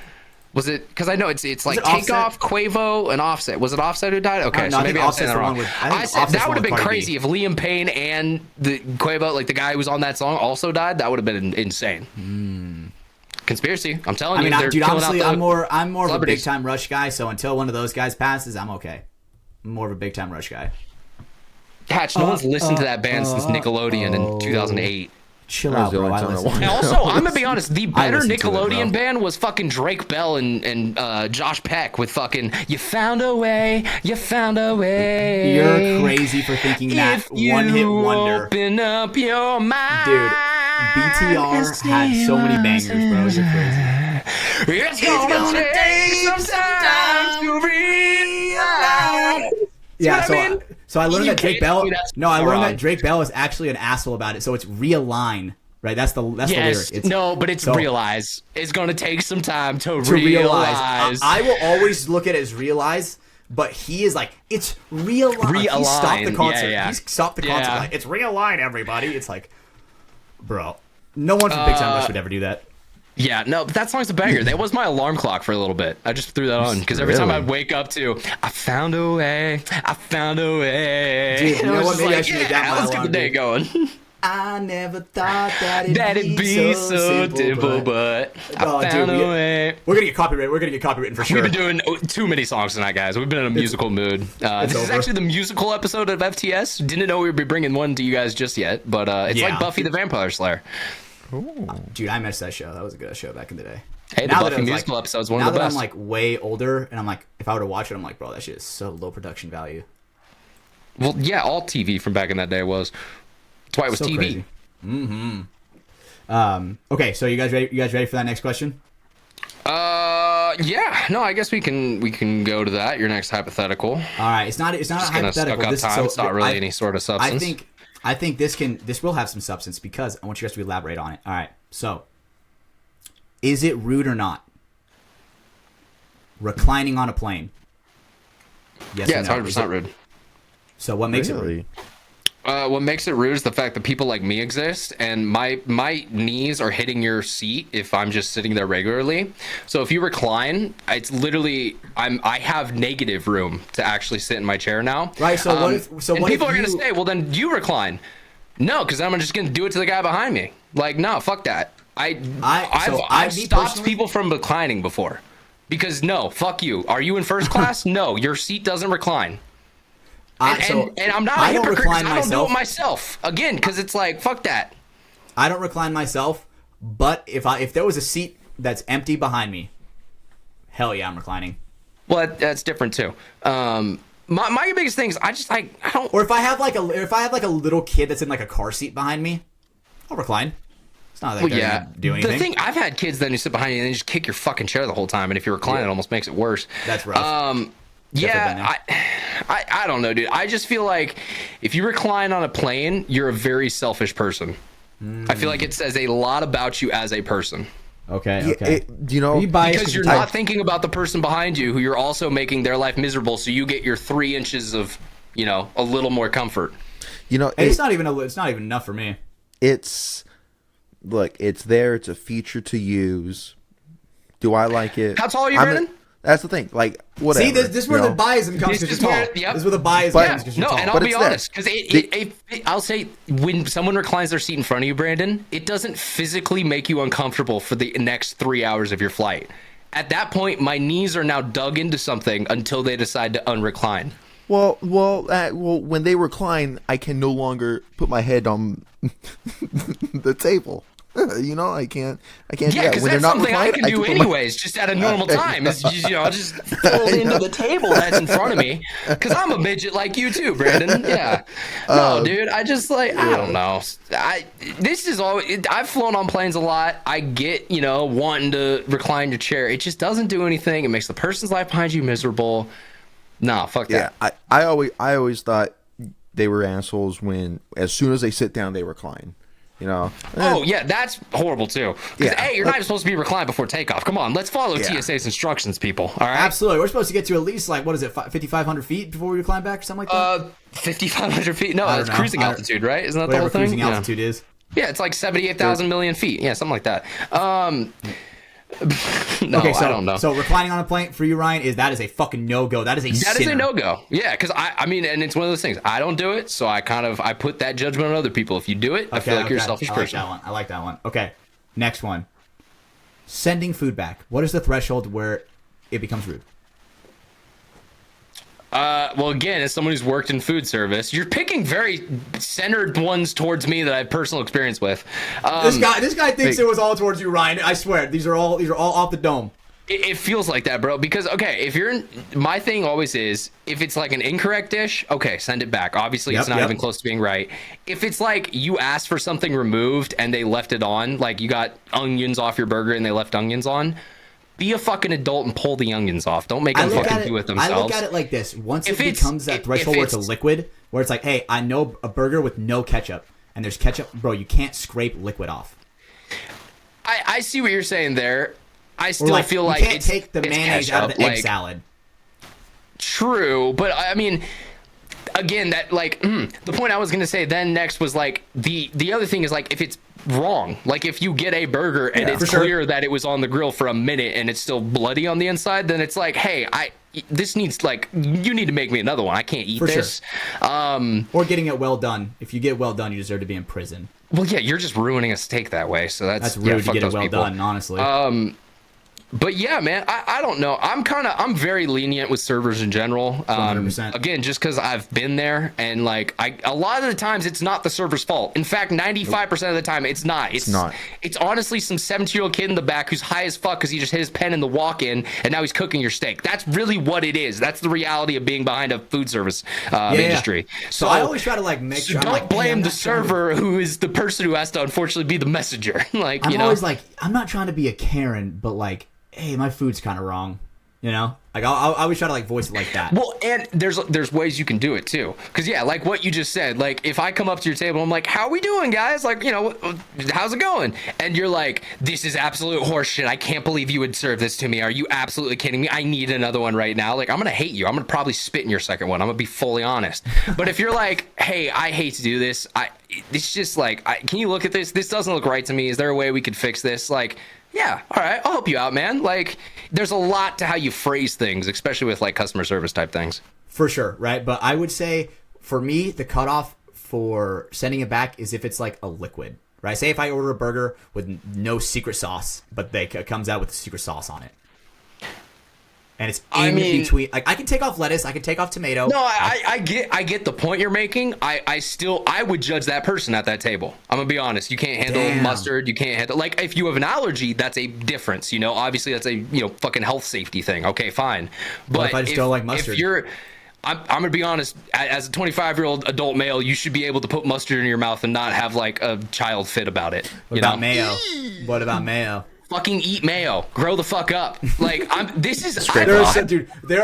Was it? Because I know it's like it Offset? Takeoff, Quavo, and Offset. Was it Offset who died? Okay, No, so I maybe think I'm saying Offset's that the wrong. one with- I think I said Offset's that the would have one been with Cardi crazy B. if Liam Payne and the Quavo, like the guy who was on that song, also died. That would have been insane. Conspiracy. I'm telling you. They're Dude, killing honestly, out the I'm more of a big celebrities. time Rush guy. So until one of those guys passes, I'm okay. I'm more of a big time Rush guy. Hatch, no one's listened to that band since Nickelodeon in 2008. Chill out, bro. I listen. And also, I'm gonna be honest, the better listen to it, Nickelodeon bro. band was fucking Drake Bell and Josh Peck with fucking You Found a Way, You Found a Way. You're crazy for thinking that If you one hit wonder. open up your mind. Dude, BTR had so many bangers, bro. You're crazy. It's gonna take some time to realize. Yeah, what I mean? so I learned You that Drake can't Bell. tell me that's No, I learned wrong. that Drake Bell is actually an asshole about it. So it's realign, right? That's the lyric. Yes, It's, no, but it's so- realize. It's gonna take some time to to realize. realize. I will always look at it as realize, but he is like, it's realign. He stopped the Realign, concert. yeah. He stopped the concert. Yeah. Like, it's realign, everybody. It's like, bro, no one from Big Time Rush would ever do that. Yeah, no, but that song's a banger. That was my alarm clock for a little bit. I just threw that on because every time Really? I'd wake up to, I found a way, I found a way. Dude, you And I know was what? just Maybe I like, should make yeah, that my let's get the alarm, day dude. going. I never thought that That'd be so simple, but Oh, I found dude, a way. We're gonna get copyrighted. We're gonna get copywritten for sure. We've been doing too many songs tonight, guys. We've been in a musical mood. This is over. actually the musical episode of FTS. Didn't know we would be bringing one to you guys just yet, but it's Yeah. like Buffy the Vampire Slayer. Dude, I missed that show. That was a good show back in the day. Hey, the Now that Buffy it's musical episode is one now of the that best. I'm like way older, and I'm like, if I were to watch it, I'm like, bro, that shit is so low production value. Well, yeah, all TV from back in that day was. That's why it was So TV. crazy. Okay, so you guys ready? You guys ready for that next question? Yeah. No, I guess we can go to that. Your next hypothetical. All right, it's not a Just gonna hypothetical. suck up time. It's not really any sort of substance. I think this will have some substance because I want you guys to elaborate on it. All right, so is it rude or not? Reclining on a plane. Yes Yeah, or it's no? 100% rude. So what makes it rude? Really? What makes it rude is the fact that people like me exist, and my knees are hitting your seat if I'm just sitting there regularly. So if you recline, it's literally I have negative room to actually sit in my chair now. Right. So what if? So and what people if are you, gonna say, well, then you recline. No, because I'm just gonna do it to the guy behind me. Like, no, fuck that. I've stopped personally- people from reclining before, because no, fuck you. Are you in first class? No, your seat doesn't recline. And I'm not a I don't hypocrite 'cause recline I don't do it myself. myself. Again, because it's like, fuck that. I don't recline myself, but if there was a seat that's empty behind me, hell yeah, I'm reclining. Well, that's different too. My biggest thing is I don't. Or if I have like a little kid that's in like a car seat behind me, I'll recline. It's not like Well, they're yeah. gonna do anything. The thing, I've had kids then who sit behind you and they just kick your fucking chair the whole time, and if you recline, it almost makes it worse. That's rough. Yeah, I don't know, dude. I just feel like if you recline on a plane, you're a very selfish person. I feel like it says a lot about you as a person. Okay. You know, Are you biased Because you're not thinking about the person behind you who you're also making their life miserable, so you get your 3 inches of, a little more comfort. you know, It's not even enough for me. it's there. It's a feature to use. Do I like it? How tall are you, I'm- Brandon? That's the thing. Like, whatever. See, this is where you the know? biasm comes This because is you're tall. where- yep. This is where the bias But- comes because you're No, tall. and I'll But be it's there. honest, because I'll say when someone reclines their seat in front of you, Brandon, it doesn't physically make you uncomfortable for the next 3 hours of your flight. At that point, my knees are now dug into something until they decide to unrecline. Well, when they recline, I can no longer put my head on the table. You know, I can't. Yeah, because that's something I can do anyways, just at a normal time. Is just, just fold into the table that's in front of me. Because I'm a midget like you too, Brandon. Yeah. No, dude. I just I don't know. I've flown on planes a lot. I get wanting to recline your chair. It just doesn't do anything. It makes the person's life behind you miserable. Nah, fuck that. Yeah, I always thought they were assholes when as soon as they sit down they recline. Oh yeah, that's horrible too. Because hey, you're not even supposed to be reclined before takeoff. Come on, let's follow TSA's instructions, people. All right, absolutely. We're supposed to get to at least 5,500 feet before we recline back or something like that. 5,500 feet. No, that's cruising altitude, right? Isn't that the whole thing? Cruising altitude is. Yeah, it's like 78,000 million feet. Yeah, something like that. No, okay, so, I don't know. So reclining on a plane for you, Ryan, is a fucking no-go. That is a no-go. Yeah, because I mean, and it's one of those things. I don't do it, so I put that judgment on other people. If you do it, I feel like you're a selfish person. I like that one. Okay, next one. Sending food back. What is the threshold where it becomes rude? Well, again, as someone who's worked in food service, you're picking very centered ones towards me that I have personal experience with. This guy thinks it was all towards you, Ryan. I swear, these are all off the dome. It feels like that, bro. Because my thing always is, if it's like an incorrect dish, okay, send it back. Obviously, it's not even close to being right. If it's like you asked for something removed and they left it on, like you got onions off your burger and they left onions on. Be a fucking adult and pull the onions off. Don't make them fucking do it themselves. I look at it like this. Once it becomes that threshold where it's a liquid, where it's like, hey, I know a burger with no ketchup, and there's ketchup, bro, you can't scrape liquid off. I see what you're saying there. I still feel like you can't take the mayonnaise out of the egg salad. True, but I mean, again, that the point I was going to say then next was the other thing is if it's wrong, if you get a burger and it's clear that it was on the grill for a minute and it's still bloody on the inside, then it's like, hey, this needs you need to make me another one. I can't eat this. Or getting it well done. If you get well done, you deserve to be in prison. Well, yeah, you're just ruining a steak that way. So that's rude to get it well done, honestly. But yeah, man, I don't know. I'm very lenient with servers in general. 100%. Again, just because I've been there and a lot of the times it's not the server's fault. In fact, 95% of the time it's not. It's not. It's honestly some 17-year-old kid in the back who's high as fuck because he just hit his pen in the walk-in and now he's cooking your steak. That's really what it is. That's the reality of being behind a food service industry. So I always try to make sure. Don't blame the server who is the person who has to unfortunately be the messenger. I'm always I'm not trying to be a Karen, but hey, my food's kind of wrong, I always try to voice it like that. Well, and there's ways you can do it too, because like what you just said, if I come up to your table, I'm like, how we doing, guys? How's it going? And you're like, this is absolute horseshit. I can't believe you would serve this to me. Are you absolutely kidding me? I need another one right now. I'm gonna hate you. I'm gonna probably spit in your second one. I'm gonna be fully honest. But if you're like, hey, I hate to do this. It's just can you look at this? This doesn't look right to me. Is there a way we could fix this? Yeah, all right, I'll help you out, man. There's a lot to how you phrase things, especially with customer service type things. For sure, right? But I would say, for me, the cutoff for sending it back is if it's a liquid, right? Say if I order a burger with no secret sauce, but it comes out with secret sauce on it. And it's in between. I can take off lettuce. I can take off tomato. No, I get the point you're making. I would judge that person at that table. I'm gonna be honest. You can't handle mustard. You can't handle if you have an allergy, that's a difference. Obviously that's a fucking health safety thing. Okay, fine. But if I just don't like mustard? If I'm gonna be honest. As a 25-year-old adult male, you should be able to put mustard in your mouth and not have a child fit about it. What about mayo? What about mayo? Fucking eat mayo. Grow the fuck up. There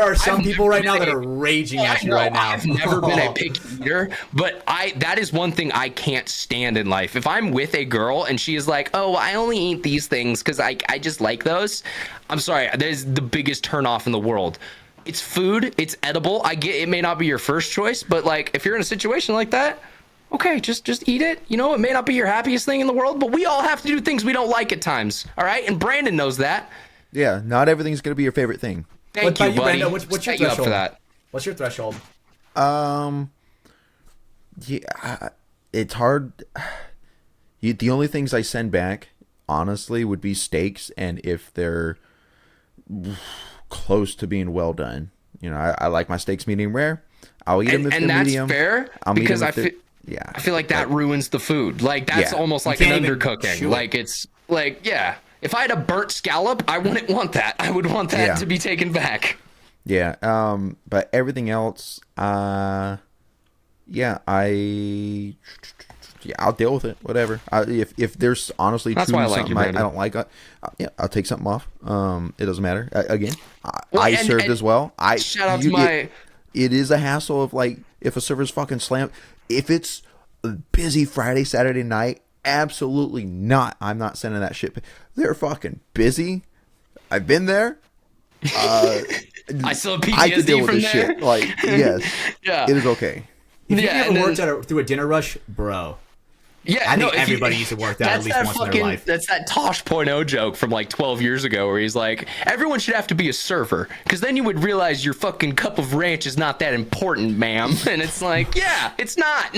are some people right now that are raging at you right now. I've never been a picky eater, but that is one thing I can't stand in life. If I'm with a girl and she is like, oh, I only eat these things because I just like those, I'm sorry, that is the biggest turnoff in the world. It's food. It's edible. I get it may not be your first choice, but if you're in a situation like that, okay, just eat it. It may not be your happiest thing in the world, but we all have to do things we don't like at times. All right, and Brandon knows that. Yeah, not everything's gonna be your favorite thing. Thank you, buddy. Brando? What's your threshold? For that. What's your threshold? Yeah, it's hard. The only things I send back, honestly, would be steaks, and if they're close to being well done. I like my steaks medium rare. I'll eat them if they're medium. And that's fair, because Yeah. I feel like that ruins the food. Like that's almost like an undercooking. Like it's like, yeah. If I had a burnt scallop, I wouldn't want that. I would want that to be taken back. Yeah. But everything else, I'll deal with it. Whatever. If there's honestly truly something I don't like, I'll take something off. It doesn't matter. Again, I served as well. Shout out to my. It is a hassle of like if a server's fucking slammed. If it's a busy Friday, Saturday night, absolutely not. I'm not sending that shit. They're fucking busy. I've been there. I still have PTSD I can deal with from this there. shit. Like, yes, it is okay. If you ever worked through a dinner rush, bro. Yeah, I think everybody needs to work that at least once in their life. That's that Tosh.0 joke from like 12 years ago where he's like, everyone should have to be a server because then you would realize your fucking cup of ranch is not that important, ma'am. And it's like, yeah, it's not.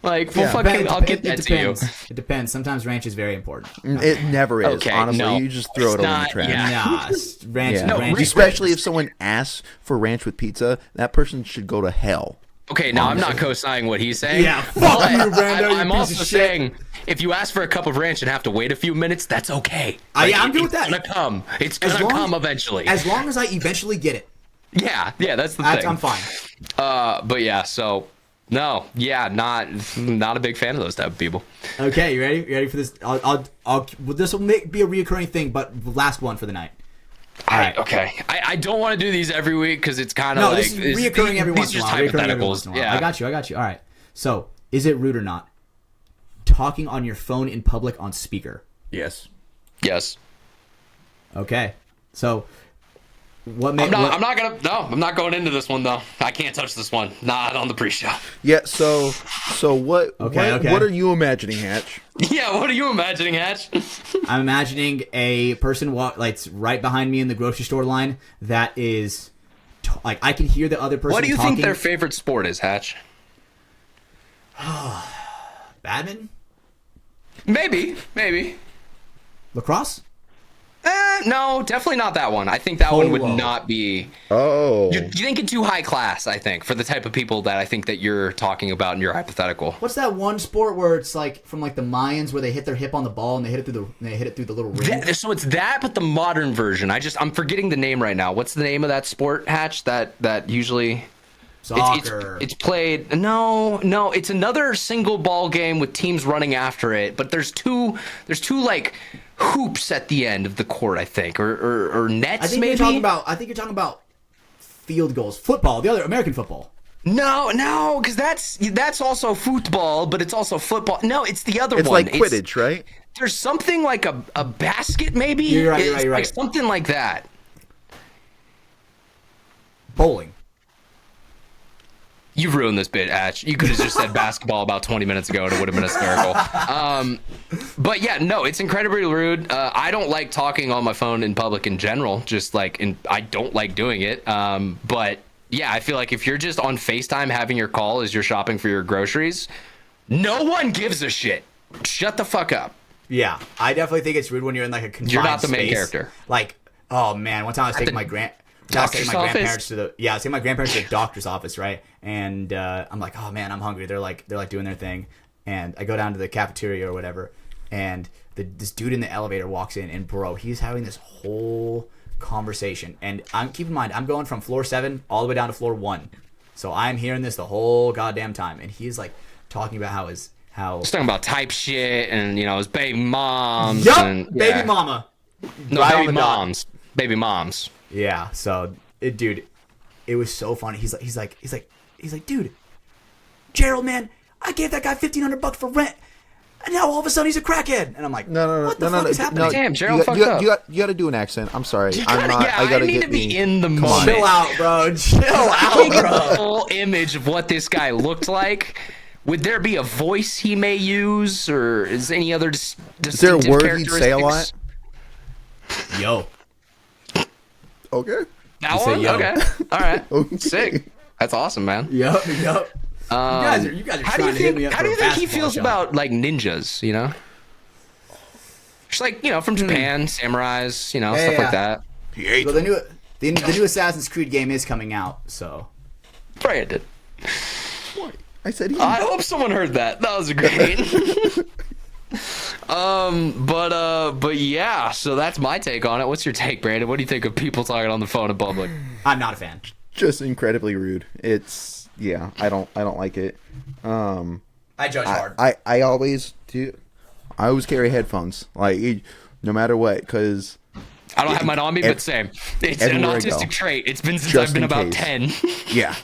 Like, I'll get that to you. It depends. Sometimes ranch is very important. It never is. Okay, honestly, no, you just throw it over the trash. Nah, ranch. Ranch. Especially if someone asks for ranch with pizza, that person should go to hell. Okay, now I'm not co-signing what he's saying. Yeah, fuck you, Brando. I'm also saying if you ask for a cup of ranch and have to wait a few minutes, that's okay. I'm good with that. It's gonna come. It's gonna come eventually. As long as I eventually get it. Yeah, that's the thing. I'm fine. But yeah, so no, not a big fan of those type of people. Okay, you ready? You ready for this? This will be a reoccurring thing, but last one for the night. All right. Okay. I don't want to do these every week because it's kind of like this is reoccurring every once in a while. Hypotheticals. Yeah. I got you. All right. So, is it rude or not? Talking on your phone in public on speaker. Yes. Okay. So, I'm not going into this one though. I can't touch this one. Not on the pre-show. Yeah. So what? Okay. What are you imagining, Hatch? Yeah. What are you imagining, Hatch? I'm imagining a person right behind me in the grocery store line that is like I can hear the other person. What do you talking. think their favorite sport is, Hatch? Badminton? Maybe. Lacrosse? No, definitely not that one. I think that one would not be. Oh. You're thinking too high class, I think, for the type of people that I think that you're talking about in your hypothetical. What's that one sport where it's like from like the Mayans where they hit their hip on the ball and they hit it through the little ring? So it's that, but the modern version. I'm forgetting the name right now. What's the name of that sport, Hatch? That usually. Soccer. It's played. No. It's another single ball game with teams running after it, but there's two like hoops at the end of the court, I think, or nets. I think you're talking about field goals. Football, the other American football. No, because that's also football, but it's also football. No, it's the other one. It's like Quidditch, right? There's something like a basket, maybe. You're right. Like something like that. Bowling. You ruined this bit, Atch. You could have just said basketball about 20 minutes ago and it would have been hysterical. But yeah, no, it's incredibly rude. I don't like talking on my phone in public in general. I don't like doing it. But yeah, I feel like if you're just on FaceTime having your call as you're shopping for your groceries, no one gives a shit. Shut the fuck up. Yeah, I definitely think it's rude when you're in like a confined You're not the main space. Character. Like, oh man, one time I was taking my grandparents to the doctor's office, right? And I'm like, oh man, I'm hungry. They're like doing their thing, and I go down to the cafeteria or whatever, and this dude in the elevator walks in, and bro, he's having this whole conversation, and keep in mind, I'm going from floor 7 all the way down to floor 1, so I'm hearing this the whole goddamn time, and he's like talking about how he's talking about type shit and his baby moms. Baby mama. No, right, baby moms. Yeah, so it was so funny. He's like, dude, Gerald, man, I gave that guy $1,500 for rent, and now all of a sudden he's a crackhead. And I'm like, what the fuck is happening? Damn, Gerald, fucked up. You got to do an accent. I'm sorry. I need to be in the moment. Chill out, bro. Chill out, bro. The full image of what this guy looked like. Would there be a voice he may use, or is any other distinctive Is there a word he'd say a lot? Yo. Okay. That one? Okay. All right. Sick. That's awesome, man. Yep. You guys are trying to hit me up. How do you think he feels about like ninjas? Just like from Japan, samurais, stuff like that. He hates. Well, the new Assassin's Creed game is coming out, so. Brandon. I said he. I hope someone heard that. That was great. But yeah, so that's my take on it. What's your take, Brandon? What do you think of people talking on the phone in public? I'm not a fan. Just incredibly rude. It's I don't like it. I judge hard. I always do. I always carry headphones, like no matter what, because I don't have mine on me, but same. It's an autistic trait. It's been since I've been about 10. Yeah.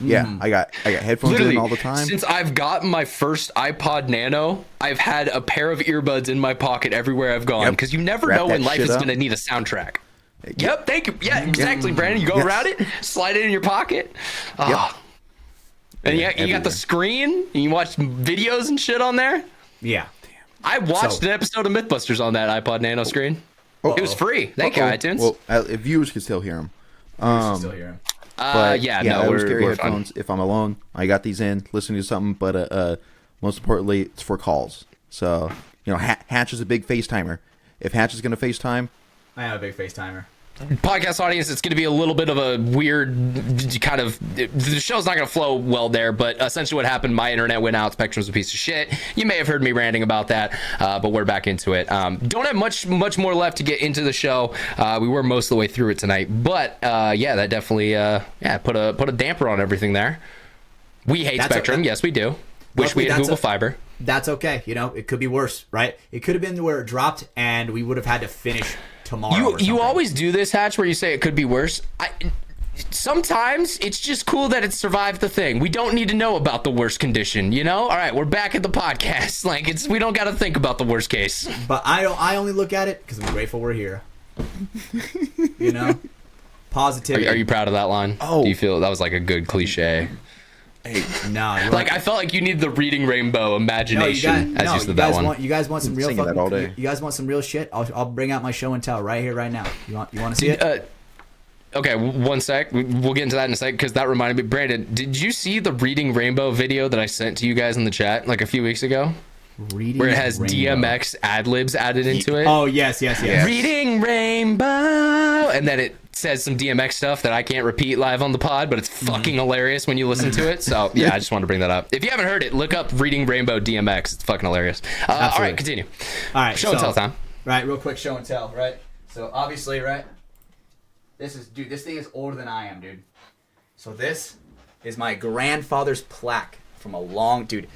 I got headphones Literally, in all the time. Since I've gotten my first iPod Nano, I've had a pair of earbuds in my pocket everywhere I've gone, because you never know when life is going to need a soundtrack. Yep, thank you. Yeah, exactly, Brandon. You go around it, slide it in your pocket. And you got the screen, and you watch videos and shit on there. Yeah. I watched an episode of Mythbusters on that iPod Nano screen. It was free. Thank you, iTunes. Well, if viewers can still hear him. But I always carry headphones if I'm alone. I got these in, listening to something, but most importantly, it's for calls. So, Hatch is a big FaceTimer. If Hatch is going to FaceTime, I am a big FaceTimer. Podcast audience, it's going to be a little bit of a weird kind of, the show's not going to flow well there, but essentially what happened, my internet went out, Spectrum's a piece of shit. You may have heard me ranting about that, but we're back into it. Don't have much more left to get into the show. We were most of the way through it tonight, but that definitely put a damper on everything there. We hate Spectrum. Yes, we do. Wish we had Google Fiber. That's okay. It could be worse, right? It could have been where it dropped and we would have had to finish tomorrow. You always do this, Hatch, where you say it could be worse. Sometimes it's just cool that it survived the thing. We don't need to know about the worst condition, All right, we're back at the podcast. Like we don't got to think about the worst case. But I only look at it because I'm grateful we're here. Positivity. Are you proud of that line? Oh, do you feel that was like a good cliche? Hey, no, I felt like you need the reading rainbow imagination. You guys want some real fucking, you guys want some real shit? I'll bring out my show and tell right here, right now. You want to see it? Okay, one sec. We'll get into that in a sec because that reminded me. Brandon, did you see the Reading Rainbow video that I sent to you guys in the chat like a few weeks ago? Where it has DMX ad-libs added into it? Oh, yes. Reading Rainbow! And then it says some DMX stuff that I can't repeat live on the pod, but it's fucking hilarious when you listen to it. So, yeah, I just wanted to bring that up. If you haven't heard it, look up Reading Rainbow DMX. It's fucking hilarious. All right, continue. All right, show and tell time. Right, real quick show and tell, right? So, obviously, right? This thing is older than I am, dude. So, this is my grandfather's plaque from a long, dude.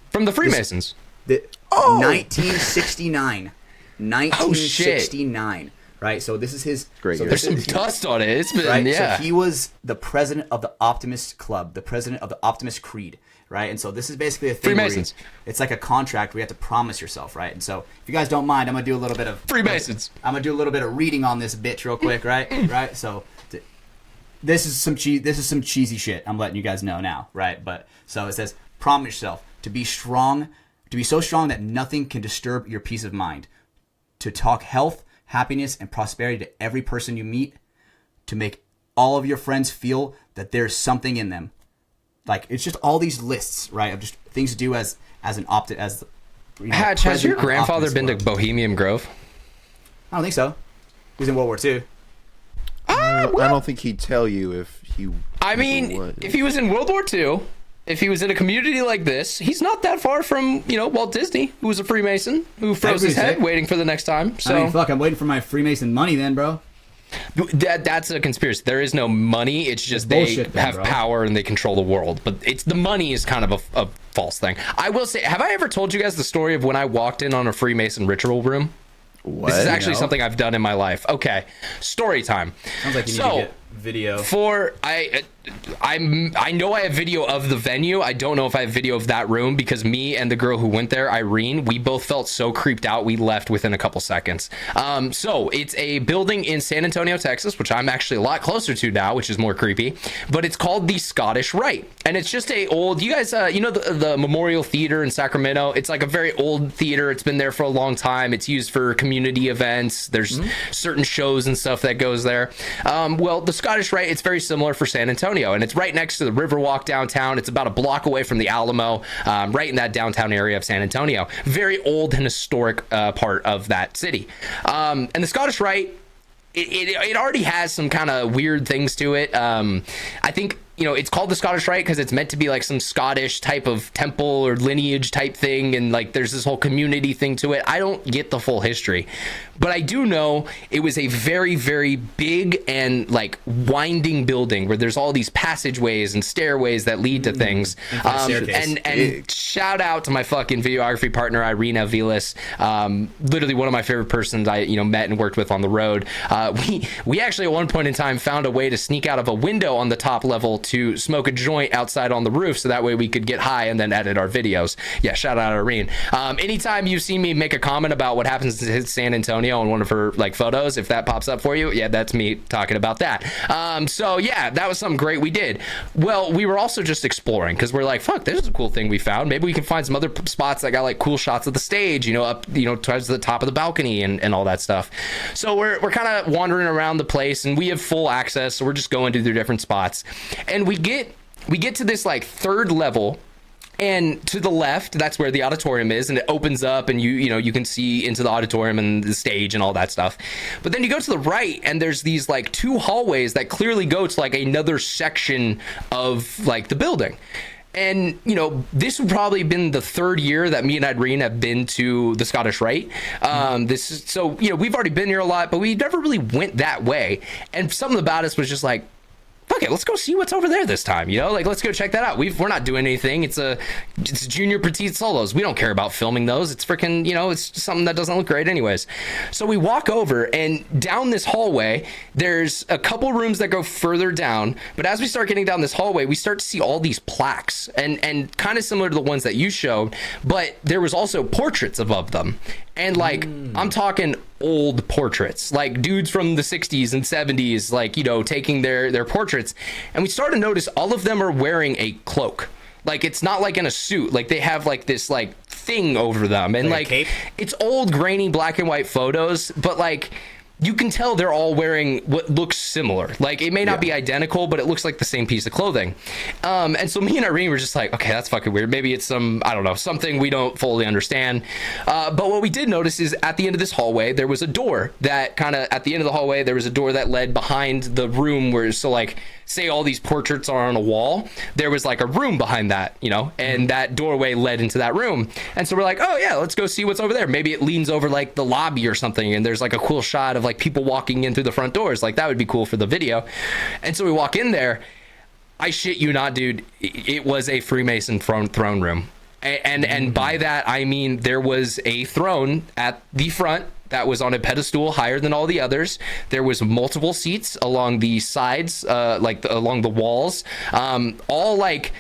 From the Freemasons. 1969. 1969. Right, so this is his. Great. There's some dust on it. It's been, right. So he was the president of the Optimist Club, the president of the Optimist Creed, right? And so this is basically a thing. Freemasons. It's like a contract where you have to promise yourself, right? And so if you guys don't mind, I'm gonna do a little bit of Freemasons. I'm gonna do a little bit of reading on this bitch real quick, right? Right. So this is some cheesy shit. I'm letting you guys know now, right? But so it says, promise yourself to be strong. To be so strong that nothing can disturb your peace of mind. To talk health, happiness, and prosperity to every person you meet. To make all of your friends feel that there's something in them. Like, it's just all these lists, right, of just things to do as an Hatch, has your grandfather been to Bohemian Grove? I don't think so. He was in World War II. I don't think he'd tell you if he... if he was in World War II... If he was in a community like this, he's not that far from, Walt Disney, who was a Freemason, who froze his head waiting for the next time. So I'm waiting for my Freemason money then, bro. That's a conspiracy. There is no money. It's just they have power and they control the world. But the money is kind of a false thing. I will say, have I ever told you guys the story of when I walked in on a Freemason ritual room? What? This is actually something I've done in my life. Okay, story time. Sounds like you need to get video. I know I have video of the venue. I don't know if I have video of that room because me and the girl who went there, Irene, we both felt so creeped out we left within a couple seconds. So it's a building in San Antonio, Texas, which I'm actually a lot closer to now, which is more creepy. But it's called the Scottish Rite, and it's just a old. You guys, the Memorial Theater in Sacramento. It's like a very old theater. It's been there for a long time. It's used for community events. There's certain shows and stuff that goes there. Well, the Scottish Rite, it's very similar for San Antonio. And it's right next to the Riverwalk downtown. It's about a block away from the Alamo, right in that downtown area of San Antonio. Very old and historic part of that city. And the Scottish Rite, it already has some kind of weird things to it. I think it's called the Scottish Rite because it's meant to be like some Scottish type of temple or lineage type thing, and like there's this whole community thing to it. I don't get the full history, but I do know it was a very, very big and like winding building where there's all these passageways and stairways that lead to things. And shout out to my fucking videography partner Irina Vilas, literally one of my favorite persons I met and worked with on the road. We actually at one point in time found a way to sneak out of a window on the top level to smoke a joint outside on the roof, so that way we could get high and then edit our videos. Yeah, shout out Irene. Anytime you see me make a comment about what happens to San Antonio in one of her like photos, if that pops up for you, yeah, that's me talking about that. So yeah, that was something great we did. Well, we were also just exploring because we're like, fuck, this is a cool thing we found. Maybe we can find some other spots that got like cool shots of the stage, up towards the top of the balcony and all that stuff. So we're kind of wandering around the place, and we have full access, so we're just going to the different spots. And we get to this like third level, and to the left, that's where the auditorium is, and it opens up, and you can see into the auditorium and the stage and all that stuff. But then you go to the right, and there's these like two hallways that clearly go to like another section of like the building. And, this would probably have been the third year that me and Irene have been to the Scottish Rite. We've already been here a lot, but we never really went that way. And something about us was just like, fuck it, let's go see what's over there this time, like let's go check that out. We're not doing anything. It's junior petite solos. We don't care about filming those. It's freaking, it's something that doesn't look great anyways. So we walk over, and down this hallway, there's a couple rooms that go further down, but as we start getting down this hallway, we start to see all these plaques, and kind of similar to the ones that you showed, but there was also portraits above them. And like, I'm talking old portraits, like dudes from the 60s and 70s, like, taking their portraits. And we start to notice all of them are wearing a cloak. Like, it's not like in a suit. Like, they have like this like thing over them. And like it's old grainy black and white photos, but like, you can tell they're all wearing what looks similar. Like, it may not be identical, but it looks like the same piece of clothing. And so me and Irene were just like, okay, that's fucking weird. Maybe it's something we don't fully understand. But what we did notice is at the end of this hallway, there was a door that at the end of the hallway, there was a door that led behind the room where, so like, say all these portraits are on a wall, there was like a room behind that, and that doorway led into that room. And so we're like, oh yeah, let's go see what's over there. Maybe it leans over like the lobby or something, and there's like a cool shot of like people walking in through the front doors. Like, that would be cool for the video. And so we walk in there. I shit you not, dude, it was a Freemason throne room. And by that, I mean there was a throne at the front that was on a pedestal higher than all the others. There was multiple seats along the sides, along the walls, all like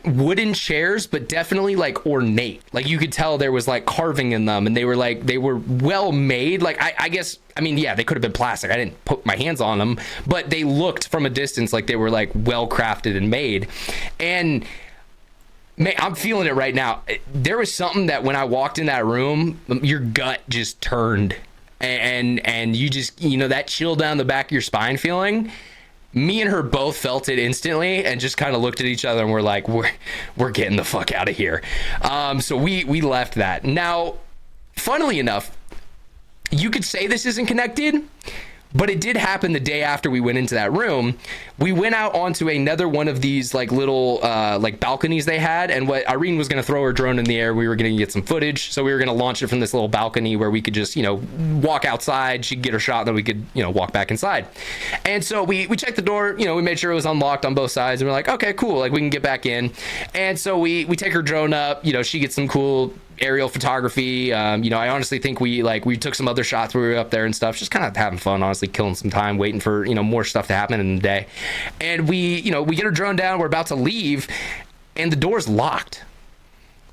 wooden chairs, but definitely like ornate. Like, you could tell there was like carving in them, and they were well made. Like, I guess, I mean, yeah, they could have been plastic. I didn't put my hands on them, but they looked from a distance like they were like well crafted and made. And man, I'm feeling it right now. There was something that when I walked in that room, your gut just turned, and you just, that chill down the back of your spine feeling. Me and her both felt it instantly, and just kind of looked at each other, and we're like, we're getting the fuck out of here. So we left that. Now, funnily enough, you could say this isn't connected, but it did happen the day after we went into that room. We went out onto another one of these like little like balconies they had, and what Irene was going to throw her drone in the air. We were going to get some footage, so we were going to launch it from this little balcony where we could just walk outside. She'd get her shot, and then we could walk back inside. And so we checked the door. We made sure it was unlocked on both sides, and we're like, okay, cool, like we can get back in. And so we take her drone up. She gets some cool aerial photography. I honestly think we took some other shots where we were up there and stuff, just kind of having fun, honestly, killing some time, waiting for more stuff to happen in the day. And we get our drone down, we're about to leave, and the door's locked.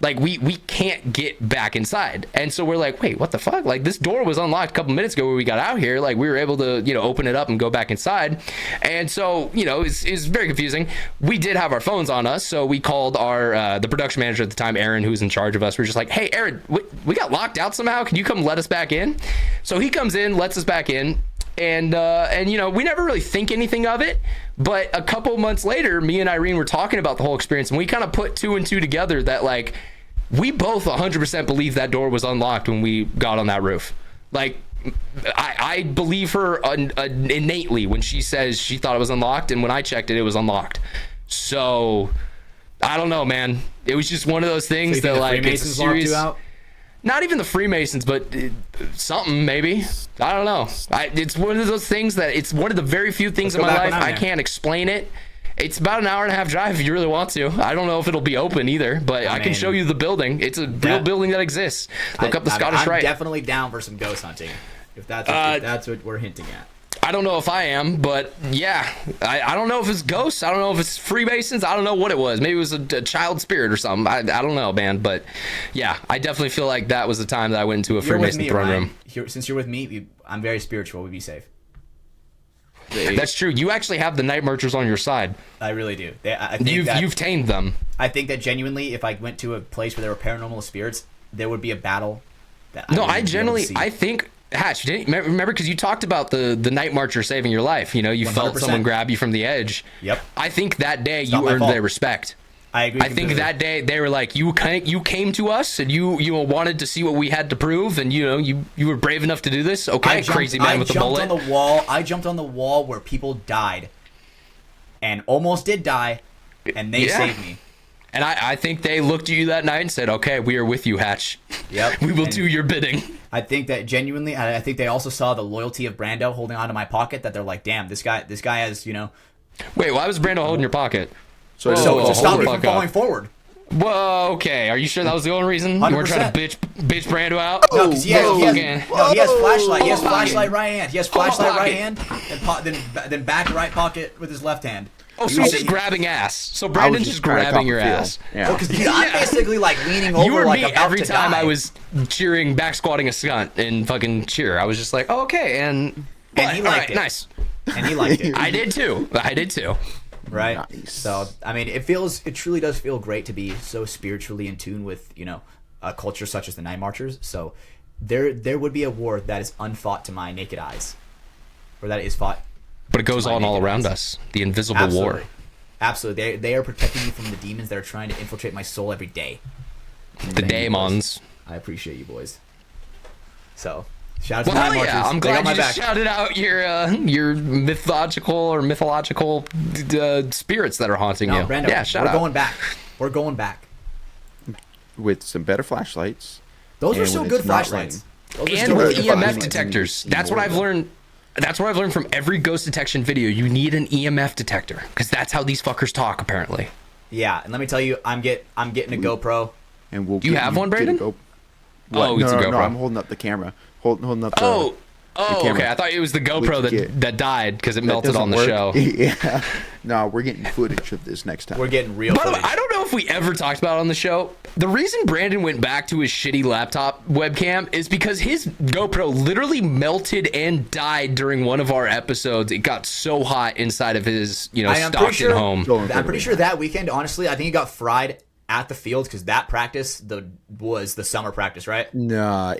Like, we can't get back inside. And so we're like, wait, what the fuck? Like, this door was unlocked a couple minutes ago when we got out here. Like, we were able to, open it up and go back inside. And so, it's very confusing. We did have our phones on us, so we called the production manager at the time, Aaron, who's in charge of us. We're just like, hey, Aaron, we got locked out somehow. Can you come let us back in? So he comes in, lets us back in. And we never really think anything of it, but a couple months later, me and Irene were talking about the whole experience, and we kind of put two and two together that, like, we both 100% believe that door was unlocked when we got on that roof. Like, I believe her innately when she says she thought it was unlocked, and when I checked it, it was unlocked. So I don't know, man. It was just one of those things that like it's a series. Locked you out? Not even the Freemasons, but something maybe. I don't know. It's one of those things that it's one of the very few things in my life I can't explain it. It's about an hour and a half drive if you really want to. I don't know if it'll be open either, but I can show you the building. It's a real building that exists. Look up the Scottish Rite. I'm definitely down for some ghost hunting, if that's what we're hinting at. I don't know if I am, but yeah. I don't know if it's ghosts. I don't know if it's Freemasons. I don't know what it was. Maybe it was a child spirit or something. I don't know, man. But yeah, I definitely feel like that was the time that I went into a Freemason throne room. Since you're with me, I'm very spiritual. We'd be safe. That's true. You actually have the night marchers on your side. I really do. You've tamed them. I think that genuinely, if I went to a place where there were paranormal spirits, there would be a battle. I think, Hatch, you didn't remember, because you talked about the night marcher saving your life. You know, you 100%. Felt someone grab you from the edge. Yep. I think that day you earned their respect. I agree. I think that day they were like, you came to us and you wanted to see what we had to prove, and you were brave enough to do this. Okay, crazy man with the bullet. I jumped on the wall where people died, and almost did die, and they saved me. And I think they looked at you that night and said, "Okay, we are with you, Hatch. Yep, we will do your bidding." I think that genuinely, I think they also saw the loyalty of Brando holding onto my pocket. That they're like, "Damn, this guy has, you know." Wait, why was Brando holding your pocket? So to stop me from falling forward. Whoa, okay. Are you sure that was the only reason? 100%. You weren't trying to bitch Brando out? No, because he has flashlight. He has flashlight right hand. He has flashlight right hand, and then back right pocket with his left hand. Oh, so he's just grabbing ass. So Brandon's just grabbing your ass. Yeah. Well, because I'm basically like leaning over, you were like me about every to time die. I was cheering, back squatting a skunt in fucking cheer. I was just like, oh, okay, and he liked it. Nice. And he liked it. I did too. Right. Nice. So I mean, it truly does feel great to be so spiritually in tune with, you know, a culture such as the Night Marchers. So there would be a war that is unfought to my naked eyes, or that is fought. But it goes on all around us. The invisible war. Absolutely. They are protecting me from the demons that are trying to infiltrate my soul every day. The daemons. I appreciate you, boys. So, shout out to Night Marchers. I'm glad you just shouted out your mythological spirits that are haunting you. Brando, yeah, shout out. We're going back. With some better flashlights. Those are still good flashlights. And with EMF detectors. That's what I've learned. That's what I've learned from every ghost detection video. You need an EMF detector, because that's how these fuckers talk, apparently. Yeah, and let me tell you, I'm getting a GoPro. And we'll. Do you have one, Brayden? Oh, it's a GoPro. No, I'm holding up the camera. Holding up the. Okay. I thought it was the GoPro that died because it melted on the show. Yeah. No, we're getting footage of this next time. We're getting real footage. By the way, I don't know if we ever talked about it on the show. The reason Brandon went back to his shitty laptop webcam is because his GoPro literally melted and died during one of our episodes. It got so hot inside of his, Stockton home. I'm pretty sure that weekend, honestly, I think it got fried at the field, because that practice was the summer practice, right? No,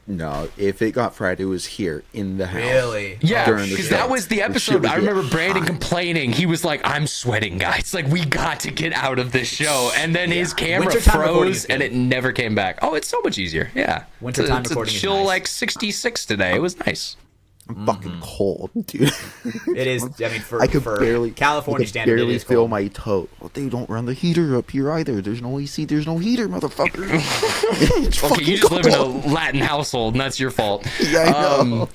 no. If it got fried, it was here in the house. Really? Yeah, because that was the episode. I remember Brandon complaining. He was like, "I'm sweating, guys. Like, we got to get out of this show." And then his camera froze, and it never came back. Oh, it's so much easier. Yeah, wintertime recording is chill, nice. like 66 today. It was nice. I'm fucking cold, dude. It is. I mean, for California standard, barely it is feel cold. my toe. Well, they don't run the heater up here either. There's no AC. There's no heater, motherfucker. Okay, you just live in a Latin household, and that's your fault. Yeah, I know.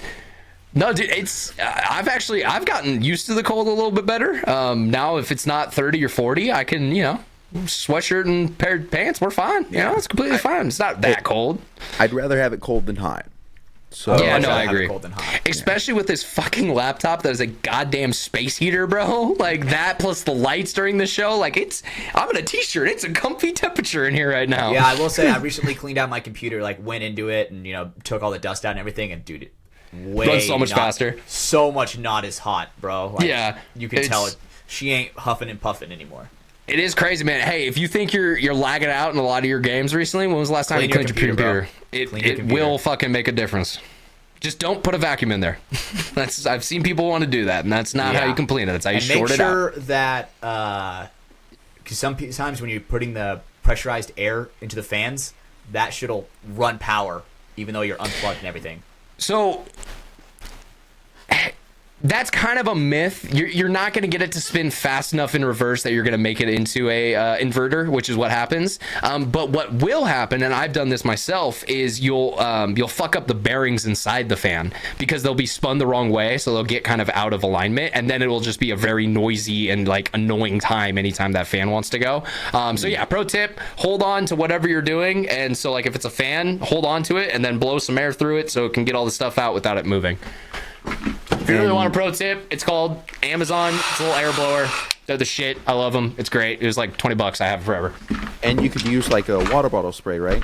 No, dude, I've gotten used to the cold a little bit better. Now, if it's not 30 or 40, I can, sweatshirt and pair of pants. We're fine. It's completely fine. It's not that cold. I'd rather have it cold than hot. So yeah, no, I agree. Especially with this fucking laptop that is a goddamn space heater, bro. Like that, plus the lights during the show. Like I'm in a t-shirt. It's a comfy temperature in here right now. Yeah, I will say I recently cleaned out my computer. Like went into it and took all the dust out and everything. And dude, it runs so much faster. So much not as hot, bro. Like, yeah, you can tell she ain't huffing and puffing anymore. It is crazy, man. Hey, if you think you're lagging out in a lot of your games recently, when was the last time you cleaned your computer? It will fucking make a difference. Just don't put a vacuum in there. I've seen people want to do that, and that's not how you can clean it. That's how you short it out. Make sure that because sometimes when you're putting the pressurized air into the fans, that shit'll run power, even though you're unplugged and everything. So that's kind of a myth. You're not going to get it to spin fast enough in reverse that you're going to make it into a inverter, which is what happens. But what will happen, and I've done this myself, is you'll fuck up the bearings inside the fan because they'll be spun the wrong way, so they'll get kind of out of alignment, and then it will just be a very noisy and like annoying time anytime that fan wants to go. So yeah, pro tip: hold on to whatever you're doing, and so like if it's a fan, hold on to it and then blow some air through it so it can get all the stuff out without it moving. If you really want a pro tip, it's called Amazon. It's a little air blower. They're the shit. I love them. It's great. It was like $20. I have it forever. And you could use like a water bottle spray, right?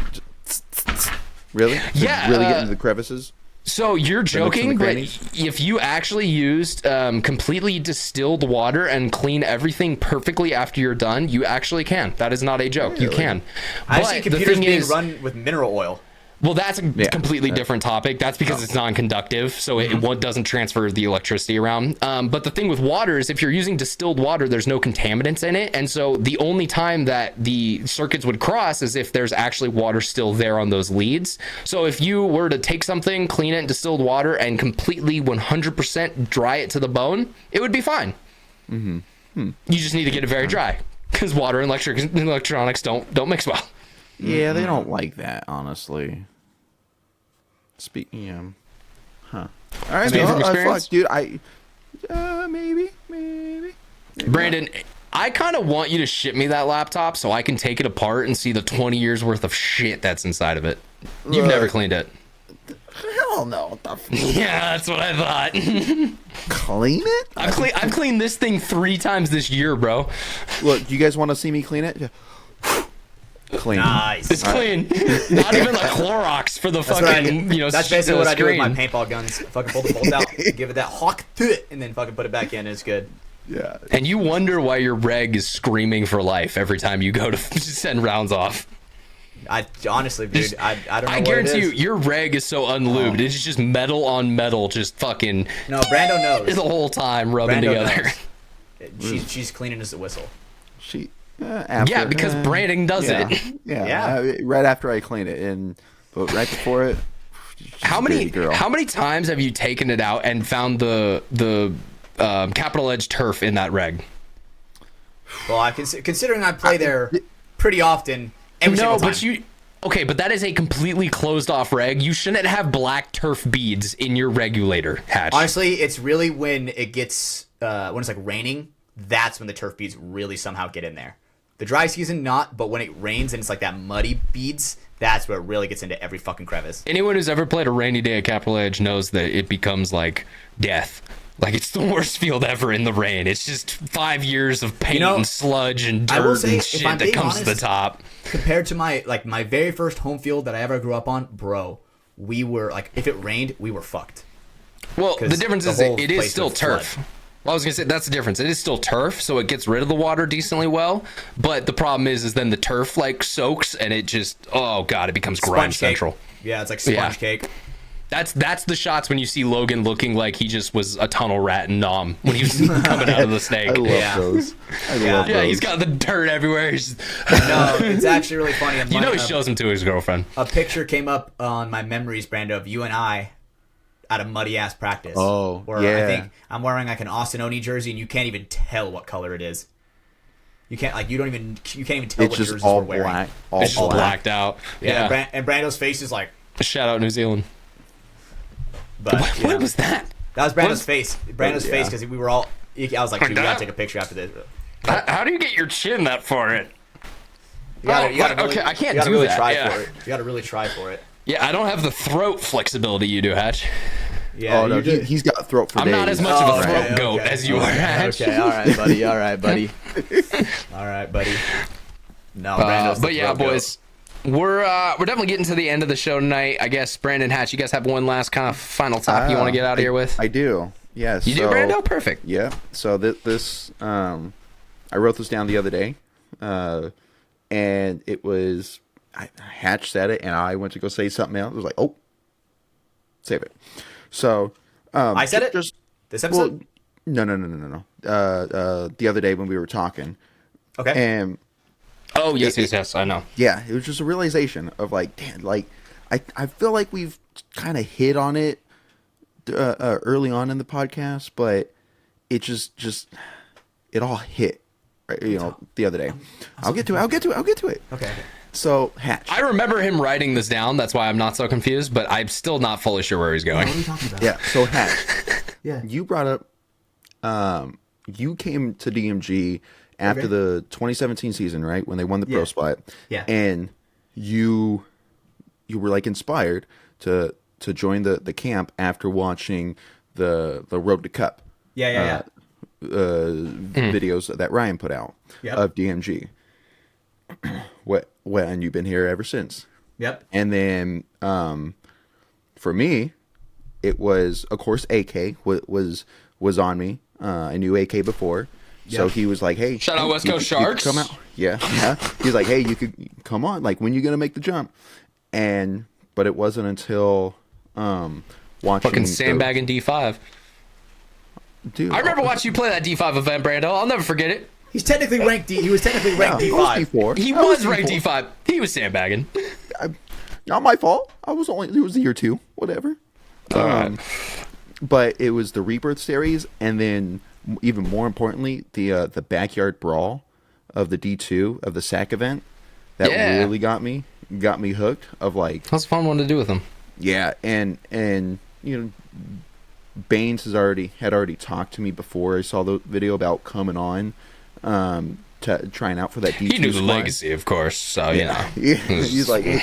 Really? Yeah. Really get into the crevices? So you're joking, but if you actually used completely distilled water and clean everything perfectly after you're done, you actually can. That is not a joke. Really? You can. I see computers being run with mineral oil. Well, that's a completely different topic. That's because it's non-conductive, so it doesn't transfer the electricity around. But the thing with water is if you're using distilled water, there's no contaminants in it. And so the only time that the circuits would cross is if there's actually water still there on those leads. So if you were to take something, clean it in distilled water, and completely 100% dry it to the bone, it would be fine. You just need to get it very dry because water and electronics don't mix well. Yeah, they don't like that, honestly. Speaking of, all right, Speaking from experience, fuck, dude, maybe. Brandon, I kind of want you to ship me that laptop so I can take it apart and see the 20 years worth of shit that's inside of it. You've never cleaned it. Hell no. Yeah, that's what I thought. Clean it? I've cleaned this thing 3 times this year, bro. Look, you guys want to see me clean it? Yeah. Clean. Nice. It's clean. Not even like Clorox for the fucking, That's basically what I do with my paintball guns. Fucking pull the bolts out, give it that hawk to it, and then fucking put it back in. It's good. Yeah. And you wonder why your reg is screaming for life every time you go to send rounds off. I honestly, dude, I don't know. I guarantee you, your reg is so unlubed. It's just metal on metal, just fucking. No, Brando knows. The whole time rubbing Brando together. She's cleaning as a whistle. Yeah, because Brandon does it. Yeah. Right after I clean it, but right before it. How many times have you taken it out and found the capital edge turf in that reg? Well, considering I play there pretty often, every single time. But that is a completely closed off reg. You shouldn't have black turf beads in your regulator, Hatch. Honestly, it's really when it gets when it's like raining. That's when the turf beads really somehow get in there. The dry season, not, but when it rains and it's like that muddy beads, that's where it really gets into every fucking crevice. Anyone who's ever played a rainy day at Capital Edge knows that it becomes like death. Like, it's the worst field ever in the rain. It's just 5 years of paint and sludge and dirt and shit that comes to the top. Compared to my very first home field that I ever grew up on, bro, we were, like, if it rained, we were fucked. Well, the difference is it is still turf. Flood. Well, I was gonna say that's the difference. It is still turf, so it gets rid of the water decently well. But the problem is then the turf like soaks and it just it becomes grime central. Yeah, it's like sponge cake. That's the shots when you see Logan looking like he just was a tunnel rat in Nom when he was coming out of the snake. I love those. I love those. He's got the dirt everywhere. No, it's actually really funny. He shows them to his girlfriend. A picture came up on my memories, Brando, of you and I at a muddy ass practice. Oh, where I think I'm wearing like an Austin Oni jersey, and you can't even tell what color it is. You can't you can't even tell what jerseys we're wearing. Black. It's just blacked out. Yeah. And Brando's face is like. Shout out New Zealand. But what was that? That was Brando's face. Brando's face because we were all. I was like, dude, we gotta take a picture after this. How do you get your chin that far in? I can't do that. Try for it. You gotta really try for it. Yeah, I don't have the throat flexibility you do, Hatch. Yeah, he's got throat for days. I'm not as much of a throat goat as you are, Hatch. Okay, all right, buddy. All right, buddy. No, but yeah, boys, we're definitely getting to the end of the show tonight. I guess Brandon, Hatch, you guys have one last kind of final topic you want to get out of here with? I do. Yes. You do, Brando? Perfect. Yeah. So this I wrote this down the other day, and it was. Hatch said it, and I went to go say something else. I was like, "Oh, save it." So I said it. This episode? Well, no. The other day when we were talking. Okay. And yes, I know. Yeah, it was just a realization of like, damn, like I feel like we've kind of hit on it early on in the podcast, but it just it all hit, right, the other day. I'll get to it. Okay. So Hatch. I remember him writing this down. That's why I'm not so confused, but I'm still not fully sure where he's going. What are you talking about? Yeah. So Hatch. Yeah. You brought up. You came to DMG after the 2017 season, right? When they won the pro spot. Yeah. And you were like inspired to join the camp after watching the Road to Cup. Videos that Ryan put out of DMG. And you've been here ever since. Yep. And then for me, it was, of course, AK was on me. I knew AK before. So he was like, hey. Shout out West Coast Sharks. Come out. Yeah. He's like, hey, you could come on. Like, when you going to make the jump? But it wasn't until watching. Fucking sandbagging D5. Dude. I remember watching you play that D5 event, Brando. I'll never forget it. He's technically ranked he was technically ranked D5. He was ranked D5. He was sandbagging. Not my fault. It was year 2. Whatever. But it was the Rebirth series, and then even more importantly, the backyard brawl of the D2 of the SAC event that really got me hooked. Of like, that was a fun one to do with him. Yeah, and Baines had already talked to me before I saw the video about coming on, trying out for that D2 He knew the squad. legacy, of course. So he's like, hey,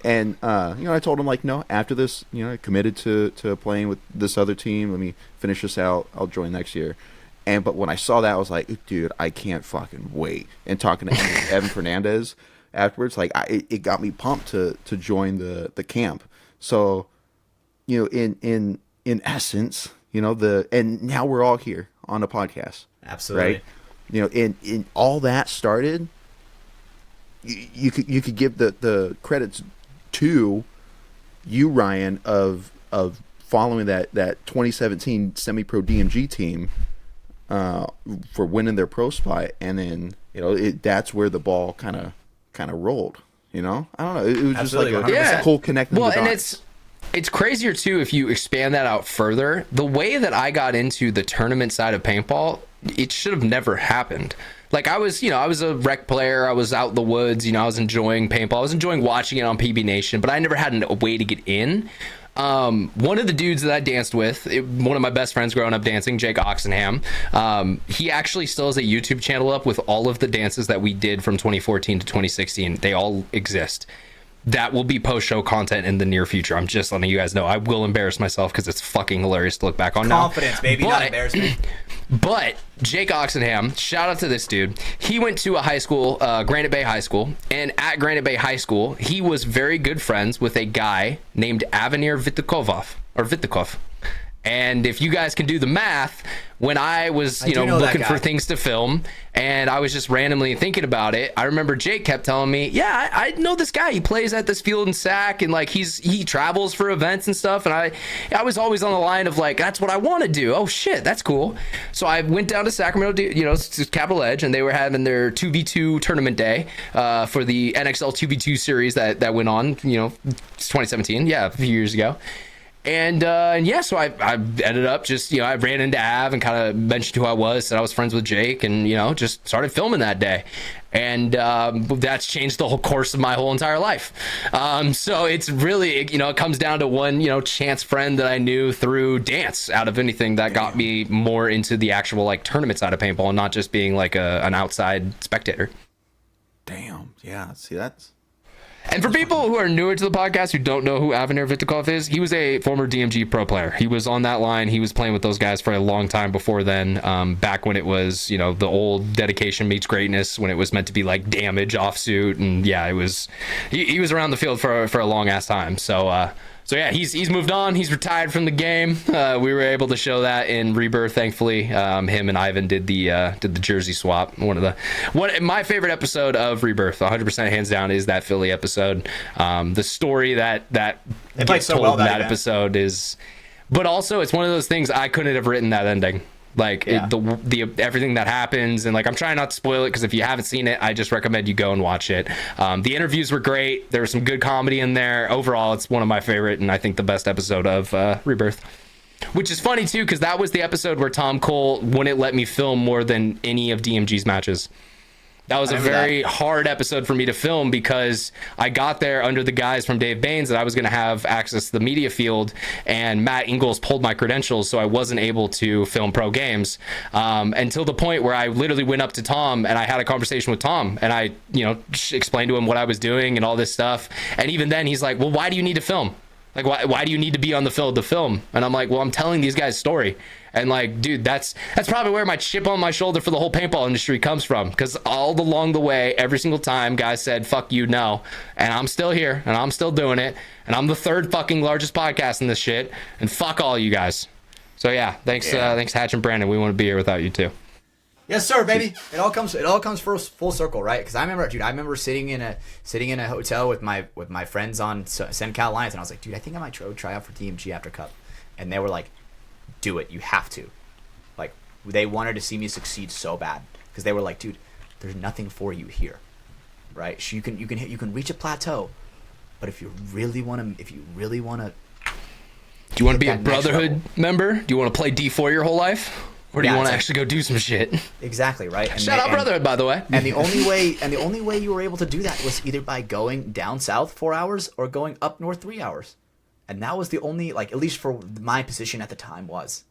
and I told him like, no, after this, I committed to playing with this other team. Let me finish this out. I'll join next year. But when I saw that, I was like, dude, I can't fucking wait. And talking to Evan Fernandez afterwards, like, it got me pumped to join the camp. So, in essence, and now we're all here on a podcast. Absolutely. Right? In all that started, you could give the credits to you, Ryan, of following that 2017 semi-pro DMG team for winning their pro spot, and then that's where the ball kind of rolled. I don't know. It was Absolutely, just like a cool connecting. Well, the and dots. it's crazier too if you expand that out further. The way that I got into the tournament side of paintball, it should have never happened. Like I was a rec player. I was out in the woods. I was enjoying paintball. I was enjoying watching it on PB Nation, but I never had a way to get in. One of the dudes that I danced with, one of my best friends growing up dancing, Jake Oxenham, he actually still has a YouTube channel up with all of the dances that we did from 2014 to 2016. They all exist. That will be post-show content in the near future. I'm just letting you guys know. I will embarrass myself because it's fucking hilarious to look back on now. Confidence, baby, not embarrassment. But Jake Oxenham, shout out to this dude. He went to a high school, Granite Bay High School, and at Granite Bay High School, he was very good friends with a guy named Avenir Vitikov. And if you guys can do the math, when I was, looking for things to film and I was just randomly thinking about it, I remember Jake kept telling me, yeah, I know this guy. He plays at this field in Sac, and like he travels for events and stuff. And I was always on the line of like, that's what I want to do. Oh shit, that's cool. So I went down to Sacramento, to Capital Edge, and they were having their 2v2 tournament day for the NXL 2v2 series that went on, it's 2017. Yeah, a few years ago. And so I ended up just, I ran into Av and kind of mentioned who I was, said I was friends with Jake, and, just started filming that day. And that's changed the whole course of my whole entire life. So it's really, it comes down to one, chance friend that I knew through dance out of anything that got me more into the actual like tournament side of paintball and not just being like an outside spectator. Damn. Yeah. See, that's... And for people who are newer to the podcast who don't know who Avenir Vitikov is, he was a former DMG pro player. He was on that line. He was playing with those guys for a long time before then, back when it was, the old dedication meets greatness, when it was meant to be like damage offsuit. And yeah, it was, he was around the field for a long ass time. So yeah, he's moved on. He's retired from the game. We were able to show that in Rebirth, thankfully. Him and Ivan did the jersey swap. My favorite episode of Rebirth, 100% hands down, is that Philly episode. The story that gets told in that episode is, but also it's one of those things I couldn't have written that ending. Like the everything that happens, and like I'm trying not to spoil it because if you haven't seen it, I just recommend you go and watch it. The interviews were great. There was some good comedy in there. Overall, it's one of my favorite and I think the best episode of Rebirth. Which is funny too because that was the episode where Tom Cole wouldn't let me film more than any of DMG's matches. That was a very hard episode for me to film because I got there under the guise from Dave Baines that I was going to have access to the media field, and Matt Ingalls pulled my credentials, so I wasn't able to film pro games until the point where I literally went up to Tom and I had a conversation with Tom, and I, explained to him what I was doing and all this stuff. And even then, he's like, "Well, why do you need to film? Like, why do you need to be on the field to film?" And I'm like, "Well, I'm telling these guys' story." And like, dude, that's probably where my chip on my shoulder for the whole paintball industry comes from. Because all along the way, every single time, guys said, "Fuck you, no." And I'm still here, and I'm still doing it. And I'm the third fucking largest podcast in this shit. And fuck all you guys. So yeah, thanks Hatch and Brandon. We wouldn't be here without you too. Yes, sir, baby. It all comes full circle, right? Because I remember sitting in a hotel with my friends on SenCal Alliance, and I was like, dude, I think I might try out for DMG after Cup, and they were like, do it, you have to. Like, they wanted to see me succeed so bad because they were like, dude, there's nothing for you here, right? So you can reach a plateau, but if you really want to, do you want to be a Brotherhood member? Do you want to play D4 your whole life? Or do you want to actually go do some shit? Exactly, right. And Shout out Brotherhood, by the way. And the only way you were able to do that was either by going down south 4 hours or going up north 3 hours, and that was the only, like, at least for my position at the time, was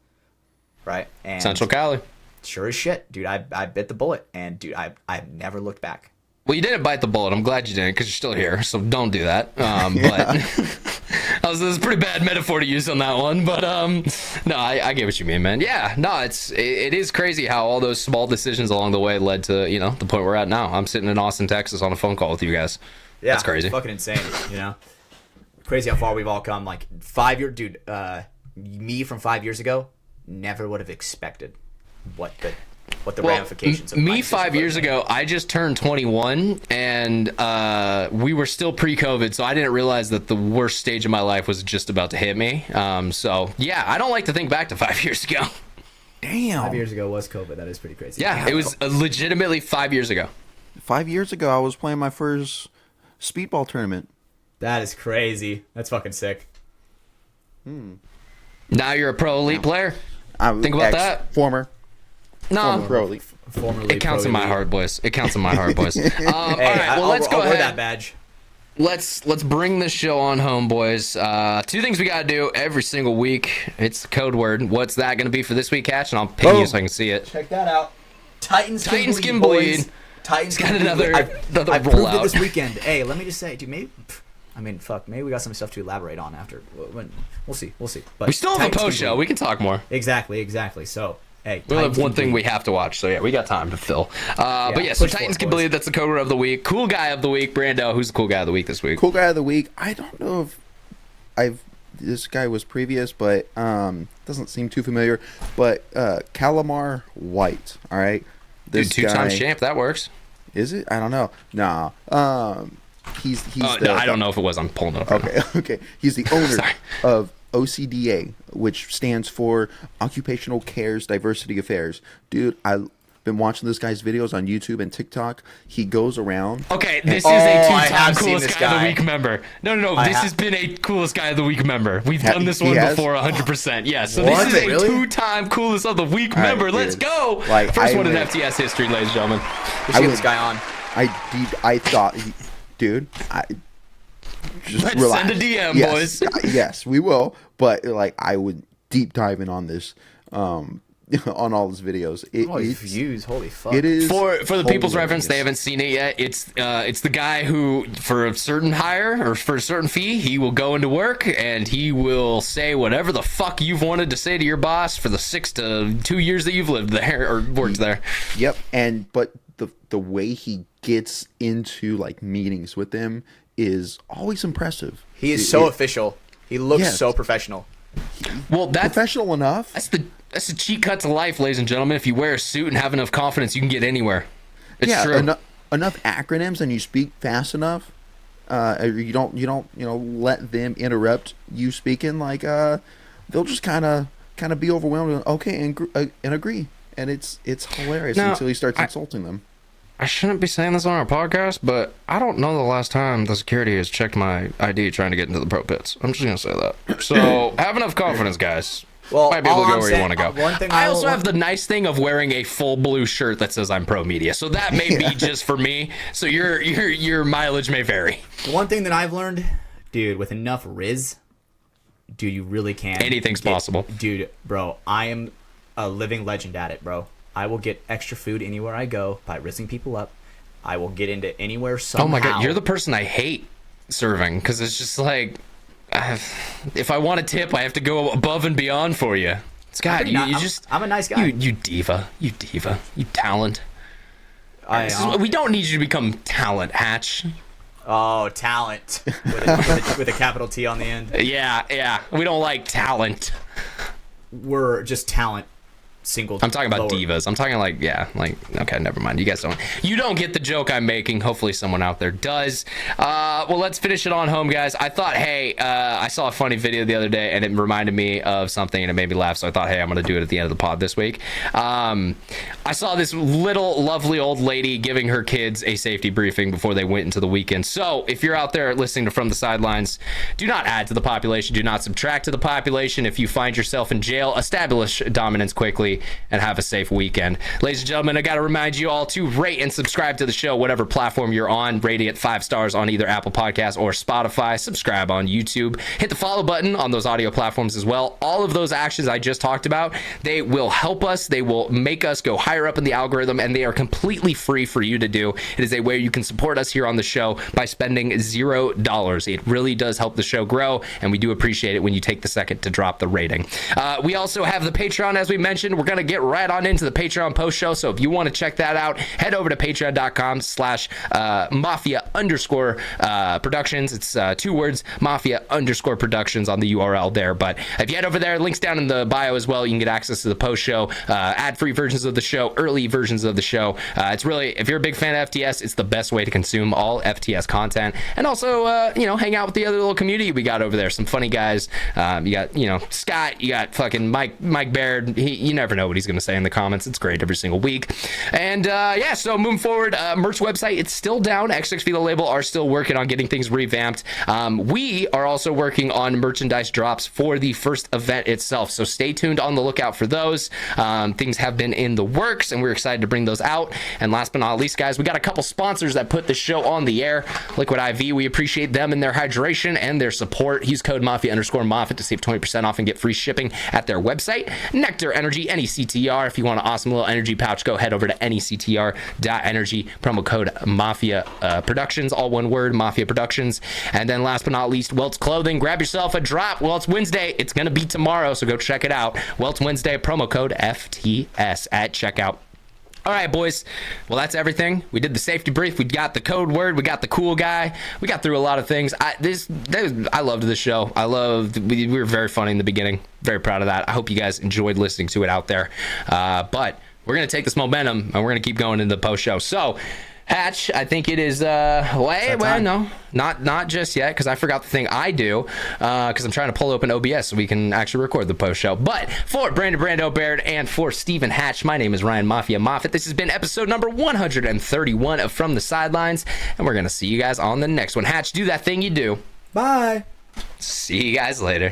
right. And Central Cali. Sure as shit, dude. I bit the bullet, and dude, I've never looked back. Well, you didn't bite the bullet. I'm glad you didn't, because you're still here, so don't do that. But this is a pretty bad metaphor to use on that one. But no, I get what you mean, man. Yeah, no, it is crazy how all those small decisions along the way led to the point we're at now. I'm sitting in Austin, Texas, on a phone call with you guys. Yeah, that's crazy. It's fucking insane. Crazy how far we've all come. Like 5 year, dude. Me from 5 years ago never would have expected what the ramifications of me 5 years ago. I just turned 21, and we were still pre-COVID, so I didn't realize that the worst stage of my life was just about to hit me. So yeah, I don't like to think back to 5 years ago. Damn, 5 years ago was COVID. That is pretty crazy. Yeah, it was legitimately 5 years ago. 5 years ago, I was playing my first speedball tournament. That is crazy. That's fucking sick. Now you're a pro elite player. Think about that. Former pro elite. It counts in my heart, boys. It counts in my heart, boys. All right, well, let's go ahead. That badge. Let's bring this show on home, boys. Two things we gotta do every single week. It's the code word. What's that gonna be for this week, Catch? And I'll ping you so I can see it. Check that out. Titans can bleed. Titans got another I rollout. proved it this weekend. Hey, let me just say, dude, maybe we got some stuff to elaborate on after. We'll see. But we still have a post show. We can talk more. Exactly. So, hey, we'll have one thing we have to watch. So yeah, we got time to fill. But yeah, so Titans can bleed. That's the code word of the week. Cool guy of the week, Brando. Who's the cool guy of the week this week? Cool guy of the week. I don't know if this guy was previous, but doesn't seem too familiar. But Calamar White. All right. This dude, 2 times champ. That works. Is it? I don't know. Nah. He's no, I don't know if it was. I'm pulling it up. Okay. He's the owner of OCDA, which stands for Occupational Cares Diversity Affairs. Dude, I've been watching this guy's videos on YouTube and TikTok. He goes around. Okay, this is a 2-time coolest guy of the week member. No. This has been a coolest guy of the week member. We've done this one before 100%. Yeah, so this is a 2-time coolest of the week member. Let's go. First one in FTS history, ladies and gentlemen. Let's get this guy on. I thought... Dude, Let's relax. Send a DM, boys. Yes, we will. But I would deep dive in on this, on all his videos. It's views, holy fuck! It is for the people's reference. They haven't seen it yet. It's the guy who, for a certain hire or for a certain fee, he will go into work and he will say whatever the fuck you've wanted to say to your boss for the 6 to 2 years that you've lived there or worked there. Yep, but the way he gets into meetings with them is always impressive. He is so official. He looks so professional. Well, that's professional enough. That's the cheat cut to life, ladies and gentlemen. If you wear a suit and have enough confidence, you can get anywhere. It's true. Enough acronyms and you speak fast enough. You don't let them interrupt you speaking. They'll just kind of kind of be overwhelmed and okay and agree, and it's hilarious until he starts insulting them. I shouldn't be saying this on our podcast, but I don't know the last time the security has checked my ID trying to get into the pro pits. I'm just gonna say that. So have enough confidence, guys. Well, might be able to go where you want to go. One thing I also have the nice thing of wearing a full blue shirt that says I'm pro media, so that may be just for me. So your mileage may vary. One thing that I've learned, dude, with enough Riz, dude, you really can. Anything's possible, dude, bro. I am a living legend at it, bro. I will get extra food anywhere I go by rizzing people up. I will get into anywhere somehow. Oh my god, you're the person I hate serving, because it's just like, if I want a tip, I have to go above and beyond for you. Scott, I'm a nice guy. You diva, you talent. We don't need you to become talent, Hatch. Oh, talent with a capital T on the end. Yeah. We don't like talent. We're just talent. I'm talking about divas. I'm talking okay, never mind. You don't get the joke I'm making. Hopefully someone out there does. Well, let's finish it on home, guys. I thought, I saw a funny video the other day and it reminded me of something and it made me laugh. So I thought, I'm going to do it at the end of the pod this week. I saw this little lovely old lady giving her kids a safety briefing before they went into the weekend. So if you're out there listening to From the Sidelines, do not add to the population. Do not subtract to the population. If you find yourself in jail, establish dominance quickly and have a safe weekend. Ladies and gentlemen, I got to remind you all to rate and subscribe to the show, whatever platform you're on. Rating it 5 stars on either Apple Podcasts or Spotify. Subscribe on YouTube. Hit the follow button on those audio platforms as well. All of those actions I just talked about, they will help us. They will make us go higher up in the algorithm, and they are completely free for you to do. It is a way you can support us here on the show by spending $0. It really does help the show grow, and we do appreciate it when you take the second to drop the rating. We also have the Patreon, as we mentioned. We're going to get right on into the Patreon post show. So if you want to check that out, head over to patreon.com/Mafia_Productions. It's 2 words, Mafia_Productions on the URL there. But if you head over there, links down in the bio as well, you can get access to the post show, ad-free versions of the show, early versions of the show. It's really, if you're a big fan of FTS, it's the best way to consume all FTS content. And also, hang out with the other little community we got over there. Some funny guys. You got, Scott, you got fucking Mike Baird. You never know what he's going to say in the comments. It's great every single week. And so moving forward, merch website, it's still down. X6 Velo label are still working on getting things revamped. We are also working on merchandise drops for the first event itself, so stay tuned on the lookout for those. Things have been in the works and we're excited to bring those out. And last but not least, guys, we got a couple sponsors that put the show on the air. Liquid IV, we appreciate them and their hydration and their support. Use code Mafia_Moffitt to save 20% off and get free shipping at their website. NECTR Energy, NECTR. If you want an awesome little energy pouch, go head over to NECTR.energy. Promo code Mafia Productions, all one word, Mafia Productions. And then last but not least, Welt's Clothing. Grab yourself a drop. Welt's Wednesday. It's going to be tomorrow, so go check it out. Welt's Wednesday, promo code FTS at checkout. All right, boys. Well, that's everything. We did the safety brief. We got the code word. We got the cool guy. We got through a lot of things. I loved this show. We were very funny in the beginning. Very proud of that. I hope you guys enjoyed listening to it out there. But we're going to take this momentum and we're going to keep going into the post show. So, Hatch, I think it is no, not just yet, because I forgot the thing I do, because I'm trying to pull open OBS so we can actually record the post show. But for Brando Baird and for Stephen Hatch, my name is Ryan Mafia Moffitt. This has been episode number 131 of From the Sidelines, and we're gonna see you guys on the next one. Hatch, do that thing you do. Bye. See you guys later.